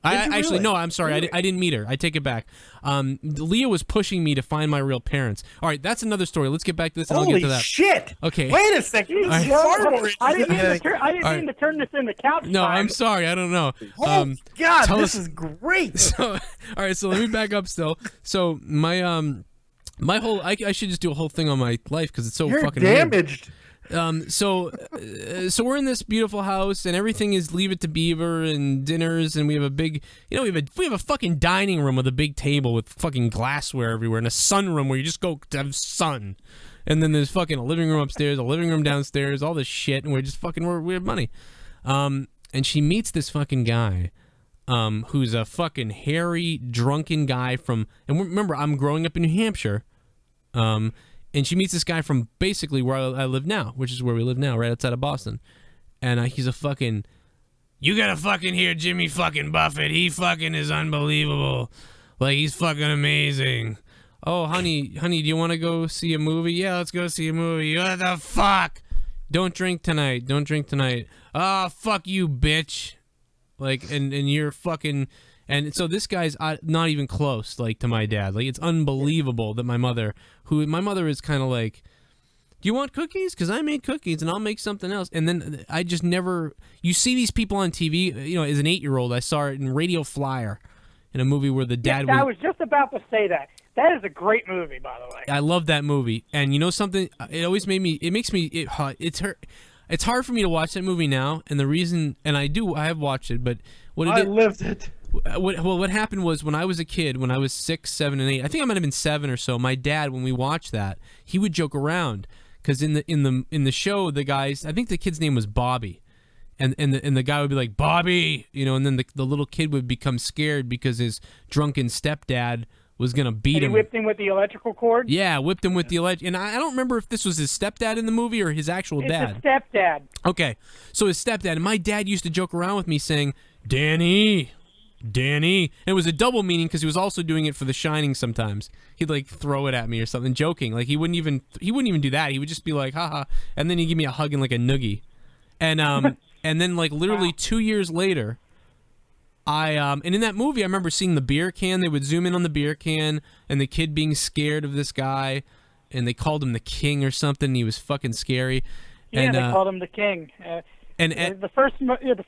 Actually, really? no, I'm sorry. I didn't meet her. I take it back. Leah was pushing me to find my real parents. All right, that's another story. Let's get back to this, and I'll Holy get to that. shit! Okay. Wait a second. This is far more I didn't interesting. mean to turn this into couch No, time. I'm sorry. I don't know. Oh God, tell this us- is great. So, all right, so let me back up still. So my my whole I should just do a whole thing on my life because it's so You're fucking weird. damaged. So we're in this beautiful house and everything is Leave It to Beaver and dinners, and we have a big, you know, we have a fucking dining room with a big table with fucking glassware everywhere, and a sunroom where you just go to have sun, and then there's fucking a living room upstairs, a living room downstairs, all this shit, and we're just fucking we have money. And she meets this fucking guy, who's a fucking hairy drunken guy from, and remember, I'm growing up in New Hampshire, and she meets this guy from basically where I live now, which is where we live now, right outside of Boston. And he's a fucking, you gotta fucking hear Jimmy fucking Buffett. He fucking is unbelievable. Like, he's fucking amazing. Oh, honey, do you want to go see a movie? Yeah, let's go see a movie. What the fuck? Don't drink tonight. Ah, fuck you, bitch. Like, and you're fucking... And so this guy's not even close, like, to my dad. Like, it's unbelievable that my mother is kind of like, do you want cookies? Because I made cookies, and I'll make something else. And then I just never... You see these people on TV, you know, as an 8-year-old, I saw it in Radio Flyer, in a movie where the dad I was just about to say that. That is a great movie, by the way. I love that movie. And you know something? It always made me... It makes me... It's hard for me to watch that movie now, and the reason... And I have watched it, but... I lived it. What happened was, when I was a kid, when I was 6, 7, and 8, I think I might have been 7 or so, my dad, when we watched that, he would joke around, because in the show, the guys, I think the kid's name was Bobby, and the guy would be like, Bobby, you know, and then the little kid would become scared because his drunken stepdad was gonna beat And him. he whipped him with the electrical cord? Yeah, whipped him with the and I don't remember if this was his stepdad in the movie or his actual dad. It's his stepdad. Okay, so his stepdad, and my dad used to joke around with me saying, Danny. And it was a double meaning because he was also doing it for The Shining sometimes. He'd like throw it at me or something, joking. Like he wouldn't even do that. He would just be like, haha, and then he'd give me a hug and like a noogie. And and then like literally 2 years later, and in that movie I remember seeing the beer can. They would zoom in on the beer can and the kid being scared of this guy, and they called him the King or something. And he was fucking scary. Yeah, and, they called him the King. And the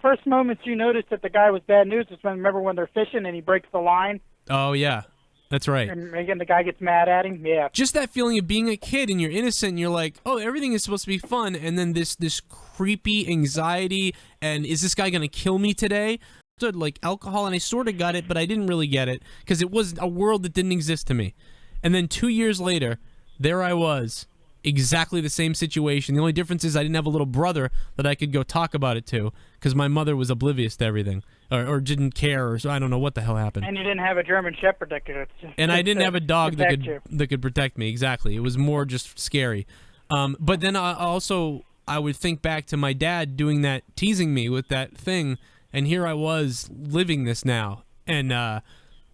first moments you noticed that the guy was bad news is when they're fishing and he breaks the line. Oh yeah, that's right. And again, the guy gets mad at him. Yeah. Just that feeling of being a kid and you're innocent and you're like, oh, everything is supposed to be fun, and then this creepy anxiety, and is this guy gonna kill me today? Like alcohol, and I sort of got it, but I didn't really get it because it was a world that didn't exist to me. And then 2 years later, there I was, exactly the same situation. The only difference is I didn't have a little brother that I could go talk about it to because my mother was oblivious to everything or didn't care, or so I don't know what the hell happened. And you didn't have a German Shepherd that could. And I didn't have a dog that could protect me. Exactly. It was more just scary. But then I would think back to my dad doing that, teasing me with that thing, and here I was living this now, and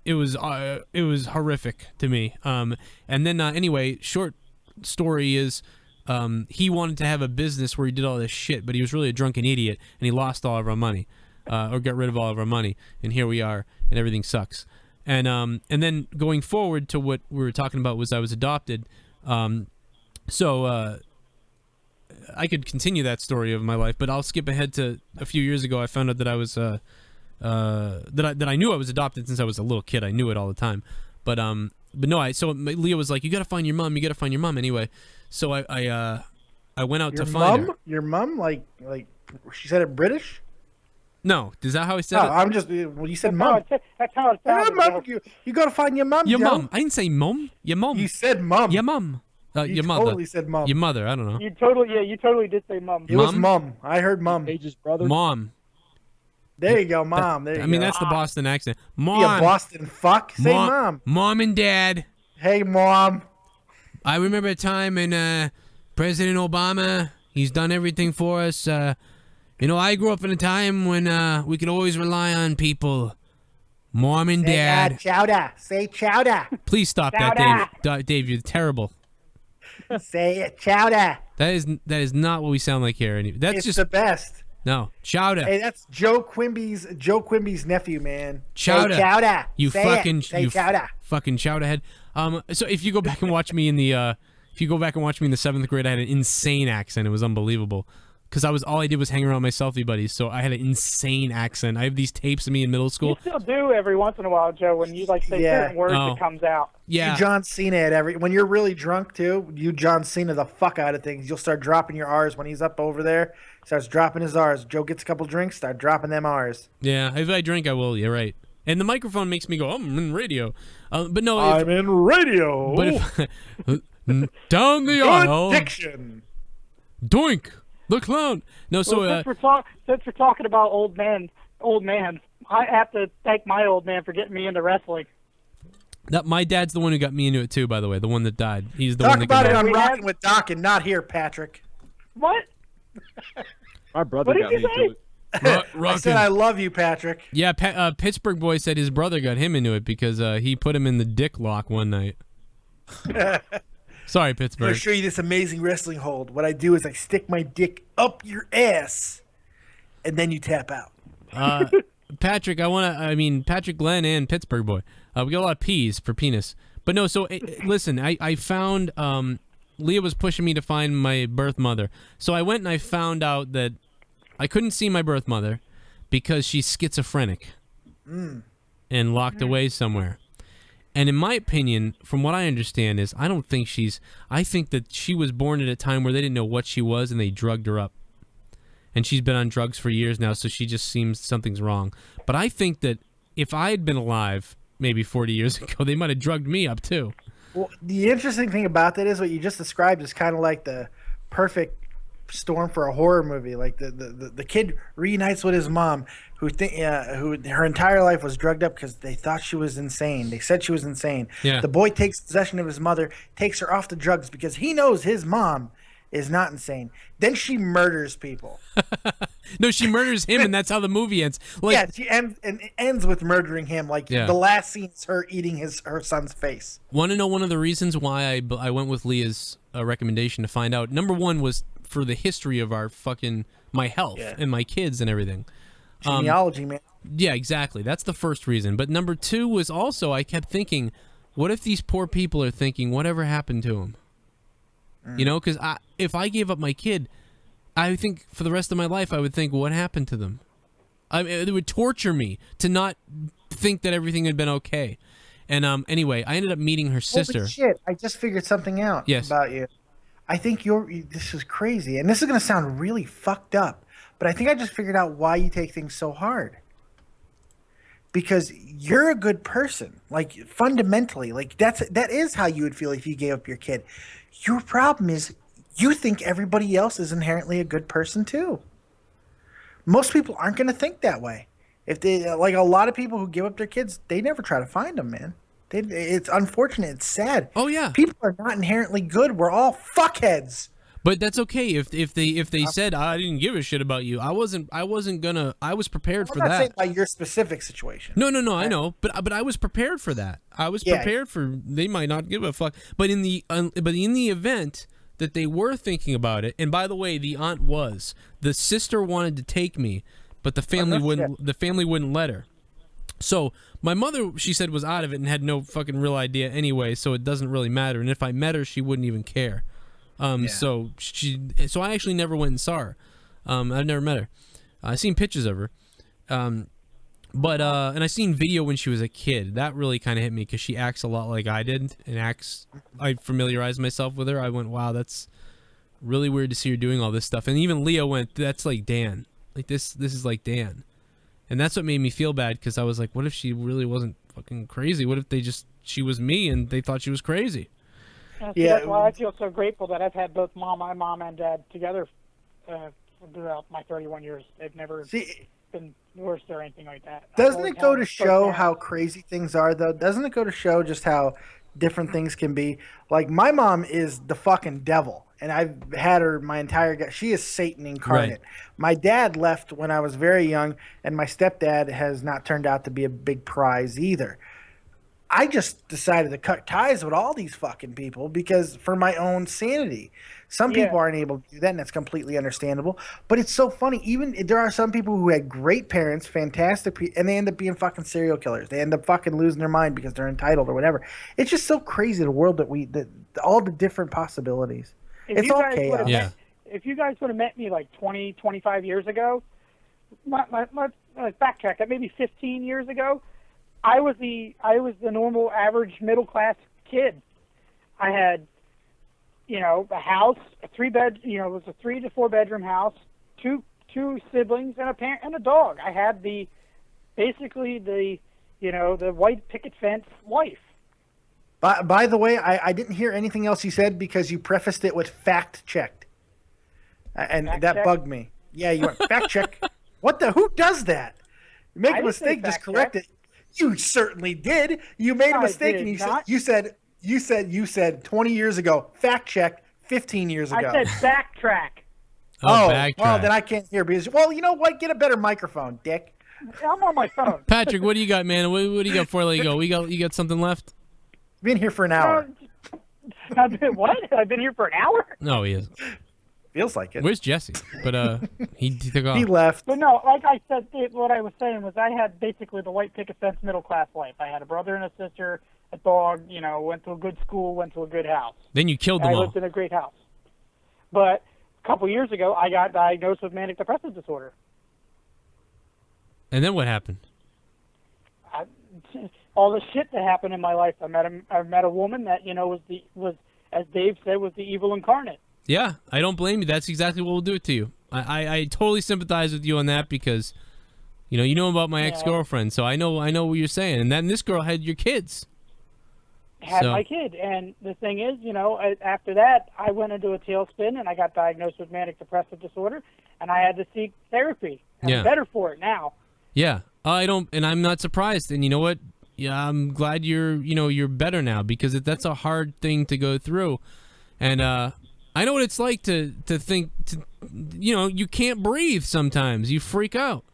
it was horrific to me. And then anyway, short story is he wanted to have a business where he did all this shit, but he was really a drunken idiot, and he lost all of our money, or got rid of all of our money, and here we are, and everything sucks. And then going forward to what we were talking about was I was adopted. So I could continue that story of my life, but I'll skip ahead to a few years ago. I found out that I was that I knew I was adopted since I was a little kid. I knew it all the time, but no, so Leah was like, you gotta find your mom. You gotta find your mom. Anyway, so I went out to find her. Your mom, like she said it British. No, is that how I said No, it? I'm just. Well, you said That's mom. That's how it sounded. Mom, you gotta find your mom. Your Joe. mom. I didn't say mom. Your mom. You said mom. Your mom. You your mother. totally said mom. Your mother. I don't know. You totally did say mum. It was mom. I heard mom. Page's brother. Mom. There you go, mom. There you go. I mean, that's the Boston accent. Mom. You Boston fuck. Say mom. Mom and dad. Hey, mom. I remember a time when President Obama, he's done everything for us. You know, I grew up in a time when we could always rely on people. Mom and dad. Chowder. Say chowder. Please stop that, Dave. Dave, you're terrible. Say it, chowder. That is not what we sound like here. That's It's just the best. no chowder. Hey, that's Joe Quimby's nephew, man. Chowder. Say chowder. You Say fucking it. Say you chowder. fucking chowderhead. So if you go back and watch me in the if you go back and watch me in the 7th grade, I had an insane accent. It was unbelievable. Because all I did was hang around my selfie buddies, so I had an insane accent. I have these tapes of me in middle school. You still do every once in a while, Joe, when you like say certain words, it comes out. Yeah. You John Cena at when you're really drunk too, you John Cena the fuck out of things. You'll start dropping your R's when he's up over there. Starts dropping his R's. Joe gets a couple drinks, start dropping them R's. Yeah, if I drink, I will. You're right. And the microphone makes me go, oh, I'm in radio. But no, I'm in radio. But if down the Good aisle, diction. Doink, the clown. No, so Well, since we're talking about old man, I have to thank my old man for getting me into wrestling. my dad's the one who got me into it too. By the way, the one that died. He's the Talk one that about got it on We Rockin' had- with Doc and not here, Patrick. What? My brother What did got you me say? into it. I said I love you, Patrick. Yeah, Pittsburgh boy said his brother got him into it because he put him in the dick lock one night. Sorry, I'm gonna Pittsburgh. show you this amazing wrestling hold. What I do is I stick my dick up your ass, and then you tap out. Patrick, Patrick Glenn and Pittsburgh boy. We got a lot of P's for penis. But no, so listen, I found Leah was pushing me to find my birth mother. So I went and I found out that I couldn't see my birth mother because she's schizophrenic and locked away somewhere. And in my opinion, from what I understand is I think that she was born at a time where they didn't know what she was and they drugged her up. And she's been on drugs for years now, so she just seems something's wrong. But I think that if I had been alive maybe 40 years ago, they might have drugged me up too. Well, the interesting thing about that is what you just described is kind of like the perfect storm for a horror movie. Like the kid reunites with his mom, who her entire life was drugged up because they thought she was insane. They said she was insane. Yeah. The boy takes possession of his mother, takes her off the drugs because he knows his mom is not insane. Then she murders people. No, she murders him, and that's how the movie ends. Like, Yeah, she ends with murdering him. Like Yeah. the last scene is her eating her son's face. Want to know one of the reasons why I went with Leah's recommendation to find out? Number one was for the history of my health and my kids and everything. Genealogy, man. Yeah, exactly. That's the first reason. But number two was also I kept thinking, what if these poor people are thinking, whatever happened to him? You know, because if I gave up my kid, I think for the rest of my life I would think, what happened to them? It would torture me to not think that everything had been okay. And anyway, I ended up meeting her sister. Holy shit! I just figured something out about you. I think this is crazy, and this is gonna sound really fucked up, but I think I just figured out why you take things so hard. Because you're a good person, like fundamentally, like that is how you would feel if you gave up your kid. Your problem is you think everybody else is inherently a good person too. Most people aren't going to think that way. If they like a lot of people who give up their kids, they never try to find them, man. It's unfortunate. It's sad. Oh yeah, people are not inherently good. We're all fuckheads. But that's okay if they said I didn't give a shit about you. I was prepared for I'm not that. saying about your specific situation. No, I know, but I was prepared for that. I was prepared for they might not give a fuck. But in the event that they were thinking about it, and by the way, the aunt was, the sister wanted to take me, but the family wouldn't. The family wouldn't let her. So my mother, she said, was out of it and had no fucking real idea anyway. So it doesn't really matter. And if I met her, she wouldn't even care. So I actually never went and saw her. I've never met her. I've seen pictures of her. But and I seen video when she was a kid. That really kind of hit me because she acts a lot like I did, and I familiarized myself with her. I went, wow, that's really weird to see her doing all this stuff. And even Leo went, that's like Dan. Like this is like Dan. And that's what made me feel bad, because I was like, what if she really wasn't fucking crazy? What if she was me and they thought she was crazy? Yeah, that's why I feel so grateful that I've had both my mom and dad together throughout my 31 years. They've never been worse or anything like that. Doesn't it go to show how crazy things are, though? Doesn't it go to show just how different things can be? Like, my mom is the fucking devil, and I've had her my entire... She is Satan incarnate. Right. My dad left when I was very young, and my stepdad has not turned out to be a big prize either. I just decided to cut ties with all these fucking people because for my own sanity. Some people aren't able to do that, and that's completely understandable. But it's so funny. Even there are some people who had great parents, fantastic, and they end up being fucking serial killers. They end up fucking losing their mind because they're entitled or whatever. It's just so crazy, the world that all the different possibilities. It's all chaos. If you guys would have met me like 20, 25 years ago, my backtrack, maybe 15 years ago, I was the normal average middle class kid. I had, a house, it was a 3 to 4 bedroom house, two siblings and a parent and a dog. I had basically the white picket fence life. By the way, I didn't hear anything else you said because you prefaced it with fact checked, and that bugged me. Yeah, you went fact check. Who does that? You make a mistake, just correct it. You certainly did. You made a mistake, and you said 20 years ago. Fact check 15 years ago. I said backtrack. Backtrack. Well, then I can't hear because. Well, you know what? Get a better microphone, Dick. I'm on my phone. Patrick, what do you got, man? What do you got before I let you go? You got something left? Been here for an hour. What? I've been here for an hour? No, he isn't. Feels like it. Where's Jesse? But he took off. He left. But no, like I said, what I was saying was I had basically the white picket fence middle class life. I had a brother and a sister, a dog. Went to a good school, went to a good house. Then you killed them all. I lived in a great house. But a couple years ago, I got diagnosed with manic depressive disorder. And then what happened? All the shit that happened in my life. I met a woman that was as Dave said, was the evil incarnate. Yeah, I don't blame you. That's exactly what will do it to you. I totally sympathize with you on that because, you know about my ex-girlfriend, so I know what you're saying. And then this girl had your kids. Had my kid, and the thing is, after that, I went into a tailspin, and I got diagnosed with manic depressive disorder, and I had to seek therapy. I'm better for it now. Yeah, and I'm not surprised. And you know what? Yeah, I'm glad you're better now because that's a hard thing to go through, and I know what it's like to think, you can't breathe sometimes. You freak out.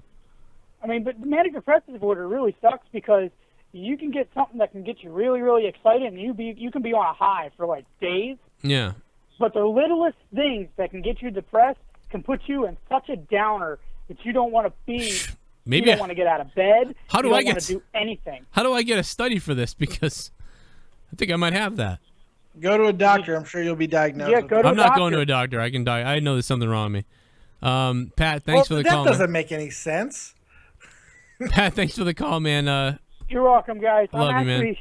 I mean, but the manic depressive disorder really sucks because you can get something that can get you really, really excited, and you can be on a high for like days. Yeah. But the littlest things that can get you depressed can put you in such a downer that you don't want to be. Maybe you don't want to get out of bed. How do you I don't want to do anything? How do I get a study for this? Because I think I might have that. Go to a doctor. I'm sure you'll be diagnosed. Yeah, go to I'm a not doctor. going to a doctor. I can die. I know there's something wrong with me. Pat, thanks for the call. That doesn't make any sense. Pat, thanks for the call, man. You're welcome, guys. Love you, man.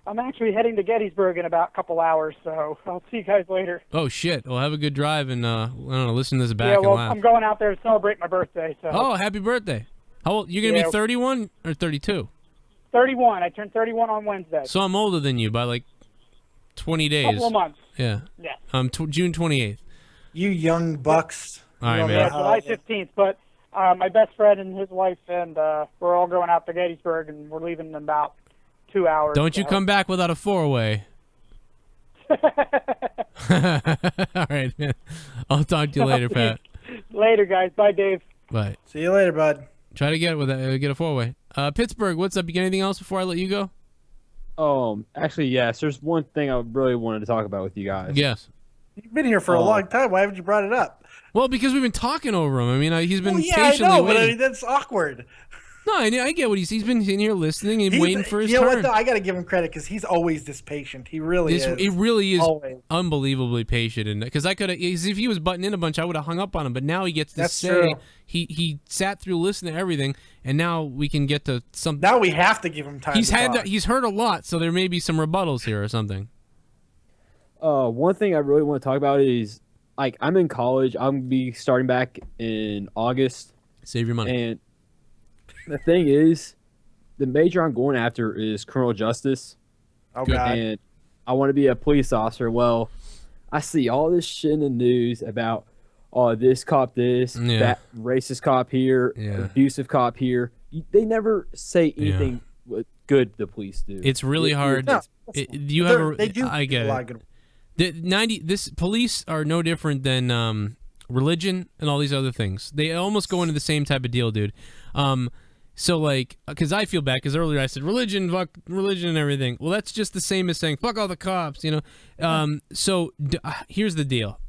I'm actually heading to Gettysburg in about a couple hours, so I'll see you guys later. Oh shit! Well, have a good drive, and I don't know, listen to this back and laugh. I'm going out there to celebrate my birthday. So. Oh, happy birthday! How old? You're gonna be 31 or 32? 31. I turned 31 on Wednesday. So I'm older than you by like 20 days. Couple of months. Yeah. Yeah. June 28th. You young bucks. All right, man. Yeah, July 15th. But my best friend and his wife and we're all going out to Gettysburg, and we're leaving in about 2 hours. Don't you come back without a 4-way. All right, man. I'll talk to you later, Pat. Later, guys. Bye, Dave. Bye. See you later, bud. Try to get a 4-way. Pittsburgh, what's up? You got anything else before I let you go? Actually, yes. There's one thing I really wanted to talk about with you guys. Yes. You've been here for a long time. Why haven't you brought it up? Well, because we've been talking over him. I mean, he's been I patiently know, waiting. but that's awkward. No, I get what he's been in here listening and waiting for his turn. You know turn. what, though? I got to give him credit because he's always this patient. He really is. It really is always. Unbelievably patient. And because I could have, if he was butting in a bunch, I would have hung up on him. But now he gets to That's say true. he sat through listening to everything, and now we can get to something. Now we have to give him time. He's heard a lot, so there may be some rebuttals here or something. One thing I really want to talk about is, like, I'm in college. I'm gonna be starting back in August. Save your money. And the thing is, the major I'm going after is criminal justice. Oh, God. And I want to be a police officer. Well, I see all this shit in the news about, this cop this, that racist cop here, abusive cop here. They never say anything good the police do. It's really hard. No, They do. I get it. This police are no different than religion and all these other things. They almost go into the same type of deal, dude. So, like, because I feel bad, because earlier I said religion, fuck religion and everything. Well, that's just the same as saying fuck all the cops, you know. Here's the deal: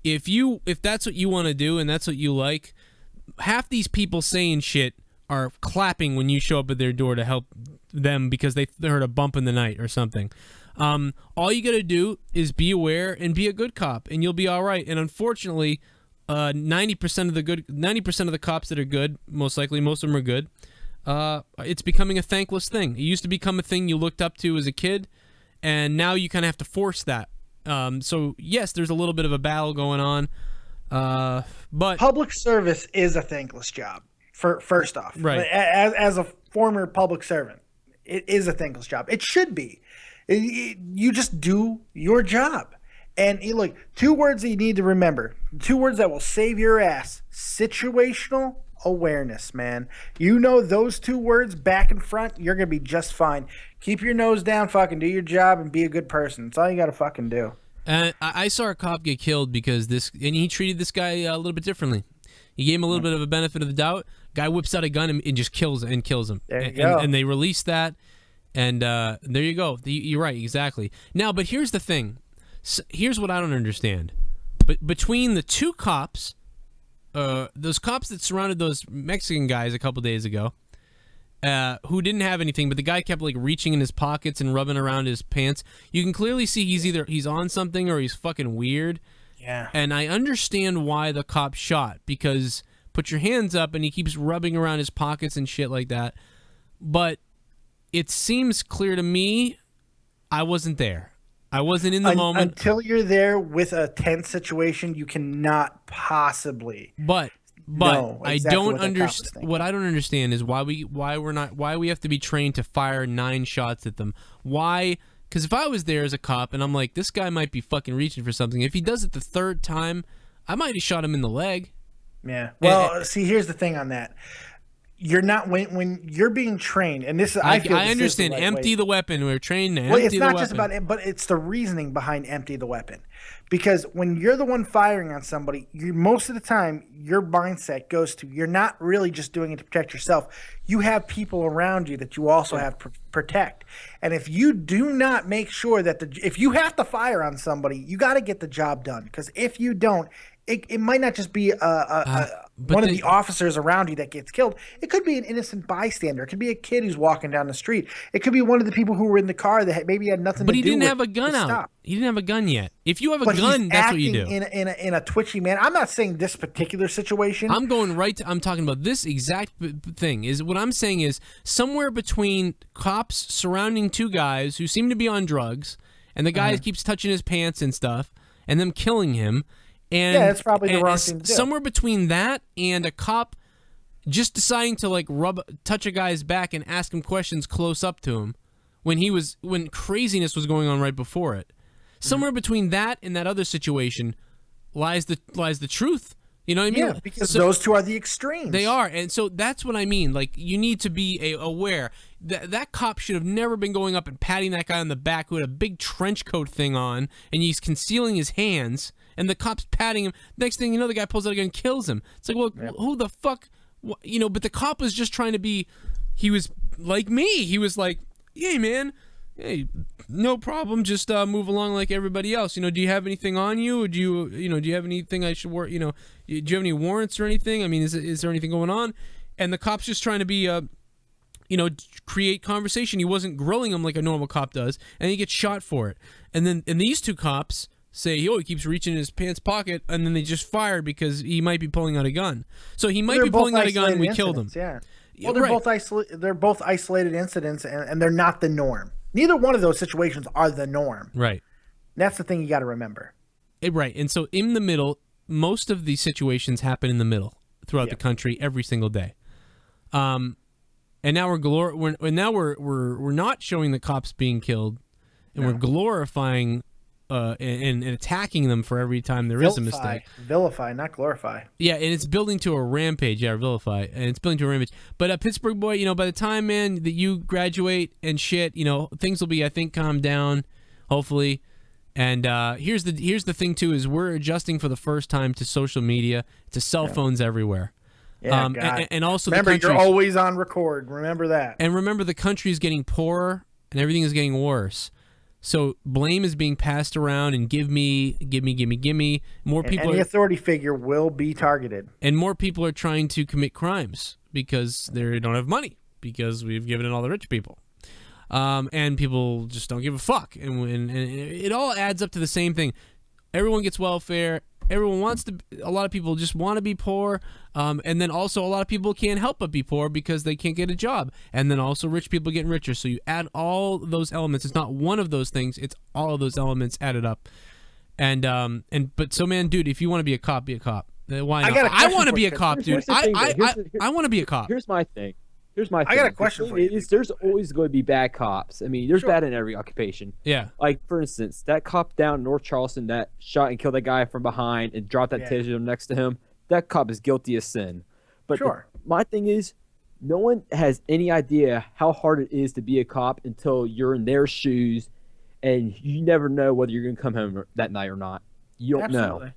if that's what you want to do and that's what you like, half these people saying shit are clapping when you show up at their door to help them because they heard a bump in the night or something. All you gotta do is be aware and be a good cop, and you'll be all right. And unfortunately, 90% of the cops that are good, most likely, most of them are good. It's becoming a thankless thing. It used to become a thing you looked up to as a kid, and now you kind of have to force that. So yes, there's a little bit of a battle going on, but public service is a thankless job. First off, right? As a former public servant, it is a thankless job. It should be. You just do your job. And look, 2 words that you need to remember, 2 words that will save your ass: situational awareness, man. You know those 2 words back and front, you're going to be just fine. Keep your nose down, fucking do your job, and be a good person. That's all you got to fucking do. I saw a cop get killed because and he treated this guy a little bit differently. He gave him a little bit of a benefit of the doubt. Guy whips out a gun and just kills him. There you go. And they released that, and there you go. You're right, exactly. Now, but here's the thing. Here's what I don't understand. But between the 2 cops, those cops that surrounded those Mexican guys a couple days ago, who didn't have anything, but the guy kept like reaching in his pockets and rubbing around his pants. You can clearly see he's on something or he's fucking weird. Yeah. And I understand why the cop shot, because put your hands up and he keeps rubbing around his pockets and shit like that. But it seems clear to me I wasn't there. I wasn't in the moment. Until you're there with a tense situation, you cannot possibly. But know I exactly don't understand. What I don't understand is why we have to be trained to fire 9 shots at them. Why? Because if I was there as a cop and I'm like, this guy might be fucking reaching for something. If he does it the 3rd time, I might have shot him in the leg. Yeah. Well, see, here's the thing on that. You're not when you're being trained, and this I feel I understand. Empty the weapon. We're trained to empty the weapon. Well, it's not just about it, but it's the reasoning behind empty the weapon. Because when you're the one firing on somebody, most of the time your mindset goes to you're not really just doing it to protect yourself. You have people around you that you also have to protect. And if you do not make sure that if you have to fire on somebody, you got to get the job done. Because if you don't, it might not just be one of the officers around you that gets killed. It could be an innocent bystander. It could be a kid who's walking down the street. It could be one of the people who were in the car that maybe had nothing to do with it. But he didn't have a gun out. He didn't have a gun yet. If you have a gun, that's what you do. In a twitchy man. I'm not saying this particular situation. I'm going right to, I'm talking about this exact thing. Is what I'm saying is somewhere between cops surrounding 2 guys who seem to be on drugs, and the guy keeps touching his pants and stuff, and them killing him. And, yeah, that's probably the wrong thing to do. Somewhere between that and a cop just deciding to like touch a guy's back and ask him questions close up to him when craziness was going on right before it. Somewhere between that and that other situation lies the truth. You know what I mean? Yeah, because those 2 are the extremes. They are, and so that's what I mean. Like, you need to be aware. That cop should have never been going up and patting that guy on the back who had a big trench coat thing on, and he's concealing his hands, and the cop's patting him. Next thing you know, the guy pulls out a gun and kills him. It's like, well, who the fuck? You know, but the cop was just trying to be, he was like me. He was like, hey, man, hey, no problem. Just move along like everybody else. You know, do you have anything on you? Or do you have anything I should work? You know, do you have any warrants or anything? I mean, is there anything going on? and the cop's just trying to be create conversation. He wasn't grilling him like a normal cop does, and he gets shot for it. And these two cops say, "Oh, he keeps reaching in his pants pocket," and then they just fired because he might be pulling out a gun. So he might be pulling out a gun. We killed him. Yeah. Well, they're both isolated incidents, and they're not the norm. Neither one of those situations are the norm. Right. That's the thing you got to remember. Right. And so in the middle, most of these situations happen in the middle throughout the country every single day. And now we're not showing the cops being killed, and we're glorifying and attacking them for every time there is a mistake. Vilify, not glorify. Yeah, and it's building to a rampage. Yeah, vilify, and it's building to a rampage. But Pittsburgh boy, by the time, man, that you graduate and shit, things will be, I think, calmed down, hopefully. And here's the thing too: is we're adjusting for the first time to social media, to cell phones everywhere. Yeah, and also remember, you're always on record. Remember that. And remember, the country is getting poorer, and everything is getting worse. So blame is being passed around, and give me. More people. And the authority figure will be targeted. And more people are trying to commit crimes because they don't have money, because we've given it all the rich people. And people just don't give a fuck. And it all adds up to the same thing. Everyone gets welfare. Everyone wants to. A lot of people just want to be poor, and then also a lot of people can't help but be poor because they can't get a job. And then also rich people getting richer. So you add all those elements. It's not one of those things. It's all of those elements added up. But so, man, dude, if you want to be a cop, be a cop. Why not? I want to be a cop, dude. I want to be a cop. Here's my thing. I got a question for you. There's always going to be bad cops. I mean, there's bad in every occupation. Yeah. Like, for instance, that cop down in North Charleston that shot and killed that guy from behind and dropped that taser next to him, that cop is guilty of sin. But my thing is, no one has any idea how hard it is to be a cop until you're in their shoes, and you never know whether you're going to come home that night or not. You don't know.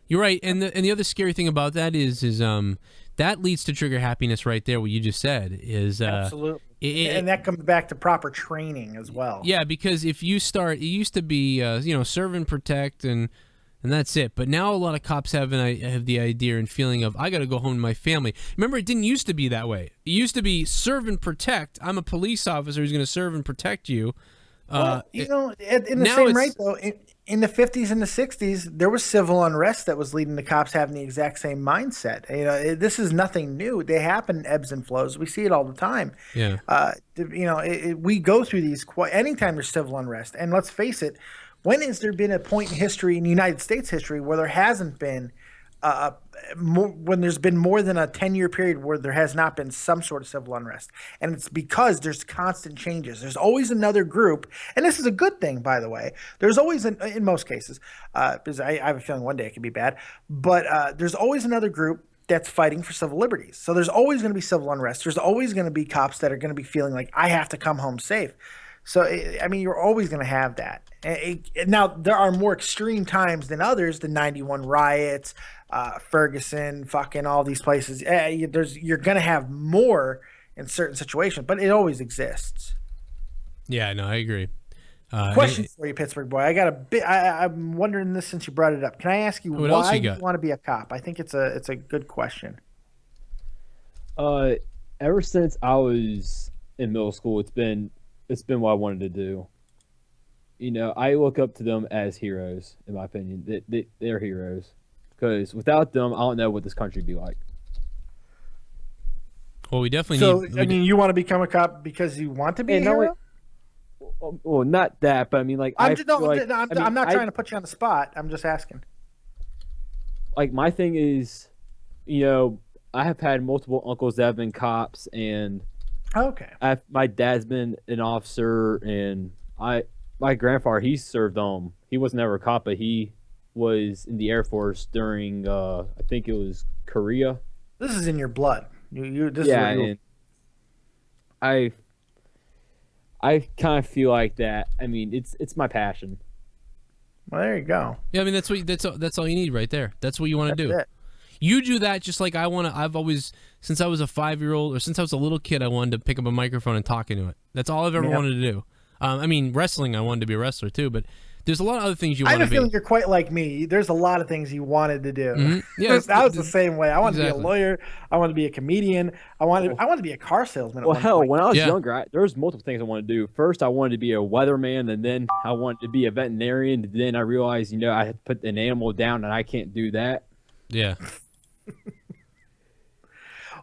You're right. And the other scary thing about that is that leads to trigger happiness right there. What you just said is absolutely, and that comes back to proper training as well. Yeah, because if you start, it used to be serve and protect, and that's it. But now a lot of cops have the idea and feeling of, I got to go home to my family. Remember, it didn't used to be that way. It used to be serve and protect. I'm a police officer who's going to serve and protect you. Well, in the same right though. In the 50s and the 60s, there was civil unrest that was leading to cops having the exact same mindset. This is nothing new. They happen in ebbs and flows. We see it all the time. Yeah. We go through these anytime there's civil unrest. And let's face it, when has there been a point in history, in United States history, where there hasn't been when there's been more than a 10-year period where there has not been some sort of civil unrest? And it's because there's constant changes. There's always another group, and this is a good thing, by the way. There's always, in most cases, because I have a feeling one day it could be bad, but there's always another group that's fighting for civil liberties. So there's always going to be civil unrest. There's always going to be cops that are going to be feeling like, I have to come home safe. So, you're always going to have that. Now, there are more extreme times than others, the 91 riots, Ferguson, fucking all these places. You're going to have more in certain situations, but it always exists. Yeah, no, I agree. Question for you, Pittsburgh boy. I'm wondering this since you brought it up. Can I ask you why you want to be a cop? I think it's a good question. Ever since I was in middle school, it's been what I wanted to do. I look up to them as heroes, in my opinion. They're heroes. Because without them, I don't know what this country would be like. Well, we definitely need... you want to become a cop because you want to be a hero? Well, not that, but I mean, like... I'm not trying to put you on the spot. I'm just asking. Like, my thing is, I have had multiple uncles that have been cops, and... Okay. My dad's been an officer, and my grandfather, he served he was never a cop, but he was in the Air Force during I think it was Korea. This is in your blood. And I kind of feel like that. I mean, it's my passion. Well, there you go. Yeah, I mean that's all you need right there. That's what you want to do. It. You do that just like I want to. I've always, since I was a 5-year-old or since I was a little kid, I wanted to pick up a microphone and talk into it. That's all I've ever wanted to do. I mean, wrestling, I wanted to be a wrestler too, but There's a lot of other things you I want have to a feeling be. you're quite like me. There's a lot of things you wanted to do. Yeah, I was the same way. I wanted to be a exactly. lawyer. I wanted to be a comedian. I wanted to be a car salesman. At Well, one hell, point. when I was Yeah. younger, there was multiple things I wanted to do. First, I wanted to be a weatherman, and then I wanted to be a veterinarian. And then I realized, you know, I had to put an animal down, and I can't do that. Yeah.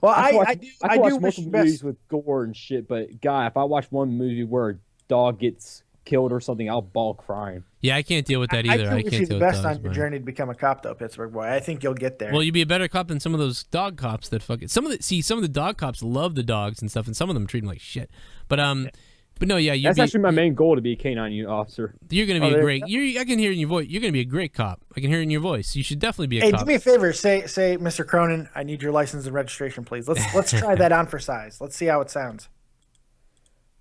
Well, I I can do watch wish multiple you movies best. with gore and shit, but God, if I watch one movie where a dog gets killed or something, I'll bawl crying. Yeah, I can't deal with that I either. do I wish can't you deal the with best dogs, on your man. journey to become a cop, though, Pittsburgh boy. I think you'll get there. Well, you'd be a better cop than some of those dog cops that fucking some of the dog cops love the dogs and stuff, and some of them treat them like shit. But no, yeah, That's actually my main goal, to be a canine unit officer. You're gonna be there a you great. I can hear it in your voice. You're gonna be a great cop. I can hear it in your voice. You should definitely be a Hey, cop. do me a favor. Say, Mr. Cronin, I need your license and registration, please. Let's try that on for size. Let's see how it sounds.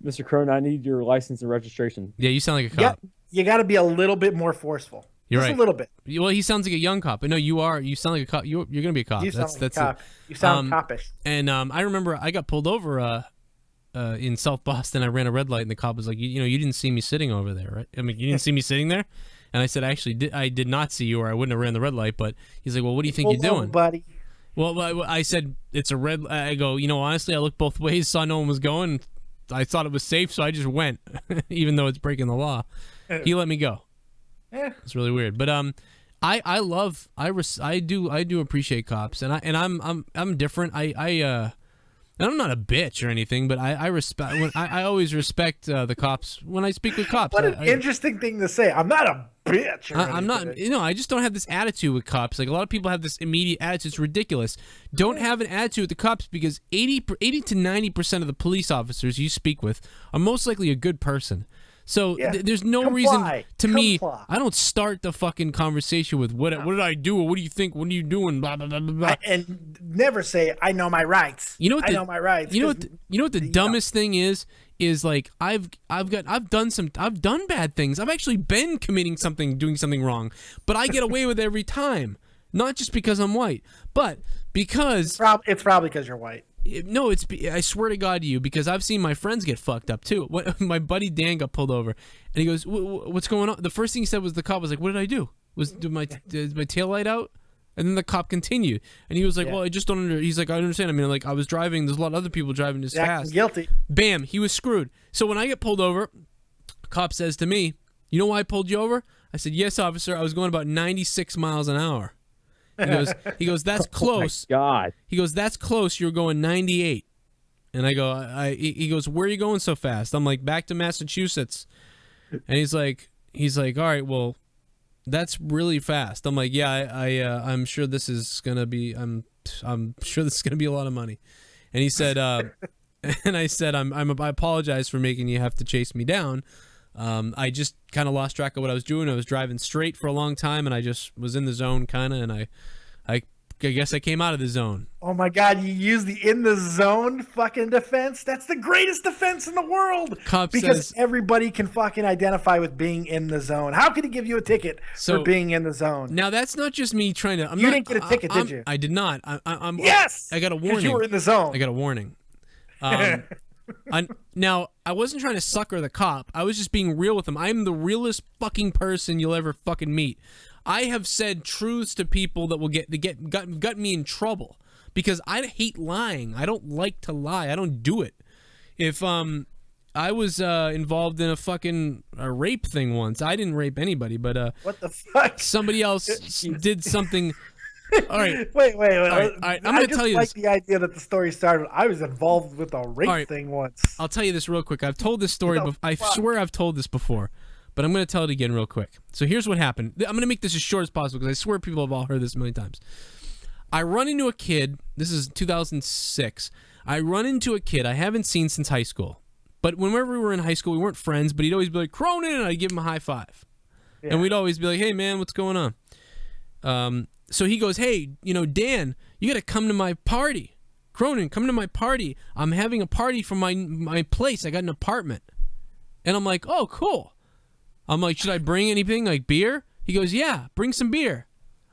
Mr. Cronin, I need your license and registration. Yeah, you sound like a Yeah, cop. you got to be a little bit more forceful. You're Just right. a little bit. Well, he sounds like a young cop, but no, you are. You sound like a cop. You're gonna be a cop. You sound That's like a cop. You sound copish. And I remember I got pulled over in South Boston. I ran a red light, and the cop was like, you didn't see me sitting over there, right? I mean, you didn't see me sitting there. And I said, actually, I did not see you, or I wouldn't have ran the red light. But he's like, well, what do you think you're doing, buddy? Well, I said it's a red. I go, honestly, I looked both ways, saw no one was going. I thought it was safe, so I just went, even though it's breaking the law. He let me go. Yeah. It's really weird, but I do appreciate cops, and I'm different. And I'm not a bitch or anything, but I respect. I always respect the cops when I speak with cops. What an interesting thing to say. I'm not a bitch. I'm not. I just don't have this attitude with cops. Like a lot of people have this immediate attitude. It's ridiculous. Don't have an attitude with the cops because 80 to 90% of the police officers you speak with are most likely a good person. So there's no reason to me. I don't start the fucking conversation with what did I do or what do you think? What are you doing? Blah blah blah blah. Blah. And never say I know my rights. I know my rights. You know what the dumbest thing is like I've done bad things. I've actually been doing something wrong, but I get away with it every time. Not just because I'm white, but because it's probably because you're white. No, I swear to God to you, because I've seen my friends get fucked up too. My buddy Dan got pulled over, and he goes, "What's going on?" The first thing he said was the cop was like, "What did I do? Was my tail light out?" And then the cop continued, and he was like, "Well, I just don't." He's like, "I understand. I mean, like I was driving. There's a lot of other people driving this fast." Guilty. Bam, he was screwed. So when I get pulled over, the cop says to me, "You know why I pulled you over?" I said, "Yes, officer. I was going about 96 miles an hour." He goes, that's close. Oh my God. He goes, that's close. You're going 98. And I go, he goes, where are you going so fast? I'm like, back to Massachusetts. And he's like, all right, well, that's really fast. I'm like, yeah, I'm sure this is gonna be, I'm sure this is gonna be a lot of money. And he said, and I said, I apologize for making you have to chase me down. I just kind of lost track of what I was doing. I was driving straight for a long time, and I just was in the zone, kind of, and I guess I came out of the zone. Oh my God! You use the in the zone fucking defense. That's the greatest defense in the world. Cop because says, everybody can fucking identify with being in the zone. How could he give you a ticket for being in the zone? Now that's not just me trying to. You didn't get a ticket, did you? I did not. Yes. I got a warning. You were in the zone. I got a warning. Now, I wasn't trying to sucker the cop. I was just being real with him. I'm the realest fucking person you'll ever fucking meet. I have said truths to people that will got me in trouble because I hate lying. I don't like to lie. I don't do it. If I was involved in a rape thing once. I didn't rape anybody, but what the fuck? Somebody else did something. All right. Wait. All right. I'm going to tell you this. The idea that the story started. I was involved with a rape thing once. I'll tell you this real quick. I've told this story. I swear I've told this before, but I'm going to tell it again real quick. So here's what happened. I'm going to make this as short as possible because I swear people have all heard this a million times. I run into a kid. This is 2006. I run into a kid I haven't seen since high school. But whenever we were in high school, we weren't friends, but he'd always be like, Cronin, and I'd give him a high five. Yeah. And we'd always be like, hey, man, what's going on? So he goes, hey, Dan, you got to come to my party. Cronin, come to my party. I'm having a party from my place. I got an apartment. And I'm like, oh, cool. I'm like, should I bring anything, like beer? He goes, yeah, bring some beer.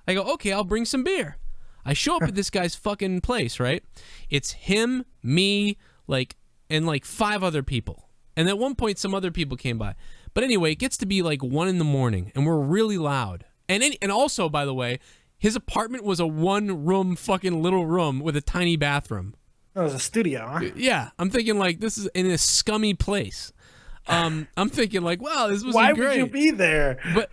I go, okay, I'll bring some beer. I show up at this guy's fucking place, right? It's him, me, and 5 other people. And at one point, some other people came by. But anyway, it gets to be like 1 in the morning, and we're really loud. And also, by the way, his apartment was a 1-room fucking little room with a tiny bathroom. It was a studio, huh? Yeah, I'm thinking like this is in a scummy place. I'm thinking like, wow, this was Why great. would you be there? But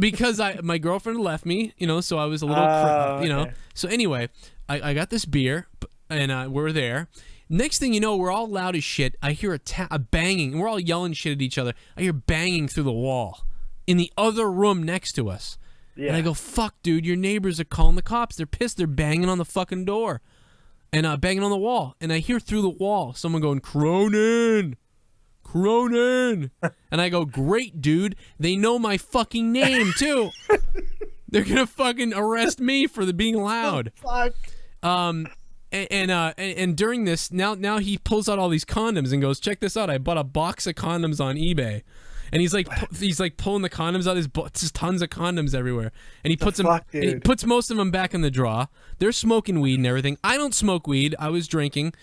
because my girlfriend left me, you know, so I was a little, you know. Okay. So anyway, I got this beer, and we're there. Next thing you know, we're all loud as shit. I hear a banging, and we're all yelling shit at each other. I hear banging through the wall in the other room next to us. Yeah. And I go, fuck, dude, your neighbors are calling the cops. They're pissed. They're banging on the fucking door and banging on the wall. And I hear through the wall someone going, Cronin. Cronin. And I go, great, dude. They know my fucking name, too. They're going to fucking arrest me for being loud. Oh, fuck. And during this, now he pulls out all these condoms and goes, check this out. I bought a box of condoms on eBay. And he's like pulling the condoms out. There's just tons of condoms everywhere, and he puts them. And he puts most of them back in the drawer. They're smoking weed and everything. I don't smoke weed. I was drinking.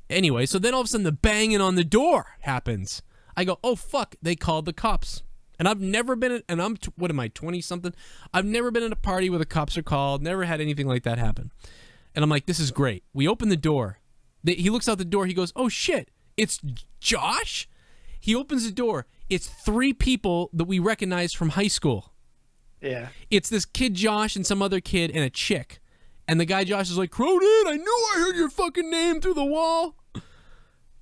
Anyway, so then all of a sudden the banging on the door happens. I go, oh fuck! They called the cops. And I've never been. And I'm what am I 20 something? I've never been at a party where the cops are called. Never had anything like that happen. And I'm like, this is great. We open the door. He looks out the door. He goes, oh shit! It's Josh. He opens the door. It's 3 people that we recognize from high school. Yeah. It's this kid Josh and some other kid and a chick. And the guy Josh is like, Cronin, I knew I heard your fucking name through the wall.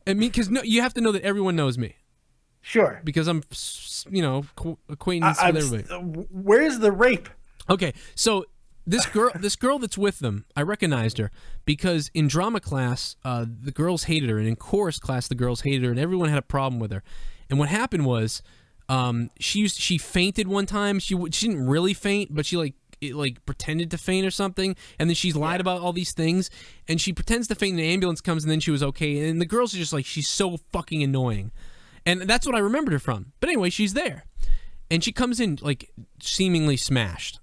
And me, because you have to know that everyone knows me. Sure. Because I'm, you know, acquaintance with everybody. Where's the rape? Okay, so this girl that's with them, I recognized her because in drama class, the girls hated her, and in chorus class, the girls hated her, and everyone had a problem with her. And what happened was, she fainted one time. She didn't really faint, but she like pretended to faint or something, and then she's lied about all these things, and she pretends to faint, and the ambulance comes, and then she was okay. And the girls are just like, she's so fucking annoying, and that's what I remembered her from. But anyway, she's there, and she comes in like seemingly smashed.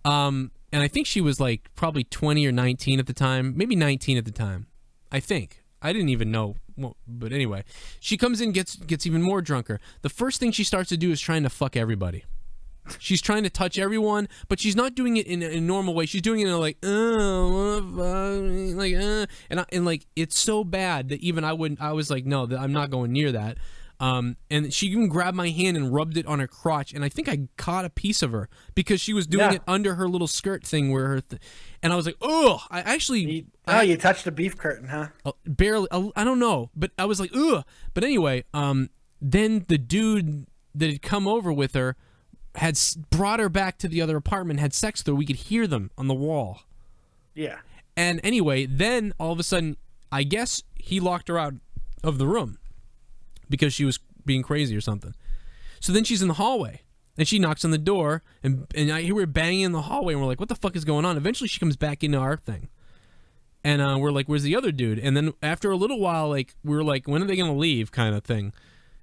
And I think she was like probably 20 or 19 at the time, maybe 19 at the time. I think. I didn't even know. Well, but anyway, she comes in, gets even more drunker. The first thing she starts to do is trying to fuck everybody. She's trying to touch everyone, but she's not doing it in a normal way. She's doing it in a like, and like it's so bad that even I was like, no, I'm not going near that. And she even grabbed my hand and rubbed it on her crotch, and I think I caught a piece of her because she was doing it under her little skirt thing where her and I was like, oh, I actually you touched a beef curtain, huh? Barely. I don't know, but I was like, ugh. But anyway, then the dude that had come over with her had brought her back to the other apartment, had sex with her. We could hear them on the wall. Yeah. And anyway, then all of a sudden, I guess he locked her out of the room because she was being crazy or something. So then she's in the hallway, and she knocks on the door, and I hear her banging in the hallway, and we're like, what the fuck is going on? Eventually, she comes back into our thing. And we're like, where's the other dude? And then after a little while, like, we were like, when are they going to leave kind of thing.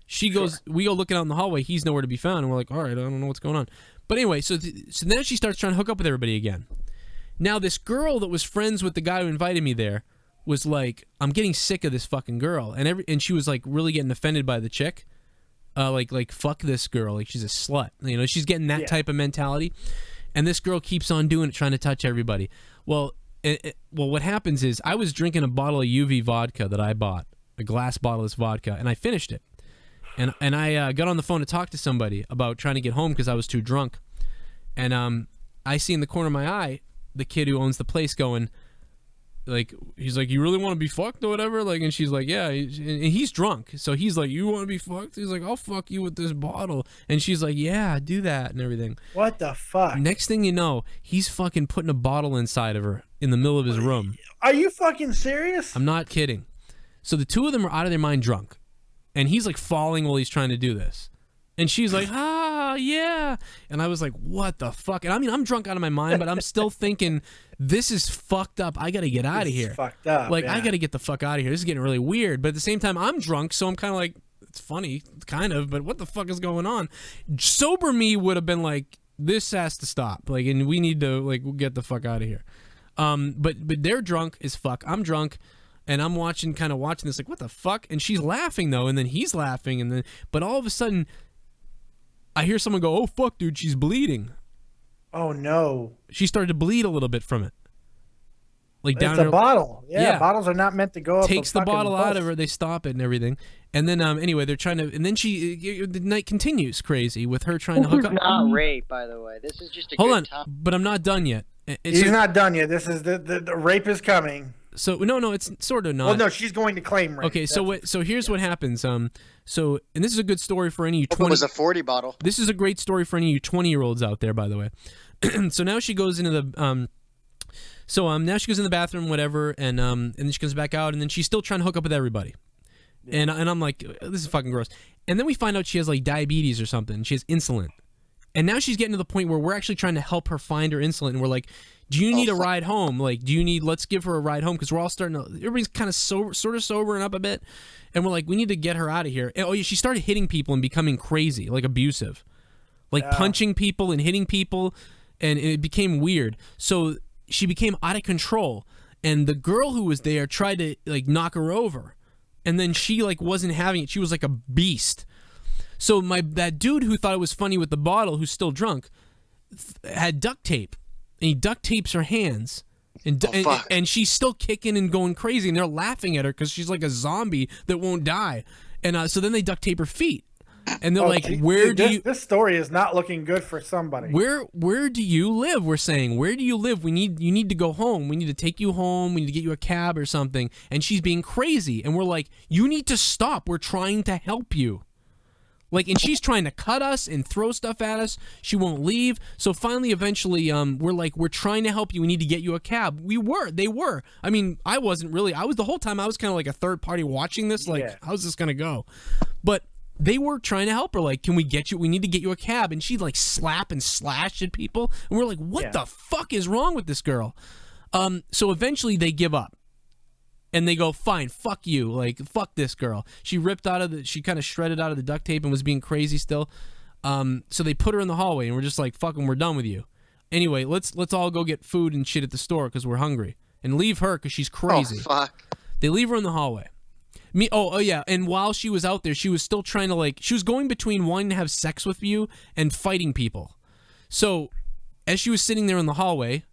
She goes, we go looking out in the hallway, he's nowhere to be found, and we're like, all right, I don't know what's going on. But anyway, so now she starts trying to hook up with everybody again. Now, this girl that was friends with the guy who invited me there was like, I'm getting sick of this fucking girl. And she was like really getting offended by the chick. Like fuck this girl. Like she's a slut. You know, she's getting that type of mentality. And this girl keeps on doing it, trying to touch everybody. Well, what happens is I was drinking a bottle of UV vodka that I bought, a glass bottle of this vodka, and I finished it. And I got on the phone to talk to somebody about trying to get home because I was too drunk. And I see in the corner of my eye the kid who owns the place going, like, he's like, you really want to be fucked or whatever? Like, and she's like, yeah. And he's drunk. So he's like, you want to be fucked? He's like, I'll fuck you with this bottle. And she's like, yeah, do that and everything. What the fuck? Next thing you know, he's fucking putting a bottle inside of her in the middle of his room. Are you fucking serious? I'm not kidding. So the two of them are out of their mind drunk. And he's like falling while he's trying to do this. And she's like, yeah. And I was like, what the fuck? And I mean, I'm drunk out of my mind, but I'm still thinking, this is fucked up. I got to get out of here. Fucked up. Like, I got to get the fuck out of here. This is getting really weird. But at the same time, I'm drunk, so I'm kind of like, it's funny, kind of, but what the fuck is going on? Sober me would have been like, this has to stop. Like, and we need to, like, get the fuck out of here. But they're drunk as fuck. I'm drunk. And I'm watching this like, what the fuck? And she's laughing though, and then he's laughing, and then but all of a sudden I hear someone go, "Oh fuck, dude, she's bleeding." Oh no. She started to bleed a little bit from it. Like down it's a her bottle. Yeah, bottles are not meant to go up. Takes the bottle out of her, they stop it and everything. And then anyway, they're trying to, and then the night continues crazy with her trying to hook up. Not rape, by the way. This is just a Hold good on, time. but I'm not done yet. He's not done yet. This is the rape is coming. So no, it's sort of not. Well, no, she's going to claim rape. Okay, so here's what happens. And this is a good story for any of you 20. It was a 40 bottle. This is a great story for any of you 20-year-olds out there, by the way. So now she goes into the now she goes in the bathroom, whatever, and then she comes back out, and then she's still trying to hook up with everybody. Yeah. And I'm like, this is fucking gross. And then we find out she has like diabetes or something. She has insulin. And now she's getting to the point where we're actually trying to help her find her insulin. And we're like, do you need a ride home? Like, let's give her a ride home, because we're all starting to, everybody's kind of sort of sobering up a bit. And we're like, we need to get her out of here. And, oh yeah, she started hitting people and becoming crazy, like abusive. Like punching people and hitting people. And it became weird. So she became out of control. And the girl who was there tried to like knock her over. And then she like wasn't having it. She was like a beast. So that dude who thought it was funny with the bottle, who's still drunk, had duct tape, and he duct tapes her hands, and she's still kicking and going crazy, and they're laughing at her because she's like a zombie that won't die. And so then they duct tape her feet, and they're like, This story is not looking good for somebody. Where do you live? We're saying, where do you live? You need to go home. We need to take you home. We need to get you a cab or something. And she's being crazy, and we're like, you need to stop. We're trying to help you. Like, and she's trying to cut us and throw stuff at us. She won't leave. So finally, eventually, we're like, we're trying to help you. We need to get you a cab. They were. I mean, I wasn't really. The whole time I was kind of like a third party watching this. Like, how's this gonna go? But they were trying to help her. Like, can we get you? We need to get you a cab. And she'd like slap and slash at people. And we're like, what the fuck is wrong with this girl? So eventually they give up. And they go, fine, fuck you, like, fuck this girl. She she kind of shredded out of the duct tape and was being crazy still. So they put her in the hallway, and we're just like, fucking, we're done with you. Anyway, let's all go get food and shit at the store because we're hungry. And leave her because she's crazy. Oh, fuck. They leave her in the hallway. Oh yeah, and while she was out there, she was still trying to, like, she was going between wanting to have sex with you and fighting people. So, as she was sitting there in the hallway,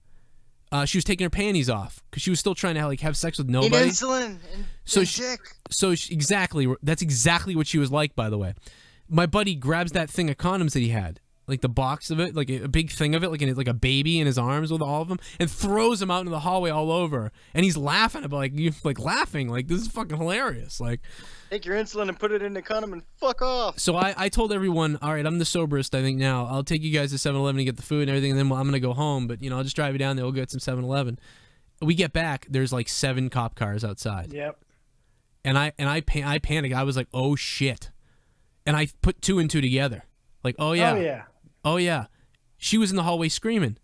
she was taking her panties off because she was still trying to like have sex with nobody. Eat insulin and exactly, that's exactly what she was like. By the way, my buddy grabs that thing of condoms that he had, like the box of it, like a big thing of it, like a baby in his arms with all of them, and throws them out into the hallway all over. And he's laughing about laughing like this is fucking hilarious. Like, take your insulin and put it in the condom and fuck off. So I told everyone, all right, I'm the soberest I think now. I'll take you guys to 7-Eleven to get the food and everything, and then I'm gonna go home. But I'll just drive you down there. We'll get some 7-Eleven. We get back. There's like 7 cop cars outside. Yep. And I panicked. I was like, oh shit. And I put 2 and 2 together. Like, oh yeah. Oh yeah. She was in the hallway screaming.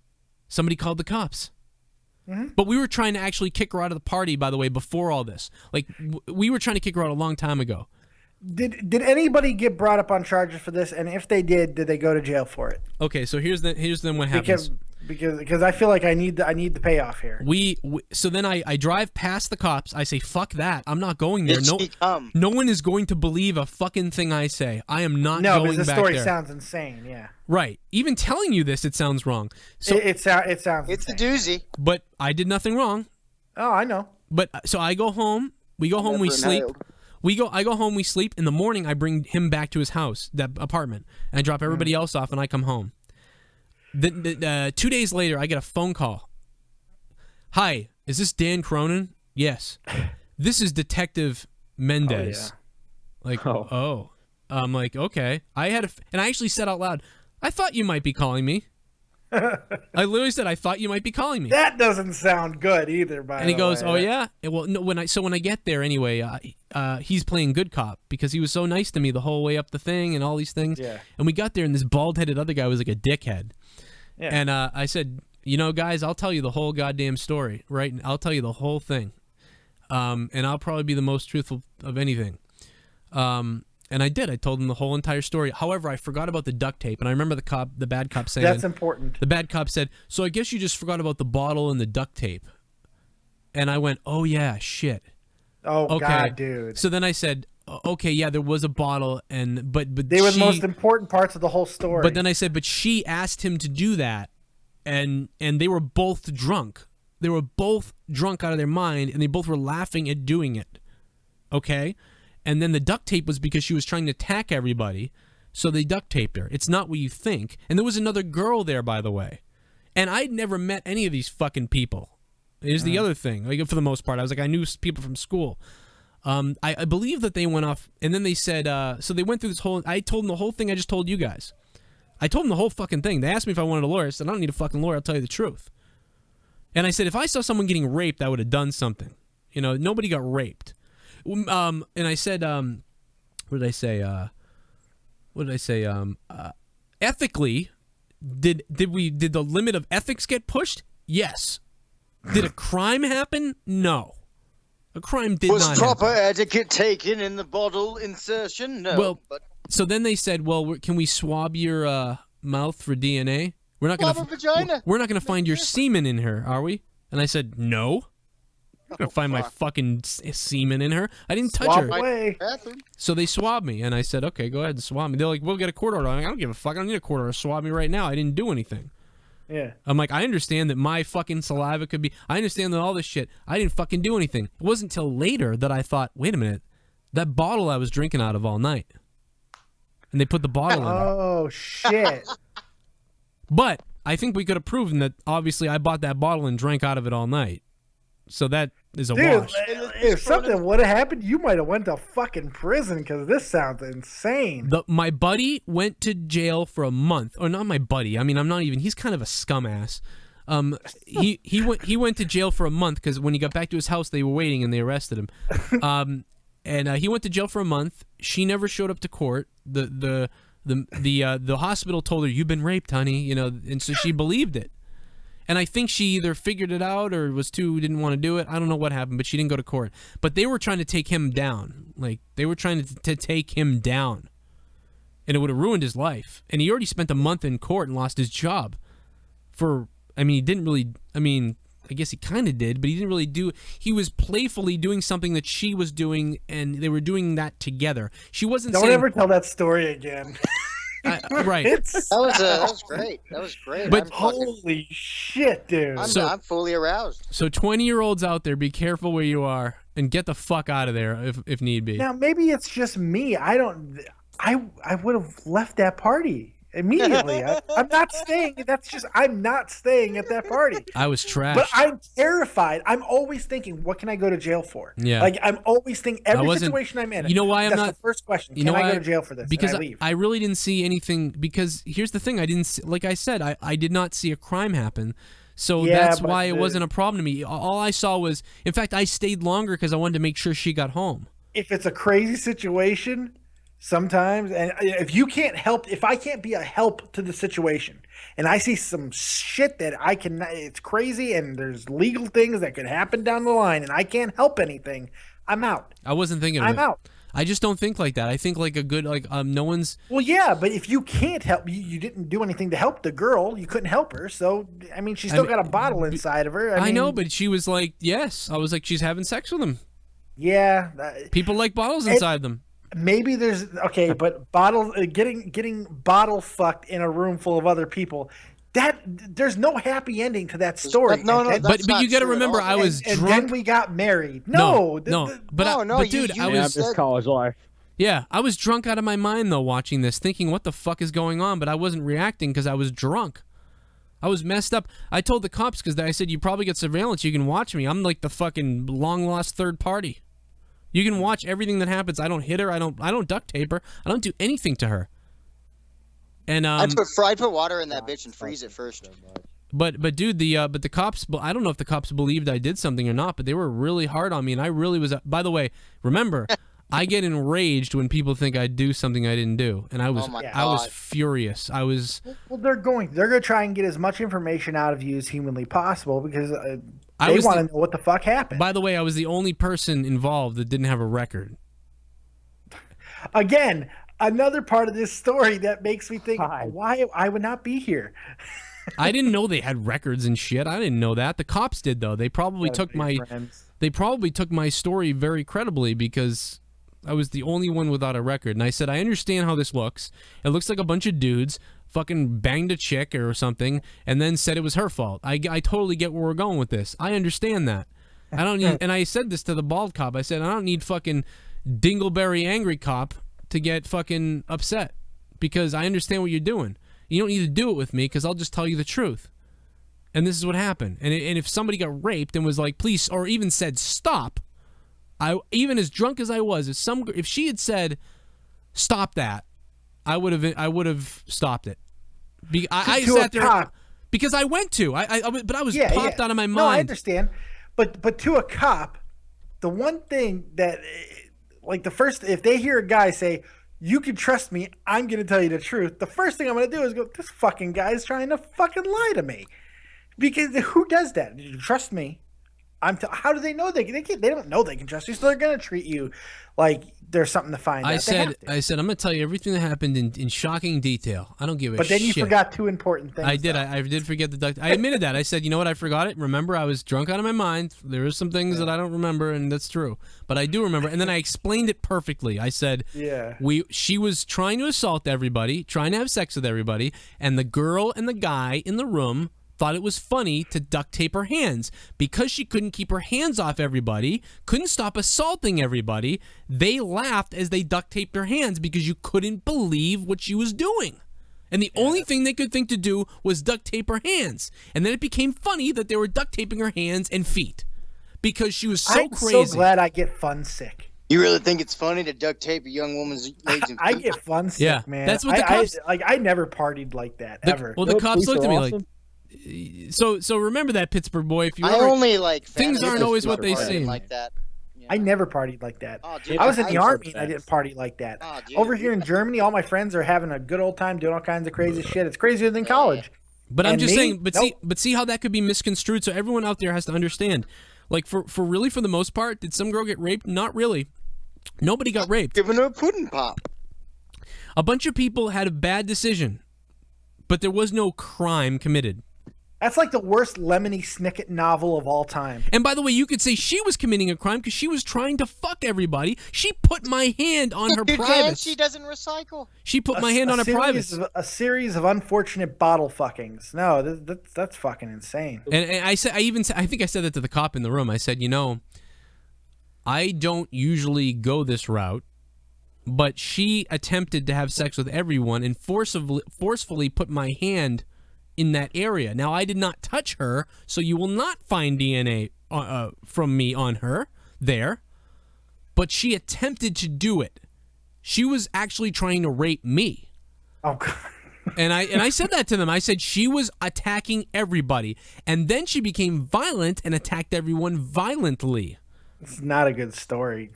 Somebody called the cops. Mm-hmm. But we were trying to actually kick her out of the party, by the way, before all this. Like, we were trying to kick her out a long time ago. Did anybody get brought up on charges for this? And if they did they go to jail for it? Okay, so here's then what happens. Because I feel like I need the payoff here. So then I drive past the cops. I say, fuck that. I'm not going there. No one is going to believe a fucking thing I say. I am not going back there. No, because the story sounds insane. Yeah. Right. Even telling you this, it sounds wrong. So it sounds. It's insane. A doozy. But I did nothing wrong. Oh, I know. But so I go home. We go home. We sleep. I go home. We sleep. In the morning, I bring him back to his house, that apartment, and I drop everybody else off, and I come home. 2 days later, I get a phone call. Hi, is this Dan Cronin? Yes. This is Detective Mendez. Oh, yeah. I'm like, okay. And I actually said out loud, I thought you might be calling me. I literally said, I thought you might be calling me. That doesn't sound good either, by the way. And he goes, oh yeah? Well, no, when I get there anyway, he's playing good cop because he was so nice to me the whole way up the thing and all these things. Yeah. And we got there and this bald-headed other guy was like a dickhead. Yeah. And I said, guys, I'll tell you the whole goddamn story, right? And I'll tell you the whole thing. And I'll probably be the most truthful of anything. And I did. I told him the whole entire story. However, I forgot about the duct tape. And I remember the bad cop saying... That's important. The bad cop said, so I guess you just forgot about the bottle and the duct tape. And I went, oh yeah, shit. Oh Okay. God, dude. So then I said, okay, yeah, there was a bottle, but They were the most important parts of the whole story. But then I said, but she asked him to do that, and they were both drunk. They were both drunk out of their mind, and they both were laughing at doing it. Okay? And then the duct tape was because she was trying to attack everybody, so they duct taped her. It's not what you think. And there was another girl there, by the way. And I'd never met any of these fucking people. Here's the other thing. Like, for the most part, I was like, I knew people from school. I believe that they went off, and then they said, so they went through this whole, I told them the whole thing I just told you guys. I told them the whole fucking thing. They asked me if I wanted a lawyer. I said, I don't need a fucking lawyer, I'll tell you the truth. And I said, if I saw someone getting raped, I would have done something. You know, nobody got raped. And I said, what did I say? Ethically, did the limit of ethics get pushed? Yes. Did a crime happen? No. A crime did not happen. Was proper etiquette taken in the bottle insertion? No. Well, so then they said, well, can we swab your mouth for DNA? We're not gonna find your semen in her, are we? And I said, no. I'm gonna find my fucking semen in her. I didn't touch her. Away. So they swabbed me, and I said, okay, go ahead and swab me. They're like, we'll get a court order. I'm like, I don't give a fuck. I don't need a court order. Swab me right now. I didn't do anything. Yeah. I'm like, I understand that my fucking saliva could be. I understand that all this shit. I didn't fucking do anything. It wasn't until later that I thought, wait a minute, that bottle I was drinking out of all night. And they put the bottle in. Oh shit. But I think we could have proven that obviously I bought that bottle and drank out of it all night. So that is a wash. If something would have happened, you might have went to fucking prison because this sounds insane. My buddy went to jail for a month. Or not my buddy. I mean, I'm not even. He's kind of a scumass. He went to jail for a month because when he got back to his house, they were waiting and they arrested him. And he went to jail for a month. She never showed up to court. The hospital told her, "You've been raped, honey." You know, and so she believed it. And I think she either figured it out or didn't want to do it. I don't know what happened, but she didn't go to court. But they were trying to take him down. Like, they were trying to take him down. And it would have ruined his life. And he already spent a month in court and lost his job. He didn't really, I guess he kind of did, but he didn't really do, he was playfully doing something that she was doing, and they were doing that together. She wasn't Don't saying, ever tell that story again. Right. That was great. That was great. But holy shit, dude. I'm fully aroused. So 20-year-olds out there, be careful where you are and get the fuck out of there if need be. Now maybe it's just me. I would have left that party immediately. I'm not staying. I'm not staying at that party. I was trashed. But I'm terrified. I'm always thinking, what can I go to jail for? Yeah. Like, I'm always thinking, every situation I'm in. You know why I'm that's not? The first question. Can I go to jail for this? Because and I leave? I really didn't see anything. Because here's the thing, I didn't see, like I said, I did not see a crime happen. So that's why it wasn't a problem to me. All I saw was, in fact, I stayed longer because I wanted to make sure she got home. If it's a crazy situation, sometimes, and if I can't be a help to the situation, and I see some shit that it's crazy, and there's legal things that could happen down the line, and I can't help anything, I'm out. I wasn't thinking of it. I'm out. I just don't think like that. I think like a good, no one's. Well, yeah, but if you can't help, you didn't do anything to help the girl. You couldn't help her, so she's still got a bottle inside of her. I know, but she was like, yes. I was like, she's having sex with him. Yeah. People like bottles inside them. Maybe there's but getting bottle fucked in a room full of other people. There's no happy ending to that story. But you got to remember, I was drunk. And then we got married. Dude, I was this college life. Yeah, I was drunk out of my mind though, watching this, thinking, what the fuck is going on? But I wasn't reacting because I was drunk. I was messed up. I told the cops because I said, you probably get surveillance. You can watch me. I'm like the fucking long lost third party. You can watch everything that happens. I don't hit her. I don't duct tape her. I don't do anything to her. And I'd put water in that bitch and freeze it first. But dude, the cops. I don't know if the cops believed I did something or not, but they were really hard on me, and I really was. By the way, remember, I get enraged when people think I do something I didn't do, and I was furious. I was. Well, they're going to try and get as much information out of you as humanly possible because. They want to know what the fuck happened. By the way, I was the only person involved that didn't have a record. Again, another part of this story that makes me think, why I would not be here. I didn't know they had records and shit. I didn't know that. The cops did, though. They probably took my... they probably took my story very credibly because I was the only one without a record. And I said, I understand how this looks. It looks like a bunch of dudes fucking banged a chick or something and then said it was her fault. I totally get where we're going with this. I understand that. I don't need, and I said this to the bald cop. I said, I don't need fucking dingleberry angry cop to get fucking upset because I understand what you're doing. You don't need to do it with me because I'll just tell you the truth. And this is what happened. And if somebody got raped and was like, please, or even said stop, even as drunk as I was, if she had said stop that, I would have stopped it. I sat there because I went to. But I was popped out of my mind. No, I understand. But to a cop, the one thing that, like, if they hear a guy say, you can trust me, I'm going to tell you the truth, the first thing I'm going to do is go, this fucking guy is trying to fucking lie to me. Because who does that? You trust me. How do they know they don't know they can trust you, so they're going to treat you like there's something to find out. I said, I'm going to tell you everything that happened in shocking detail. I don't give a shit. But then you forgot two important things. I did. I did forget the duct. I admitted that. I said, you know what? I forgot it. Remember, I was drunk out of my mind. There are some things that I don't remember, and that's true. But I do remember. And then I explained it perfectly. I said, she was trying to assault everybody, trying to have sex with everybody, and the girl and the guy in the room thought it was funny to duct tape her hands. Because she couldn't keep her hands off everybody, couldn't stop assaulting everybody, they laughed as they duct taped her hands because you couldn't believe what she was doing. And the only thing they could think to do was duct tape her hands. And then it became funny that they were duct taping her hands and feet because she was so crazy. I'm so glad I get fun sick. You really think it's funny to duct tape a young woman's legs and feet? I get fun sick, man. That's what the cops... I never partied like that, ever. Well, the cops looked at me like... So remember that, Pittsburgh boy. If you things aren't always what they seem. Like that. Yeah. I never partied like that. Oh, dude, I was in the Army and I didn't party like that. Oh, over here in Germany, all my friends are having a good old time doing all kinds of crazy shit. It's crazier than college. But I'm just saying. But see how that could be misconstrued. So everyone out there has to understand. Like for the most part, did some girl get raped? Not really. Nobody got raped. Giving her a pudding pop. A bunch of people had a bad decision, but there was no crime committed. That's like the worst Lemony Snicket novel of all time. And by the way, you could say she was committing a crime because she was trying to fuck everybody. She put my hand on her privates. She doesn't recycle. She put my hand on her privates. A series of unfortunate bottle fuckings. No, that's fucking insane. And I think I said that to the cop in the room. I said, you know, I don't usually go this route, but she attempted to have sex with everyone and forcefully put my hand in that area. Now, I did not touch her, so you will not find DNA from me on her there, but she attempted to do it. She was actually trying to rape me. Oh, God. And I said that to them. I said she was attacking everybody, and then she became violent and attacked everyone violently. It's not a good story.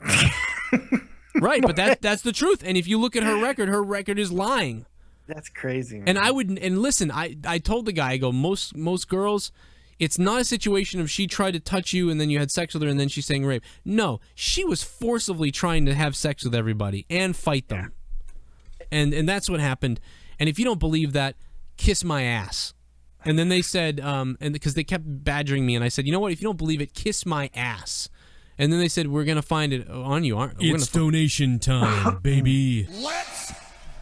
Right, but that's the truth. And if you look at her record is lying. That's crazy, man. And listen, I told the guy, I go, most girls, it's not a situation of she tried to touch you and then you had sex with her and then she's saying rape. No, she was forcibly trying to have sex with everybody and fight them. And that's what happened. And if you don't believe that, kiss my ass. And then they said, and because they kept badgering me, and I said, you know what, if you don't believe it, kiss my ass. And then they said, we're going to find it on you, aren't we? It's donation time, baby. Let's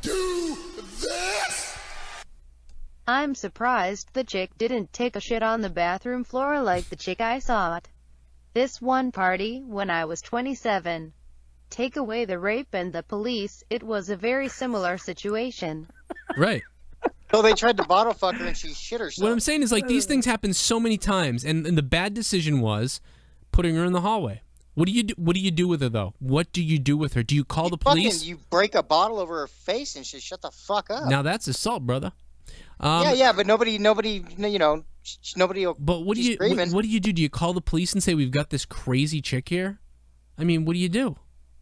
do this! I'm surprised the chick didn't take a shit on the bathroom floor like the chick I saw at this one party when I was 27. Take away the rape and the police, it was a very similar situation. Right. So they tried to bottle fuck her and she shit herself. What I'm saying is, like, these things happen so many times, and the bad decision was putting her in the hallway. What do you do with her, though? What do you do with her? Do you call the police? You break a bottle over her face and she shut the fuck up. Now that's assault, brother. But nobody, you know, nobody will. But what do you do? Do you call the police and say, we've got this crazy chick here? I mean, what do you do?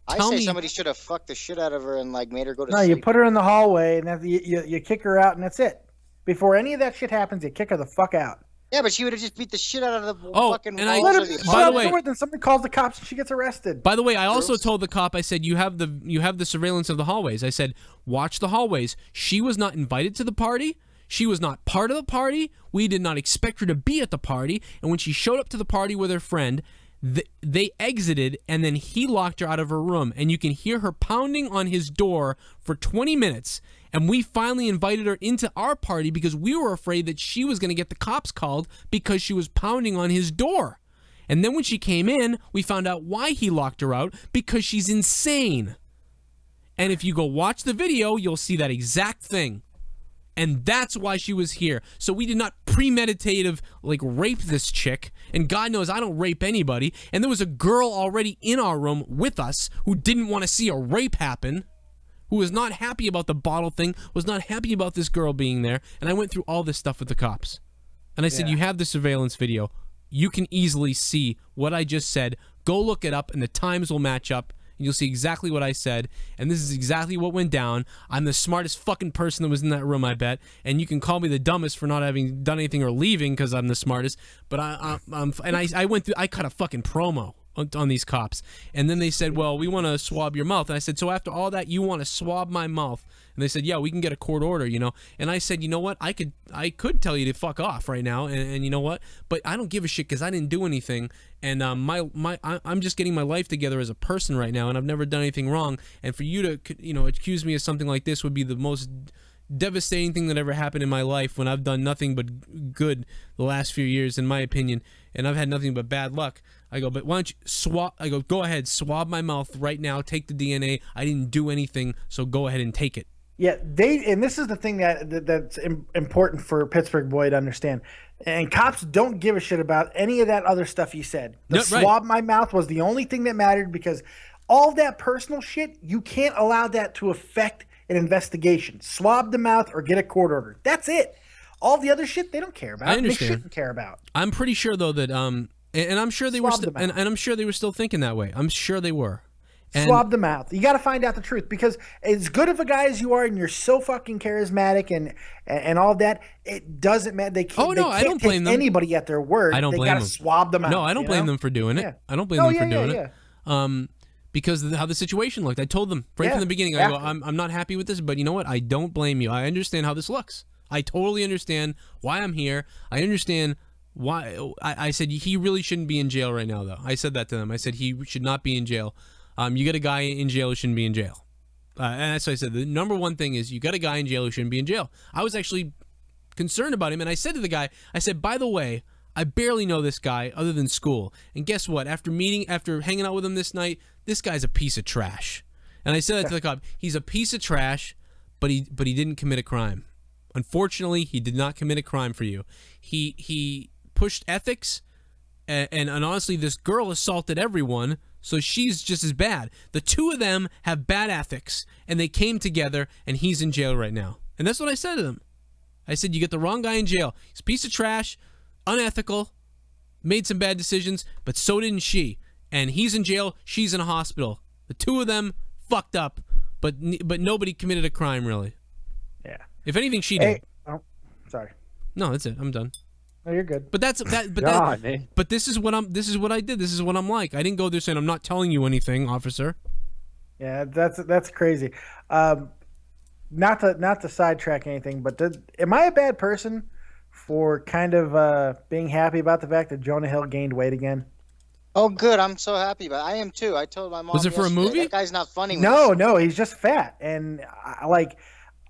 I say somebody should have fucked the shit out of her and like made her go to sleep. No, you put her in the hallway and you kick her out and that's it. Before any of that shit happens, you kick her the fuck out. Yeah, but she would have just beat the shit out of the fucking walls. By the way, then somebody calls the cops and she gets arrested. By the way, I also told the cop, I said, you have the surveillance of the hallways. I said, watch the hallways. She was not invited to the party. She was not part of the party. We did not expect her to be at the party. And when she showed up to the party with her friend, They exited, and then he locked her out of her room, and you can hear her pounding on his door for 20 minutes. And we finally invited her into our party because we were afraid that she was going to get the cops called because she was pounding on his door. And then when she came in, we found out why he locked her out, because she's insane. And if you go watch the video, you'll see that exact thing. And that's why she was here. So we did not premeditative, like, rape this chick. And God knows I don't rape anybody. And there was a girl already in our room with us who didn't want to see a rape happen, who was not happy about the bottle thing, was not happy about this girl being there. And I went through all this stuff with the cops. And I said, you have the surveillance video. You can easily see what I just said. Go look it up, and the times will match up. You'll see exactly what I said, and this is exactly what went down. I'm the smartest fucking person that was in that room, I bet, and you can call me the dumbest for not having done anything or leaving because I'm the smartest, but I went through, I cut a fucking promo on these cops, and then they said, well, we want to swab your mouth, and I said, so after all that, you want to swab my mouth? And they said, yeah, we can get a court order, you know. And I said, you know what? I could tell you to fuck off right now, and you know what? But I don't give a shit because I didn't do anything, and I'm just getting my life together as a person right now, and I've never done anything wrong. And for you to, you know, accuse me of something like this would be the most devastating thing that ever happened in my life when I've done nothing but good the last few years, in my opinion, and I've had nothing but bad luck. I go, but why don't you swab? I go, go ahead, swab my mouth right now. Take the DNA. I didn't do anything, so go ahead and take it. Yeah, and this is the thing that's important for Pittsburgh boy to understand. And cops don't give a shit about any of that other stuff you said. The swab my mouth was the only thing that mattered, because all that personal shit, you can't allow that to affect an investigation. Swab the mouth or get a court order. That's it. All the other shit they don't care about. I understand. They shouldn't care about. I'm pretty sure though that and I'm sure they were and I'm sure they were still thinking that way. I'm sure they were. And swab the mouth. You got to find out the truth, because as good of a guy as you are, and you're so fucking charismatic and all that, it doesn't matter. They can't. I don't blame them. Anybody at their word. I don't blame them. They got to swab them out. No, I don't blame them for doing it. Yeah. I don't blame them for doing it. Because of how the situation looked. I told them right from the beginning. I go, I'm not happy with this, but you know what? I don't blame you. I understand how this looks. I totally understand why I'm here. I understand why. I said he really shouldn't be in jail right now, though. I said that to them. I said he should not be in jail. You got a guy in jail who shouldn't be in jail. And that's what I said. The number one thing is you got a guy in jail who shouldn't be in jail. I was actually concerned about him, and I said to the guy, I said, by the way, I barely know this guy other than school. And guess what? After hanging out with him this night, this guy's a piece of trash. And I said that to the cop. He's a piece of trash, but he didn't commit a crime. Unfortunately, he did not commit a crime for you. He pushed ethics, and honestly, this girl assaulted everyone, so she's just as bad. The two of them have bad ethics, and they came together, and he's in jail right now. And that's what I said to them. I said, you get the wrong guy in jail. He's a piece of trash, unethical, made some bad decisions, but so didn't she. And he's in jail, she's in a hospital. The two of them fucked up, but nobody committed a crime, really. Yeah. If anything, she did. Oh, sorry. No, that's it. I'm done. No, you're good. But that's that. But God, man. But this is what I'm. This is what I did. This is what I'm like. I didn't go there saying I'm not telling you anything, officer. Yeah, that's crazy. Not to sidetrack anything, but am I a bad person for kind of being happy about the fact that Jonah Hill gained weight again? Oh, good. I'm so happy about it. I am too. I told my mom. Was it for a movie? That guy's not funny. No, he's just fat, and like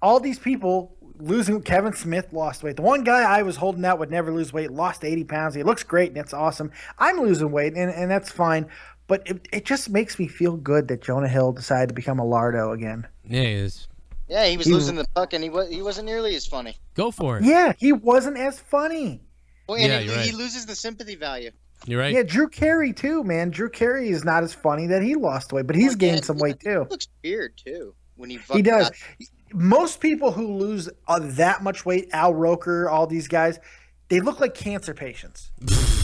all these people losing. Kevin Smith lost weight. The one guy I was holding out would never lose weight lost 80 pounds. He looks great, and it's awesome. I'm losing weight, and that's fine. But it just makes me feel good that Jonah Hill decided to become a lardo again. Yeah, he is. Yeah, he was losing the puck, and he wasn't nearly as funny. Go for it. Yeah, he wasn't as funny. Well, and he loses the sympathy value. You're right. Yeah, Drew Carey too, man. Drew Carey is not as funny that he lost weight, but he's gained some weight too. He looks weird too when he does. Most people who lose that much weight, Al Roker, all these guys, they look like cancer patients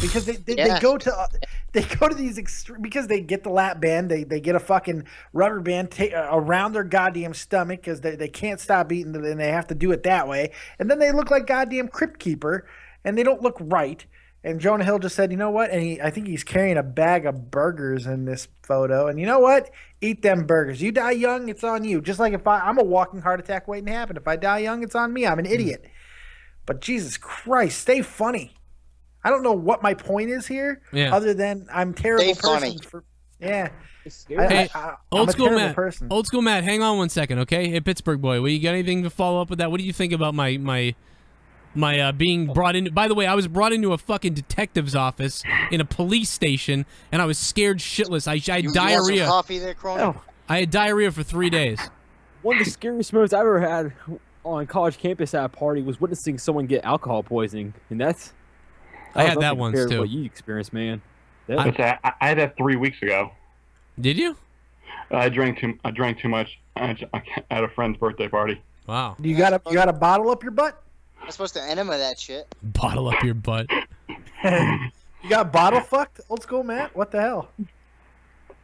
because they go to these extreme, because they get the lap band, they get a fucking rubber band around their goddamn stomach because they can't stop eating and they have to do it that way, and then they look like goddamn Crypt Keeper and they don't look right. And Jonah Hill just said, you know what? And I think he's carrying a bag of burgers in this photo. And you know what? Eat them burgers. You die young, it's on you. Just like if I'm a walking heart attack waiting to happen. If I die young, it's on me. I'm an idiot. But Jesus Christ, stay funny. I don't know what my point is here, other than I'm a terrible person. Yeah. Hey, old school Matt. Person. Old school Matt, hang on 1 second, okay? Hey, Pittsburgh boy, you got anything to follow up with that? What do you think about my being brought in? By the way, I was brought into a fucking detective's office in a police station, and I was scared shitless. I had diarrhea. You want some coffee there, Cronin? I had diarrhea for 3 days. One of the scariest moments I ever had on college campus at a party was witnessing someone get alcohol poisoning, and I had that once too. What you experienced, man? I had that 3 weeks ago. Did you? I drank too much at a friend's birthday party. Wow. You got a bottle up your butt? I'm supposed to enema that shit. Bottle up your butt. You got bottle fucked, old school Matt? What the hell?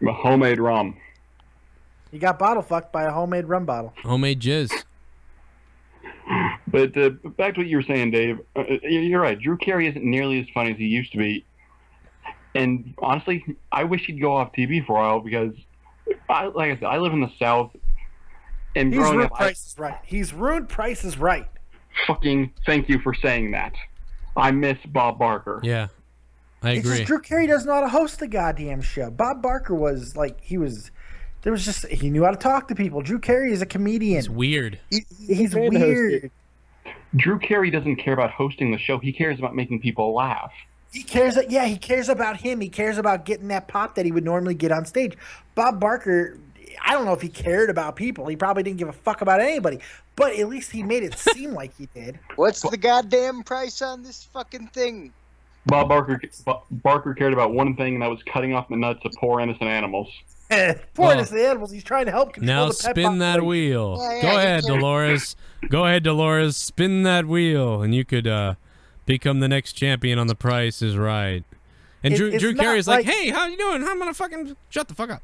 Homemade rum. You got bottle fucked by a homemade rum bottle. Homemade jizz. But back to what you were saying, Dave. You're right. Drew Carey isn't nearly as funny as he used to be. And honestly, I wish he'd go off TV for a while because, like I said, I live in the South. And he's growing ruined up, Price is Right. He's ruined Price is Right. Fucking thank you for saying that. I miss Bob Barker. Yeah, I agree. It's just Drew Carey doesn't know how to host the goddamn show. Bob Barker was like, he knew how to talk to people. Drew Carey is a comedian. He's weird. He's weird. Drew Carey doesn't care about hosting the show. He cares about making people laugh. He cares about him. He cares about getting that pop that he would normally get on stage. Bob Barker, I don't know if he cared about people. He probably didn't give a fuck about anybody. But at least he made it seem like he did. What's the goddamn price on this fucking thing? Bob Barker cared about one thing, and that was cutting off the nuts of poor innocent animals. Poor innocent animals. He's trying to help control now the pet spin that population. wheel. Go ahead, Dolores. Go ahead, Dolores. Spin that wheel, and you could become the next champion on The Price is Right. And Drew Carey's like, hey, how you doing? I'm gonna fucking shut the fuck up.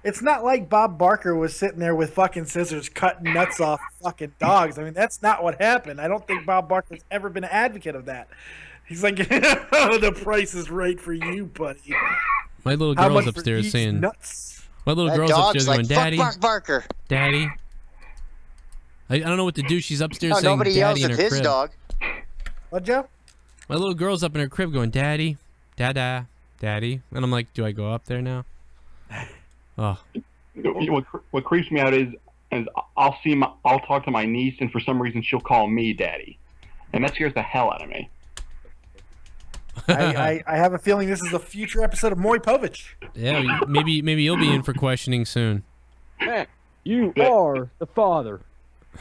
It's not like Bob Barker was sitting there with fucking scissors cutting nuts off fucking dogs. I mean, that's not what happened. I don't think Bob Barker's ever been an advocate of that. He's like, the price is right for you, buddy. My little girl's upstairs saying, nuts? My little girl's upstairs going, Daddy. Fuck Mark Barker. Daddy. I don't know what to do. She's upstairs saying nobody Daddy yells in at her his crib. dog. What, Joe? My little girl's up in her crib going, Daddy, Dada, Daddy. And I'm like, do I go up there now? Oh. What creeps me out is I'll talk to my niece, and for some reason she'll call me Daddy, and that scares the hell out of me. I have a feeling this is a future episode of Maury Povich. Yeah, maybe you'll be in for questioning soon. You are the father.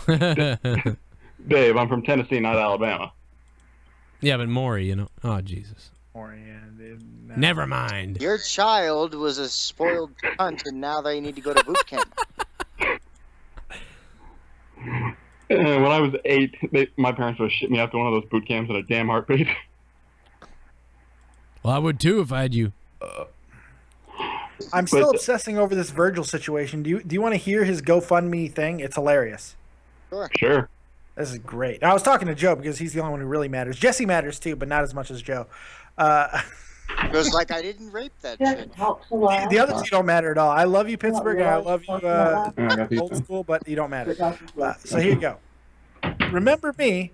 Dave, I'm from Tennessee, not Alabama. Yeah, but Maury, you know. Oh, Jesus. Maury, yeah, dude, no. Never mind. Your child was a spoiled cunt, and now they need to go to boot camp. When I was 8, my parents would ship me out to one of those boot camps in a damn heartbeat. Well, I would too if I had you. I'm still obsessing over this Virgil situation. Do you want to hear his GoFundMe thing? It's hilarious. Sure. This is great. I was talking to Joe because he's the only one who really matters. Jesse matters too, but not as much as Joe. It was like I didn't rape that shit. The other two don't matter at all. I love you, Pittsburgh, and I love you, old school, but you don't matter. So here you go. Remember me?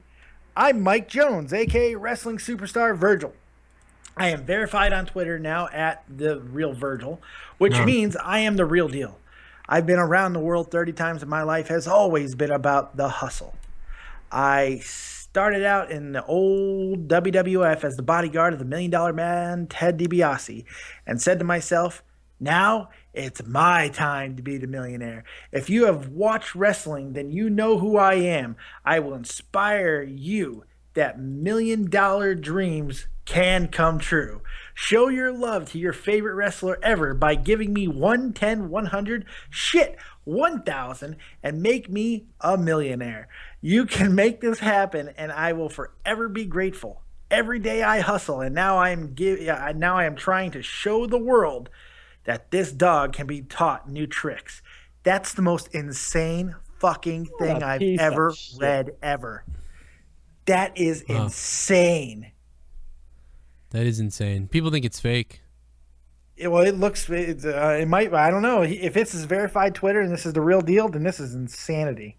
I'm Mike Jones, a.k.a. wrestling superstar Virgil. I am verified on Twitter now at the real Virgil, which means I am the real deal. I've been around the world 30 times, and my life has always been about the hustle. I started out in the old WWF as the bodyguard of the $1 Million Man, Ted DiBiase, and said to myself, now it's my time to be the millionaire. If you have watched wrestling, then you know who I am. I will inspire you that $1 million dreams can come true. Show your love to your favorite wrestler ever by giving me 1, 10, 100, 1,000, and make me a millionaire. You can make this happen, and I will forever be grateful. Every day I hustle, and now I am trying to show the world that this dog can be taught new tricks. That's the most insane fucking thing I've ever read ever. That is insane. That is insane. People think it's fake. It might. I don't know. If this is verified Twitter and this is the real deal, then this is insanity.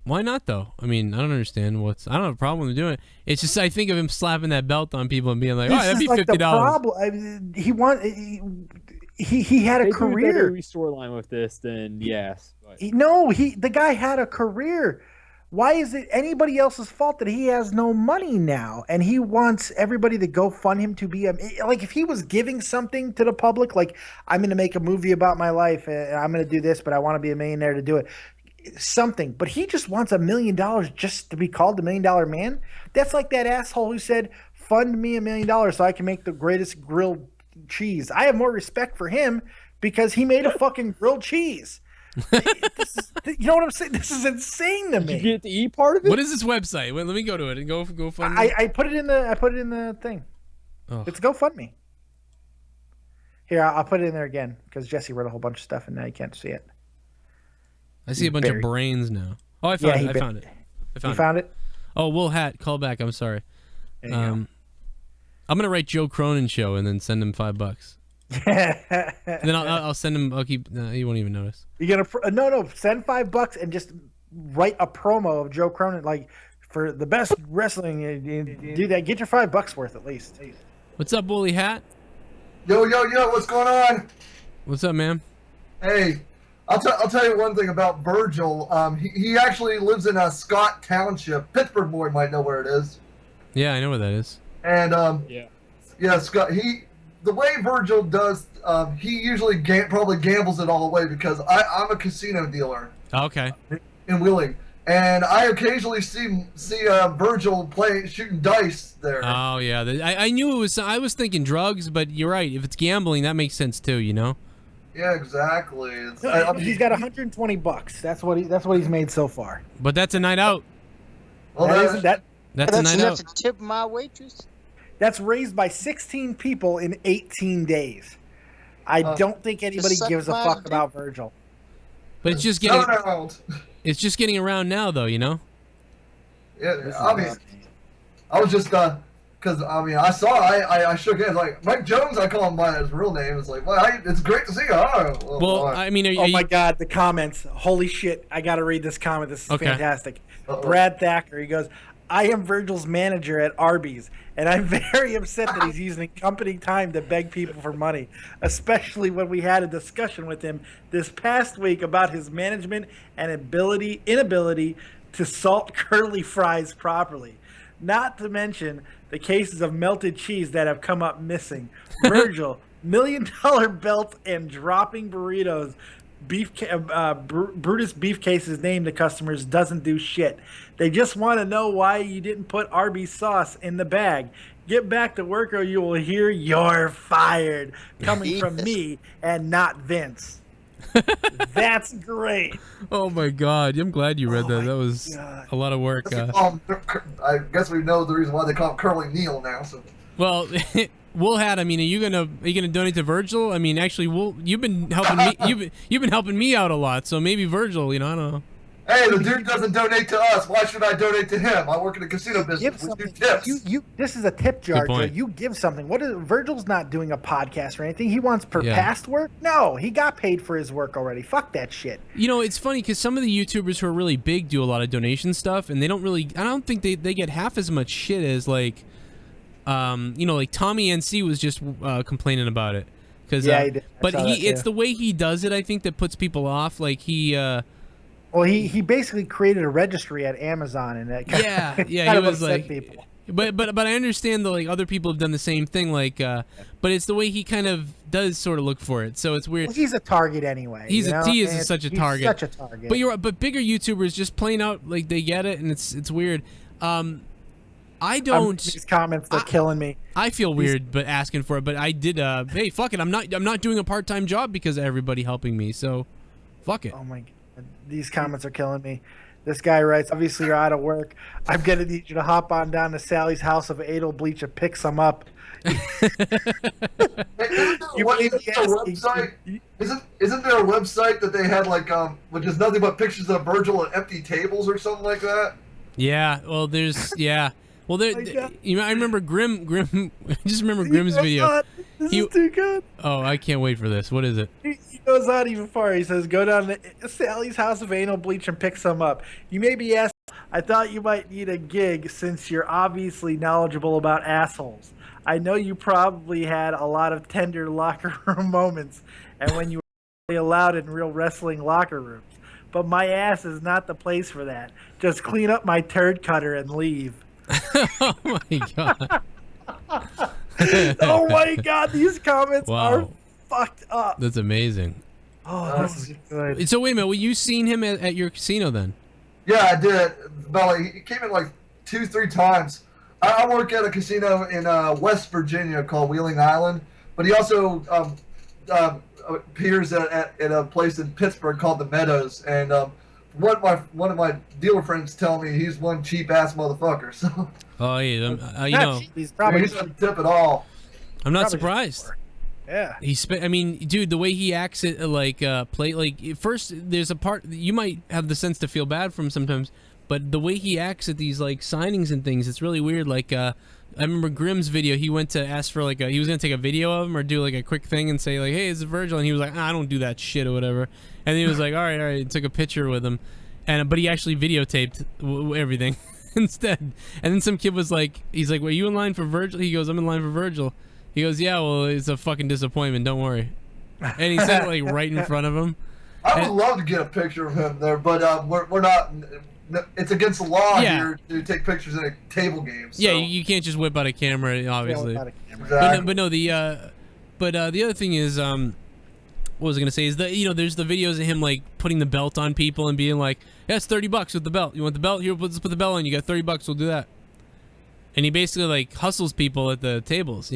Why not though? I mean, I don't understand I don't have a problem with doing it. It's just I think of him slapping that belt on people and being like, "Oh, that'd be $50." He had a career. Storyline with this, then yes. The guy had a career. Why is it anybody else's fault that he has no money now? And he wants everybody to go fund him to be like, if he was giving something to the public, like, I'm going to make a movie about my life and I'm going to do this, but I want to be a millionaire to do it. Something, but he just wants $1 million just to be called the $1 Million Man. That's like that asshole who said, "Fund me $1 million so I can make the greatest grilled cheese." I have more respect for him because he made a fucking grilled cheese. You know what I'm saying? This is insane to me. Did you get the E part of it? What is this website? Wait, let me go to it and go fund. I put it in the thing. Oh. It's GoFundMe. Here, I'll put it in there again because Jesse wrote a whole bunch of stuff and now you can't see it. I see a bunch of brains now. Oh, I found it. I found it. You found it? Oh, Will Hat, call back. I'm sorry. I'm gonna write Joe Cronin show and then send him $5. And then I'll send him. I'll keep. He won't even notice. You're gonna no. Send $5 and just write a promo of Joe Cronin, like, for the best wrestling. Do that. Get your $5 worth at least. What's up, Woolly Hat? Yo, what's going on? What's up, man? Hey, I'll tell you one thing about Virgil. He actually lives in Scott Township. Pittsburgh boy might know where it is. Yeah, I know where that is. And yeah, Scott. The way Virgil does, he usually probably gambles it all away because I'm a casino dealer. Okay. In Wheeling, and I occasionally see Virgil shooting dice there. Oh yeah, I knew it was. I was thinking drugs, but you're right. If it's gambling, that makes sense too. You know. Yeah, exactly. He's got $120. That's what he's made so far. But that's a night out. Well, that's a night out. That's to tip my waitress. That's raised by 16 people in 18 days. I don't think anybody gives a fuck about Virgil. But it's just getting around. It's just getting around now, though. You know. Yeah, I was just because I shook hands like Mike Jones. I call him by his real name. It's like, well, it's great to see you. Well, I mean, oh my God, the comments! Holy shit! I got to read this comment. This is fantastic. Brad Thacker. He goes, "I am Virgil's manager at Arby's, and I'm very upset that he's using company time to beg people for money, especially when we had a discussion with him this past week about his management and inability to salt curly fries properly. Not to mention the cases of melted cheese that have come up missing. Virgil, $1 million belt and dropping burritos. Brutus Beefcase's name to customers doesn't do shit. They just want to know why you didn't put Arby's sauce in the bag. Get back to work or you will hear you're fired coming from me and not Vince." That's great. Oh my God, I'm glad you read that. That was a lot of work. I guess we know the reason why they call him Curly Neal now. So. Well, Wool Hat, I mean, are you gonna donate to Virgil? I mean, actually, you've been helping me. You've been helping me out a lot. So maybe Virgil, I don't know. Hey, the dude doesn't donate to us. Why should I donate to him? I work in the casino business. We do tips. This is a tip jar, Joe. You give something. Virgil's not doing a podcast or anything. He wants past work? No, he got paid for his work already. Fuck that shit. You know, it's funny because some of the YouTubers who are really big do a lot of donation stuff, and they don't really. I don't think they get half as much shit as like, like Tommy NC was just complaining about it. He did. But it's the way he does it, I think, that puts people off. Like Well, he basically created a registry at Amazon, and that he was like people. But I understand that like other people have done the same thing, like but it's the way he kind of does sort of look for it, so it's weird. Well, he's a target anyway. He is such a target. Such a target. But you're right. But bigger YouTubers just plain out like they get it, and it's weird. I don't. These comments are killing me. I feel weird, but asking for it. But I did. Hey, fuck it. I'm not doing a part-time job because of everybody helping me. So, fuck it. Oh my God. These comments are killing me. This guy writes, "Obviously you're out of work. I'm gonna need you to hop on down to Sally's house of Adel Bleach and pick some up." Isn't there a website that they had like which is nothing but pictures of Virgil at empty tables or something like that? Yeah. Well, there's Well, I remember Grim. I just remember Grim's video. This is too good. Oh, I can't wait for this. What is it? goes on even far. He says, "Go down to Sally's House of Anal Bleach and pick some up." You may be asked, I thought you might need a gig since you're obviously knowledgeable about assholes. I know you probably had a lot of tender locker room moments, and when you were really allowed in real wrestling locker rooms. But my ass is not the place for that. Just clean up my turd cutter and leave. Oh my god. Oh my god, these comments are fucked up. That's amazing. Oh, this is good. So wait a minute, well, you seen him at your casino then? Yeah, I did. But he came in like 2-3 times. I work at a casino in West Virginia called Wheeling Island, but he also appears at a place in Pittsburgh called the Meadows. And one of my dealer friends tell me he's one cheap ass motherfucker. So. Oh yeah, you know. He's probably he doesn't tip at all. I'm not surprised. Yeah. I mean, dude, the way he acts it, like, first, there's a part, you might have the sense to feel bad for him sometimes, but the way he acts at these, like, signings and things, it's really weird. Like, I remember Grimm's video, he went to ask for, like, he was going to take a video of him or do, like, a quick thing and say, like, hey, it's Virgil, and he was like, I don't do that shit or whatever. And he was like, all right, took a picture with him, but he actually videotaped everything instead. And then some kid was like, he's like, were you in line for Virgil? He goes, I'm in line for Virgil. He goes, yeah, well, it's a fucking disappointment. Don't worry. And he said it like right in front of him. I would love to get a picture of him there, but we're not. It's against the law here to take pictures in a table game. So. Yeah, you can't just whip out a camera, obviously. Exactly. But no, the other thing is, what was I gonna say is that there's the videos of him like putting the belt on people and being like, yeah, it's $30 with the belt. You want the belt? Here, let's put the belt on. You got $30. We'll do that. And he basically like hustles people at the tables,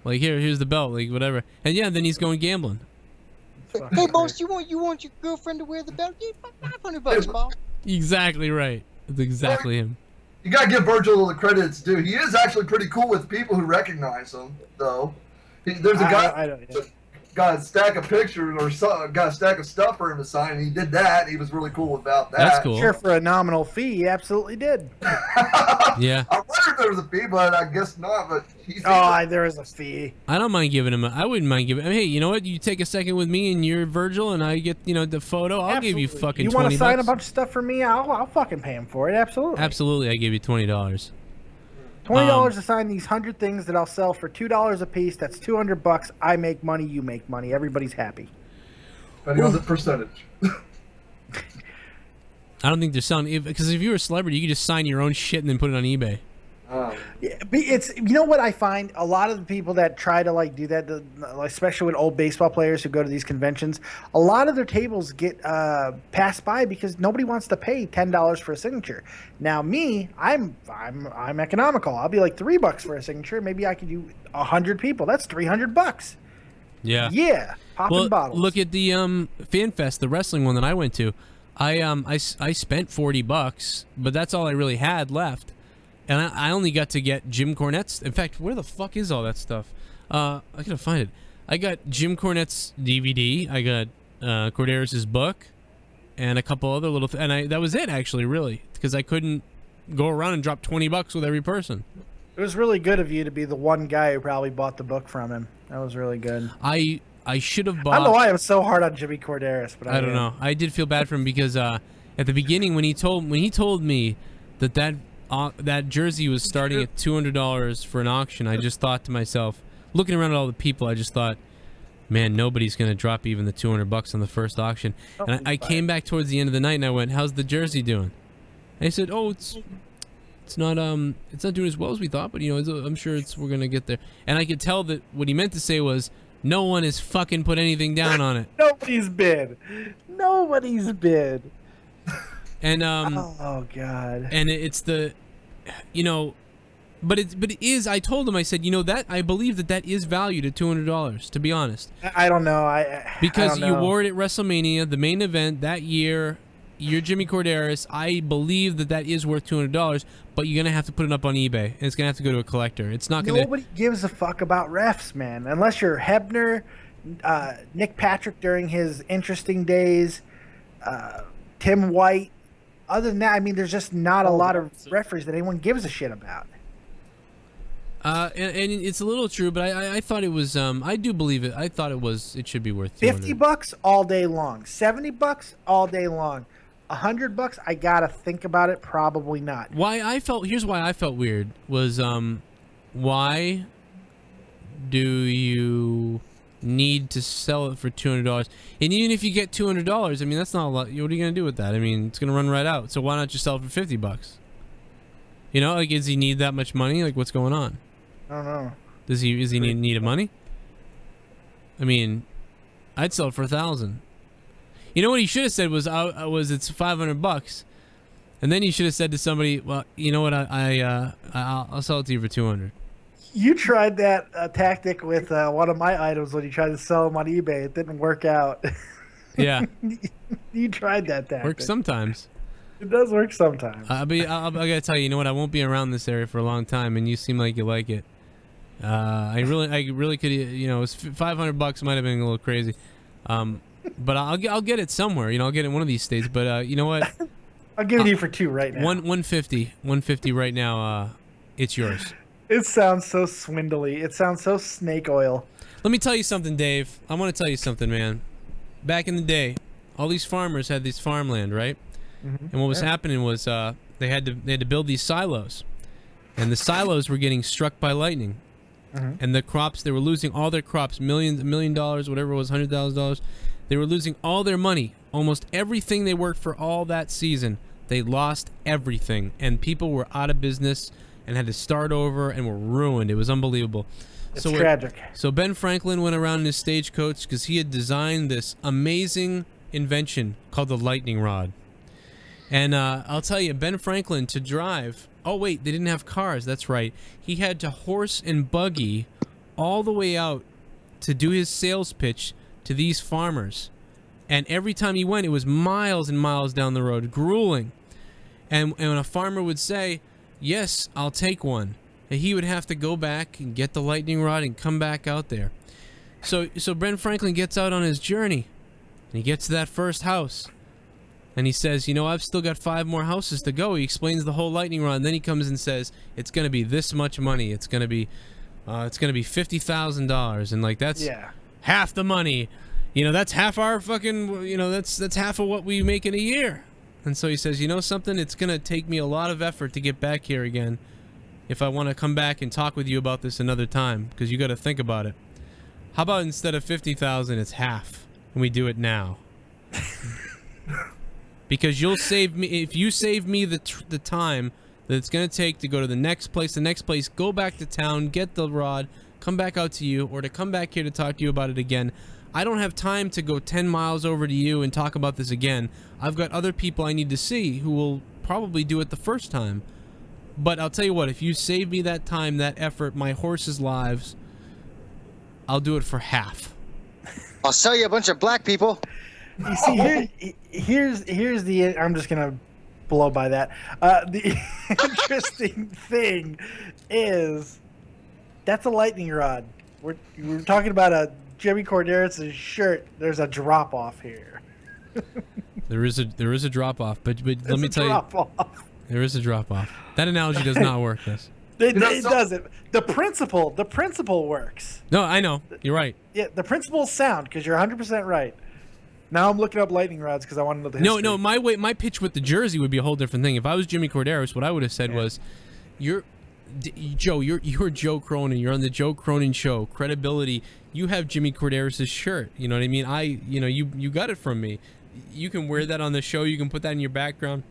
Like here's the belt, like whatever, and yeah, then he's going gambling. Hey, boss, you want your girlfriend to wear the belt? Yeah, $500, boss. Exactly right. That's exactly him. You gotta give Virgil the credits, dude. He is actually pretty cool with people who recognize him, though. There's a guy got a stack of pictures or got a stack of stuff for him to sign, and he did that. And he was really cool about that. That's cool. Sure, for a nominal fee, he absolutely did. Yeah. I wonder if there was a fee, but I guess not. But there is a fee. I don't mind giving him. I wouldn't mind giving. Hey, you know what? You take a second with me, and you're Virgil, and I get the photo. I'll give you fucking $20. You want to sign a bunch of stuff for me? I'll fucking pay him for it. Absolutely. Absolutely, I give you $20. $20 to sign these 100 things that I'll sell for $2 a piece. That's $200. I make money. You make money. Everybody's happy. Depending on the percentage. I don't think they're selling because if you're a celebrity, you can just sign your own shit and then put it on eBay. Yeah, it's what I find a lot of the people that try to like do that, especially with old baseball players who go to these conventions, a lot of their tables get passed by because nobody wants to pay $10 for a signature. Now me, I'm economical. I'll be like $3 for a signature. Maybe I could do 100 people. That's $300. Yeah. Yeah. Popping bottles. Look at the Fan Fest, the wrestling one that I went to. I spent $40, but that's all I really had left. And I only got to get Jim Cornette's. In fact, where the fuck is all that stuff? I gotta find it. I got Jim Cornette's DVD. I got Corderas' book, and a couple other little. That was it actually, really, because I couldn't go around and drop $20 with every person. It was really good of you to be the one guy who probably bought the book from him. That was really good. I should have bought. I don't know why I'm so hard on Jimmy Corderas, but I don't know. I did feel bad for him because at the beginning when he told me that jersey was starting at $200 for an auction, I just thought to myself, looking around at all the people, I just thought, man, nobody's gonna drop even the $200 on the first auction. And I came back towards the end of the night and I went, how's the jersey doing? And he said, oh, it's not doing as well as we thought, but I'm sure we're gonna get there. And I could tell that what he meant to say was, no one has fucking put anything down on it. Nobody's bid. And oh god. And it's the, but it is. I told him. I said, that I believe that is valued at $200. To be honest. I don't know. Because I don't you know. wore it at WrestleMania, the main event that year. You're Jimmy Corderas. I believe that is worth $200, but you're gonna have to put it up on eBay, and it's gonna have to go to a collector. It's not gonna. Nobody gives a fuck about refs, man, unless you're Hebner, Nick Patrick during his interesting days, Tim White. Other than that, I mean, there's just not a lot of referees that anyone gives a shit about. And it's a little true, but I thought it was. I do believe it. I thought it was. It should be worth $50 all day long. $70 all day long. $100, I gotta think about it. Probably not. Here's why I felt weird was why do you need to sell it for $200? And even if you get $200, I mean that's not a lot. What are you gonna do with that? I mean it's gonna run right out. So why not just sell it for $50? You know, like does he need that much money? Like what's going on? I don't know. Does he need money? I mean, I'd sell it for $1,000. You know what he should have said was it's $500, and then he should have said to somebody, well, you know what, I'll sell it to you for $200. You tried that tactic with one of my items when you tried to sell them on eBay. It didn't work out. Yeah. You tried that tactic. Works sometimes. It does work sometimes. I gotta tell you, you know what? I won't be around this area for a long time, and you seem like you like it. I really could. You know, $500 might have been a little crazy, but I'll get it somewhere. You know, I'll get it in one of these states. But you know what? I'll give it to you for $2 right now. 150 right now. It's yours. It sounds so swindly. It sounds so snake oil. Let me tell you something, Dave. I want to tell you something, man. Back in the day, all these farmers had this farmland, right? Mm-hmm. And what was happening was they had to build these silos, and the silos were getting struck by lightning, and the crops, they were losing all their crops, $1 million, whatever it was, $100,000. They were losing all their money, almost everything they worked for all that season. They lost everything, and people were out of business and had to start over and were ruined. It was unbelievable. It's tragic. So Ben Franklin went around in his stagecoach because he had designed this amazing invention called the lightning rod. And I'll tell you, Ben Franklin, to drive... Oh, wait, they didn't have cars. That's right. He had to horse and buggy all the way out to do his sales pitch to these farmers. And every time he went, it was miles and miles down the road, grueling. And when a farmer would say, yes, I'll take one, and he would have to go back and get the lightning rod and come back out there. So Ben Franklin gets out on his journey, and he gets to that first house. And he says, you know, I've still got 5 more houses to go. He explains the whole lightning rod, and then he comes and says, it's going to be this much money. It's going to be $50,000, and like that's half the money. You know, that's half our fucking. You know, that's half of what we make in a year. And so he says, you know something? It's going to take me a lot of effort to get back here again, if I want to come back and talk with you about this another time, because you got to think about it. How about instead of 50,000, it's half, and we do it now? Because you'll save me, if you save me the time that it's going to take to go to the next place, go back to town, get the rod, come back out to you, or to come back here to talk to you about it again. I don't have time to go 10 miles over to you and talk about this again. I've got other people I need to see who will probably do it the first time. But I'll tell you what, if you save me that time, that effort, my horses' lives, I'll do it for half. I'll sell you a bunch of black people. You see, here's the. I'm just gonna blow by that. The interesting thing is that's a lightning rod. We're talking about a Jimmy Corderas' shirt. There's a drop off here. There is a drop off, but let me tell you, there is a drop off. That analogy does not work. This. It doesn't. The principle works. No, I know. You're right. Yeah, the principle is sound because you're 100% right. Now I'm looking up lightning rods because I want to know the history. No. My pitch with the jersey would be a whole different thing. If I was Jimmy Corderas, what I would have said was, you're Joe Cronin. You're on the Joe Cronin show. Credibility. You have Jimmy Corderas' shirt. You know what I mean? You got it from me. You can wear that on the show. You can put that in your background.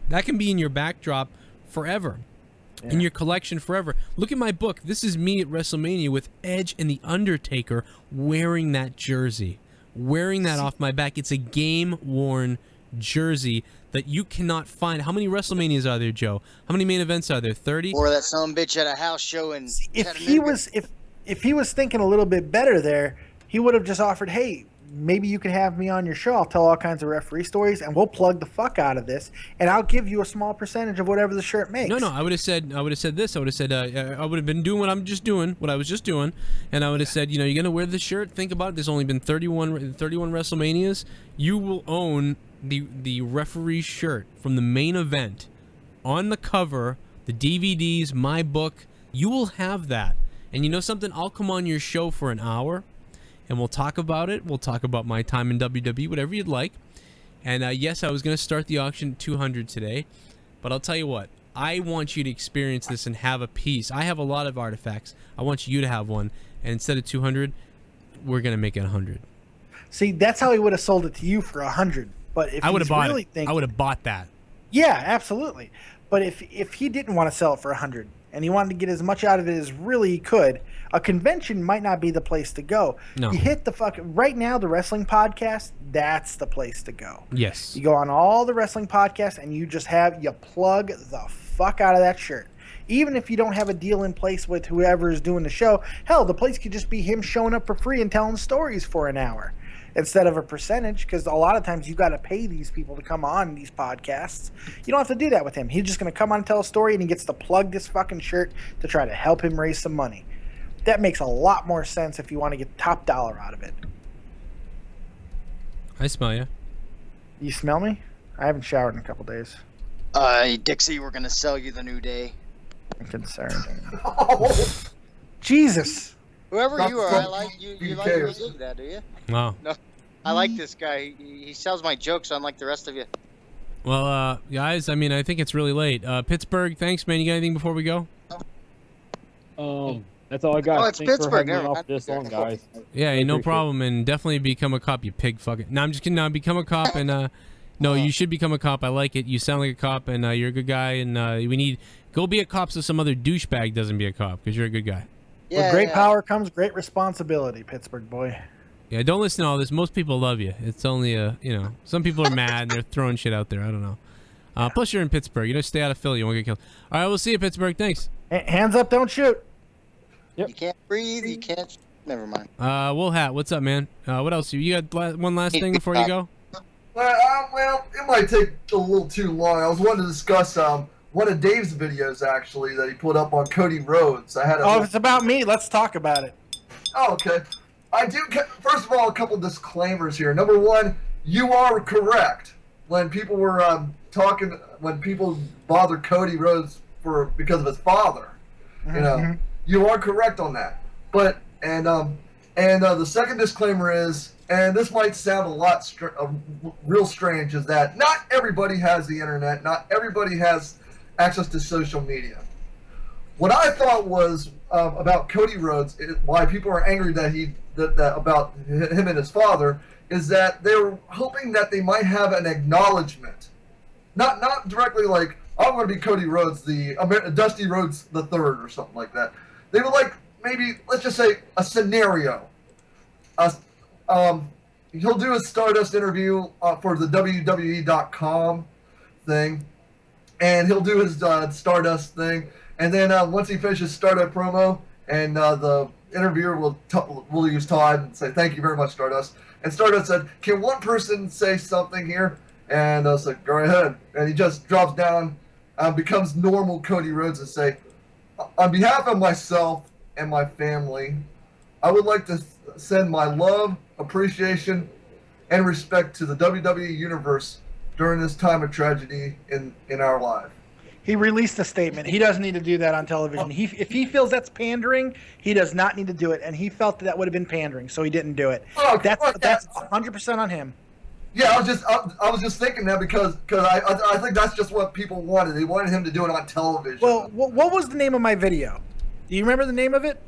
That can be in your backdrop forever. Yeah. In your collection forever. Look at my book. This is me at WrestleMania with Edge and The Undertaker wearing that jersey. Wearing that off my back. It's a game-worn jersey that you cannot find. How many WrestleManias are there, Joe? How many main events are there? 30? Or that some bitch at a house show in if he was thinking a little bit better there, he would have just offered, hey, maybe you can have me on your show. I'll tell all kinds of referee stories, and we'll plug the fuck out of this, and I'll give you a small percentage of whatever the shirt makes. No. I would have said this. I would have said I would have been doing what I was just doing, and I would have said, you know, you're gonna wear this shirt. Think about it. There's only been 31 WrestleManias. You will own the referee shirt from the main event on the cover, the DVDs, my book. You will have that. And you know something? I'll come on your show for an hour, and we'll talk about it. We'll talk about my time in WWE, whatever you'd like. And yes, I was going to start the auction at 200 today, but I'll tell you what. I want you to experience this and have a piece. I have a lot of artifacts. I want you to have one. And instead of 200, we're going to make it 100. See, that's how he would have sold it to you for 100. But if I would have bought really it. thinking, I would have bought that. Yeah, absolutely. But if he didn't want to sell it for 100 and he wanted to get as much out of it as really he could, a convention might not be the place to go. No. You hit the right now, the wrestling podcast, that's the place to go. Yes. You go on all the wrestling podcasts and you plug the fuck out of that shirt. Even if you don't have a deal in place with whoever is doing the show, hell, the place could just be him showing up for free and telling stories for an hour instead of a percentage, because a lot of times you got to pay these people to come on these podcasts. You don't have to do that with him. He's just going to come on and tell a story, and he gets to plug this fucking shirt to try to help him raise some money. That makes a lot more sense if you want to get top dollar out of it. I smell you. You smell me? I haven't showered in a couple days. Dixie, we're going to sell you the New Day. I'm concerned. Jesus. Whoever you are, I like you. You like music, that, do you? Wow. No, I like this guy. He sells my jokes, unlike the rest of you. Well, guys, I mean, I think it's really late. Pittsburgh, thanks, man. You got anything before we go? That's all I got. Oh, it's Thanks Pittsburgh. for having me Never off mind. this long, guys. Yeah, no problem. And definitely become a cop, you pig fucking. No, I'm just kidding. No, become a cop, and no, you should become a cop. I like it. You sound like a cop, and you're a good guy. And we need go be a cop so some other douchebag doesn't be a cop, because you're a good guy. Yeah, with great power comes great responsibility, Pittsburgh boy. Yeah, don't listen to all this. Most people love you. It's only some people are mad and they're throwing shit out there. I don't know. Plus, you're in Pittsburgh. You know, stay out of Philly. You won't get killed. All right, we'll see you, Pittsburgh. Thanks. Hands up, don't shoot. Yep. You can't breathe. You can't. Never mind. Will Hat, what's up, man? What else? You got one last thing before you go? Well, it might take a little too long. I was wanting to discuss one of Dave's videos actually that he put up on Cody Rhodes. If it's about me, let's talk about it. Oh, okay. I do. First of all, a couple disclaimers here. Number one, you are correct. When people were when people bothered Cody Rhodes because of his father, you are correct on that. But the second disclaimer is, and this might sound a lot real strange, is that not everybody has the internet. Not everybody has access to social media. What I thought was about Cody Rhodes, why people are angry about him and his father, is that they were hoping that they might have an acknowledgement, not directly like, I'm going to be Cody Rhodes, the Dusty Rhodes the Third or something like that. They would like maybe, let's just say, a scenario. He'll do a Stardust interview for the WWE.com thing, and he'll do his Stardust thing, and then once he finishes Stardust promo, and the interviewer will use Todd and say, thank you very much, Stardust. And Stardust said, can one person say something here? And I was like, go ahead. And he just drops down, becomes normal Cody Rhodes, and say, on behalf of myself and my family, I would like to send my love, appreciation, and respect to the WWE Universe during this time of tragedy in our life. He released a statement. He doesn't need to do that on television. If he feels that's pandering, he does not need to do it. And he felt that would have been pandering, so he didn't do it. That's 100% on him. Yeah, I was just thinking that because I think that's just what people wanted. They wanted him to do it on television. Well, what was the name of my video? Do you remember the name of it?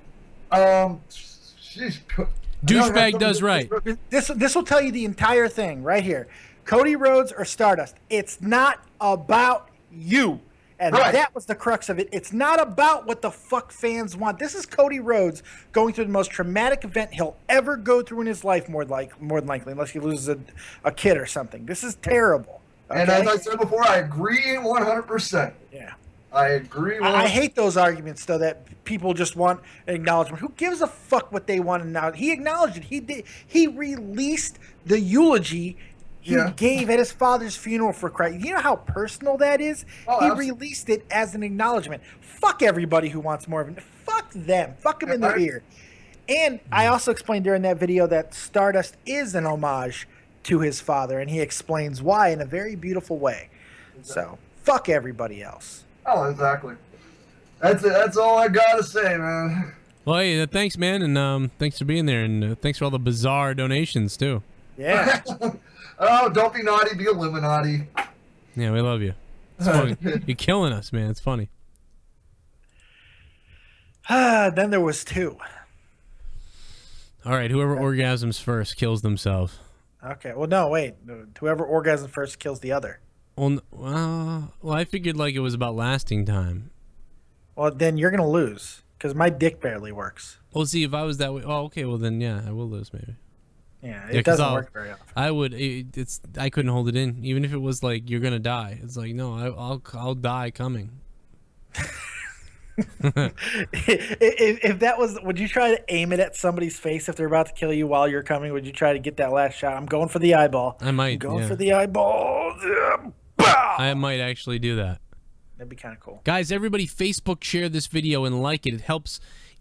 Douchebag does right. This will tell you the entire thing right here. Cody Rhodes or Stardust. It's not about you. And that was the crux of it. It's not about what the fuck fans want. This is Cody Rhodes going through the most traumatic event he'll ever go through in his life, more than likely, unless he loses a kid or something. This is terrible. Okay? And as I said before, I agree 100%. Yeah. I agree. I hate those arguments, though, that people just want an acknowledgement. Who gives a fuck what they want to know? He acknowledged it. He released the eulogy he gave at his father's funeral, for Christ. You know how personal that is? He released it as an acknowledgement. Fuck everybody who wants more of it. Fuck them. Fuck them in their ear. And I also explained during that video that Stardust is an homage to his father, and he explains why in a very beautiful way. So, fuck everybody else. Oh, exactly. That's all I gotta say, man. Well, hey, thanks, man, and thanks for being there, and thanks for all the bizarre donations too. Yeah. Oh, don't be naughty, be Illuminati. Yeah, we love you. It's funny. You're killing us, man. It's funny. Then there was 2. All right, whoever orgasms first kills themselves. Okay. Well, no, wait. Whoever orgasms first kills the other. Well, I figured like it was about lasting time. Well, then you're gonna lose because my dick barely works. Well, see, if I was that way, oh, okay. Well, then yeah, I will lose maybe. Yeah, it doesn't work very often. I would. I couldn't hold it in, even if it was like you're gonna die. It's like no, I'll die coming. If that was, would you try to aim it at somebody's face if they're about to kill you while you're coming? Would you try to get that last shot? I'm going for the eyeball. I might. I'm going for the eyeball. I might actually do that. That'd be kind of cool. Guys, everybody Facebook share this video and like it. It helps.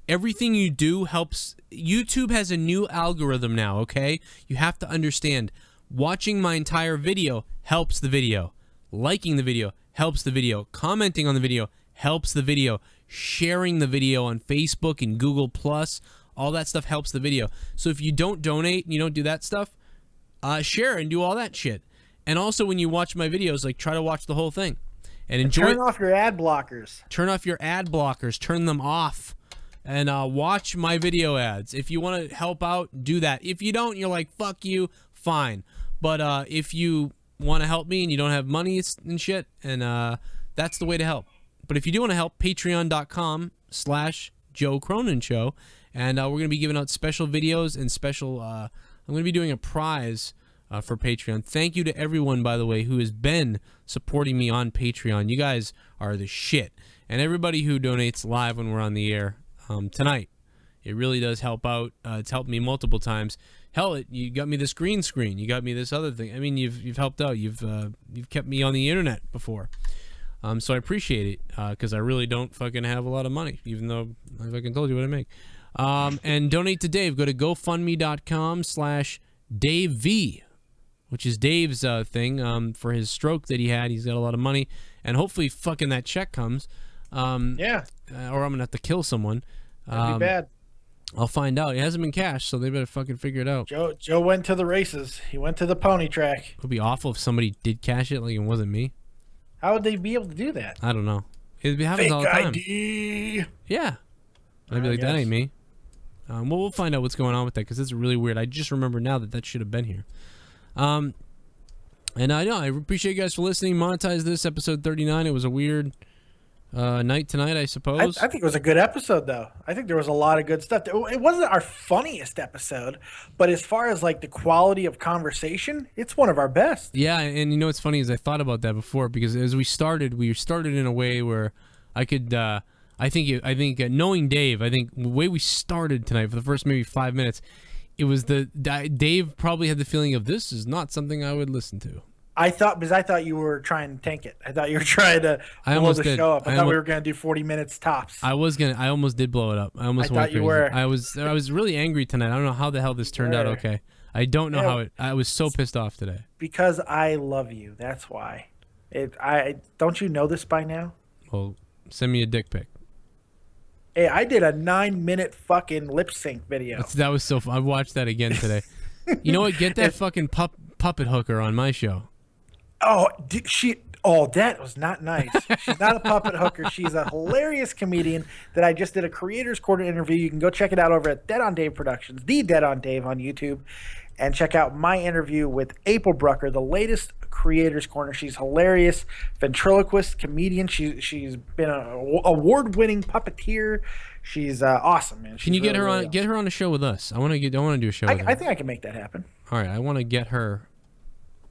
Everything you do helps. YouTube has a new algorithm now, okay? You have to understand. Watching my entire video helps the video. Liking the video helps the video. Commenting on the video helps the video. Sharing the video on Facebook and Google+, all that stuff helps the video. So if you don't donate and you don't do that stuff, share and do all that shit. And also when you watch my videos, like try to watch the whole thing. And enjoy. Turn off your ad blockers. Turn off your ad blockers. Turn them off. And watch my video ads. If you want to help out, do that. If you don't, you're like, fuck you, fine. But if you want to help me and you don't have money and shit, and that's the way to help. But if you do want to help, patreon.com/Joe Cronin Show. And we're going to be giving out special videos and special, I'm going to be doing a prize for Patreon. Thank you to everyone, by the way, who has been supporting me on Patreon. You guys are the shit. And everybody who donates live when we're on the air tonight. It really does help out. It's helped me multiple times. Hell, you got me this green screen. You got me this other thing. I mean, you've helped out. You've kept me on the internet before. So I appreciate it because I really don't fucking have a lot of money, even though I fucking told you what I make. And donate to Dave. Go to GoFundMe.com/DaveV, which is Dave's thing for his stroke that he had. He's got a lot of money, and hopefully fucking that check comes. Yeah. Or I'm gonna have to kill someone. That'd be bad. I'll find out. It hasn't been cashed, so they better fucking figure it out. Joe went to the races. He went to the pony track. It would be awful if somebody did cash it, like it wasn't me. How would they be able to do that? I don't know. It happens all the time. ID. Yeah. I'd be like, that ain't me. Well, we'll find out what's going on with that because it's really weird. I just remember now that should have been here. And I know I appreciate you guys for listening. Monetize This, episode 39. It was a weird night tonight, I suppose. I think it was a good episode, though. I think there was a lot of good stuff. It wasn't our funniest episode, but as far as like the quality of conversation, it's one of our best. Yeah, and you know what's funny is I thought about that before because as we started in a way where I could. I think knowing Dave, I think the way we started tonight for the first maybe 5 minutes, it was Dave probably had the feeling of this is not something I would listen to. I thought you were trying to tank it. I thought you were trying to blow the show up. I thought we were going to do 40 minutes tops. I almost did blow it up. I thought you were. I was really angry tonight. I don't know how the hell this turned out okay. I don't know how I was so pissed off today. Because I love you. That's why. Don't you know this by now? Well, send me a dick pic. Hey, I did a 9-minute fucking lip sync video. That was so fun. I watched that again today. You know what? Get that fucking puppet hooker on my show. Oh, that was not nice. She's not a puppet hooker. She's a hilarious comedian that I just did a Creators Corner interview. You can go check it out over at Dead on Dave Productions, the Dead on Dave on YouTube, and check out my interview with April Brucker, the latest Creators Corner. She's hilarious, ventriloquist, comedian. She's been an award-winning puppeteer. She's awesome, man. Can you get her on? Get her on a show with us. I want to do a show. I think I can make that happen. All right, I want to get her.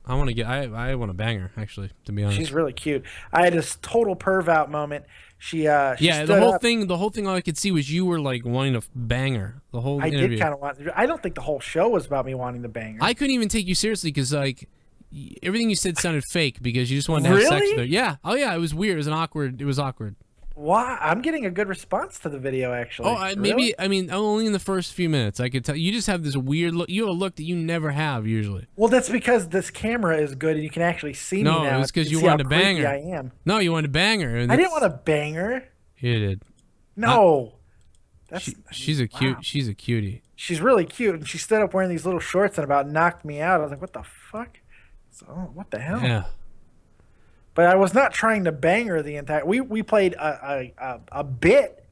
I want to bang her, actually, to be honest. She's really cute. I had this total perv out moment. She the whole thing all I could see was you were like wanting to bang her the whole interview. I did kind of want. I don't think the whole show was about me wanting to bang her. I couldn't even take you seriously because like everything you said sounded fake because you just wanted to have sex with her. Yeah. Oh yeah, it was weird. It was awkward. Why? I'm getting a good response to the video, actually. Oh, maybe. I mean, only in the first few minutes. I could tell. You just have this weird look. You have a look that you never have usually. Well, that's because this camera is good and you can actually see me now. No, it was because you wanted to bang her. I am. No, you wanted to bang her. I didn't want to bang her. She did. No. She's a cute. Wow. She's a cutie. She's really cute, and she stood up wearing these little shorts and about knocked me out. I was like, "What the fuck? So, what the hell?" Yeah. But I was not trying to bang her the entire. We played a bit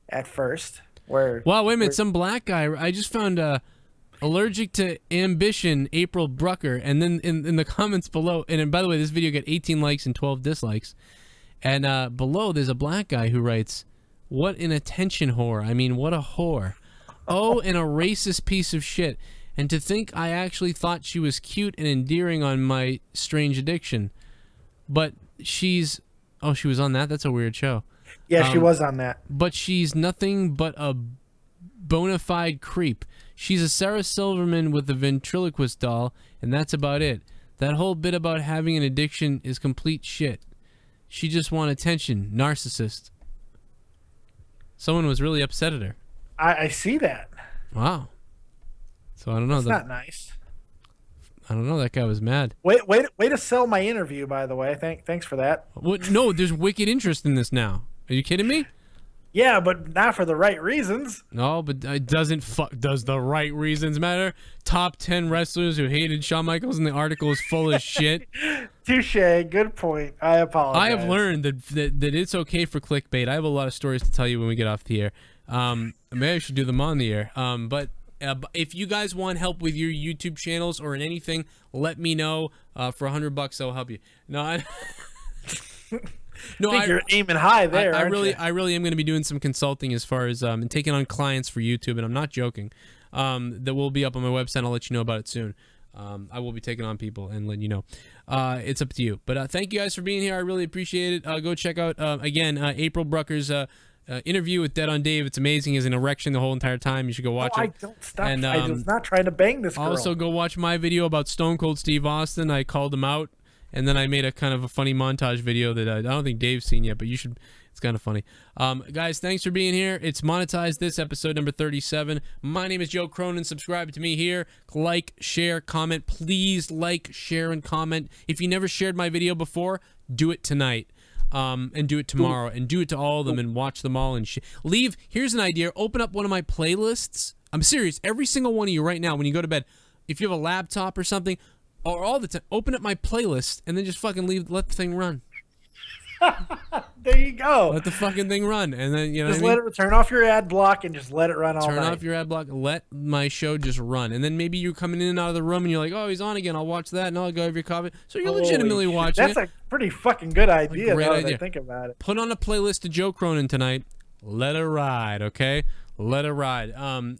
at first where. Wow, wait a minute. Some black guy. I just found allergic to ambition, April Brucker, and then in the comments below. And then, by the way, this video got 18 likes and 12 dislikes. And below, there's a black guy who writes, "What an attention whore. I mean, what a whore. Oh, and a racist piece of shit. And to think I actually thought she was cute and endearing on my strange addiction. But she's... Oh, she was on that? That's a weird show. Yeah, she was on that. But she's nothing but a bona fide creep. She's a Sarah Silverman with a ventriloquist doll, and that's about it. That whole bit about having an addiction is complete shit. She just want attention. Narcissist." Someone was really upset at her. I see that. Wow. So I don't know. That's not nice. I don't know. That guy was mad. Way to sell my interview, by the way. Thanks for that. What? No, there's wicked interest in this now. Are you kidding me? Yeah, but not for the right reasons. No, but it doesn't does the right reasons matter? Top 10 wrestlers who hated Shawn Michaels, and the article is full of shit. Touche. Good point. I apologize. I have learned that it's okay for clickbait. I have a lot of stories to tell you when we get off the air. Maybe I should do them on the air. But if you guys want help with your YouTube channels or in anything, let me know. For $100, I'll help you. No, No, you're aiming high there. I really am going to be doing some consulting as far as and taking on clients for YouTube, and I'm not joking. That will be up on my website. I'll let you know about it soon. I will be taking on people and letting you know. It's up to you. But thank you guys for being here. I really appreciate it. Go check out again April Brucker's interview with Dead on Dave. It's amazing. He has an erection the whole entire time. You should go watch it. I don't stop. And, I was not trying to bang this girl. Also, go watch my video about Stone Cold Steve Austin. I called him out. And then I made a kind of a funny montage video that I don't think Dave's seen yet, but you should. It's kind of funny. Guys, thanks for being here. It's Monetize This, episode number 37. My name is Joe Cronin. Subscribe to me here. Like, share, comment. Please like, share, and comment. If you never shared my video before, do it tonight. And do it tomorrow. And do it to all of them and watch them all. And leave. Here's an idea. Open up one of my playlists. I'm serious. Every single one of you right now, when you go to bed, if you have a laptop or something, or all the time, open up my playlist and then just fucking let the thing run. There you go. Let the fucking thing run, and then just let it turn off your ad block and just let it run all night. Turn off your ad block. Let my show just run, and then maybe you're coming in and out of the room, and you're like, "Oh, he's on again. I'll watch that, and I'll go have your coffee." So you're legitimately watching. That's a pretty fucking good idea. Great idea. As I think about it. Put on a playlist to Joe Cronin tonight. Let it ride, okay? Let it ride.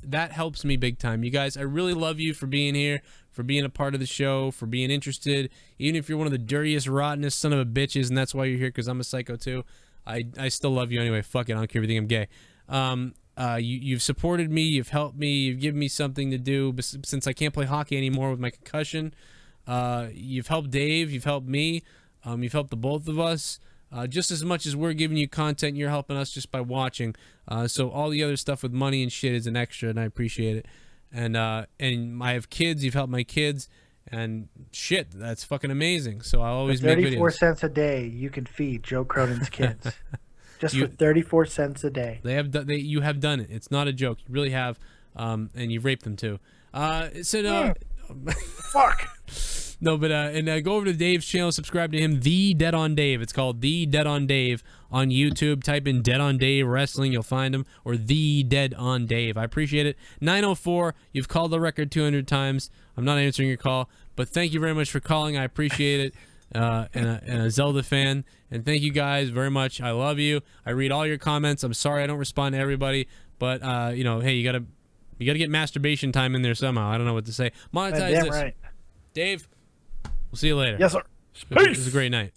That helps me big time. You guys, I really love you for being here, for being a part of the show, for being interested. Even if you're one of the dirtiest, rottenest son of a bitches, and that's why you're here, because I'm a psycho too. I still love you anyway. Fuck it. I don't care if you think I'm gay. You've supported me. You've helped me. You've given me something to do. Since I can't play hockey anymore with my concussion, you've helped Dave. You've helped me. You've helped the both of us. Just as much as we're giving you content, you're helping us just by watching. So all the other stuff with money and shit is an extra, and I appreciate it. And I have kids. You've helped my kids, and shit, that's fucking amazing. So I'll always make videos. 34 cents a day, you can feed Joe Cronin's kids. Just for 34 cents a day. You have done it. It's not a joke. You really have, and you've raped them too. Fuck. No, but go over to Dave's channel, subscribe to him, The Dead on Dave. It's called The Dead on Dave on YouTube. Type in Dead on Dave Wrestling, you'll find him, or The Dead on Dave. I appreciate it. 904, you've called the record 200 times. I'm not answering your call, but thank you very much for calling. I appreciate it. And a Zelda fan, and thank you guys very much. I love you. I read all your comments. I'm sorry I don't respond to everybody, but hey, you gotta get masturbation time in there somehow. I don't know what to say. Monetize this. Right. Dave, we'll see you later. Yes, sir. It was a great night.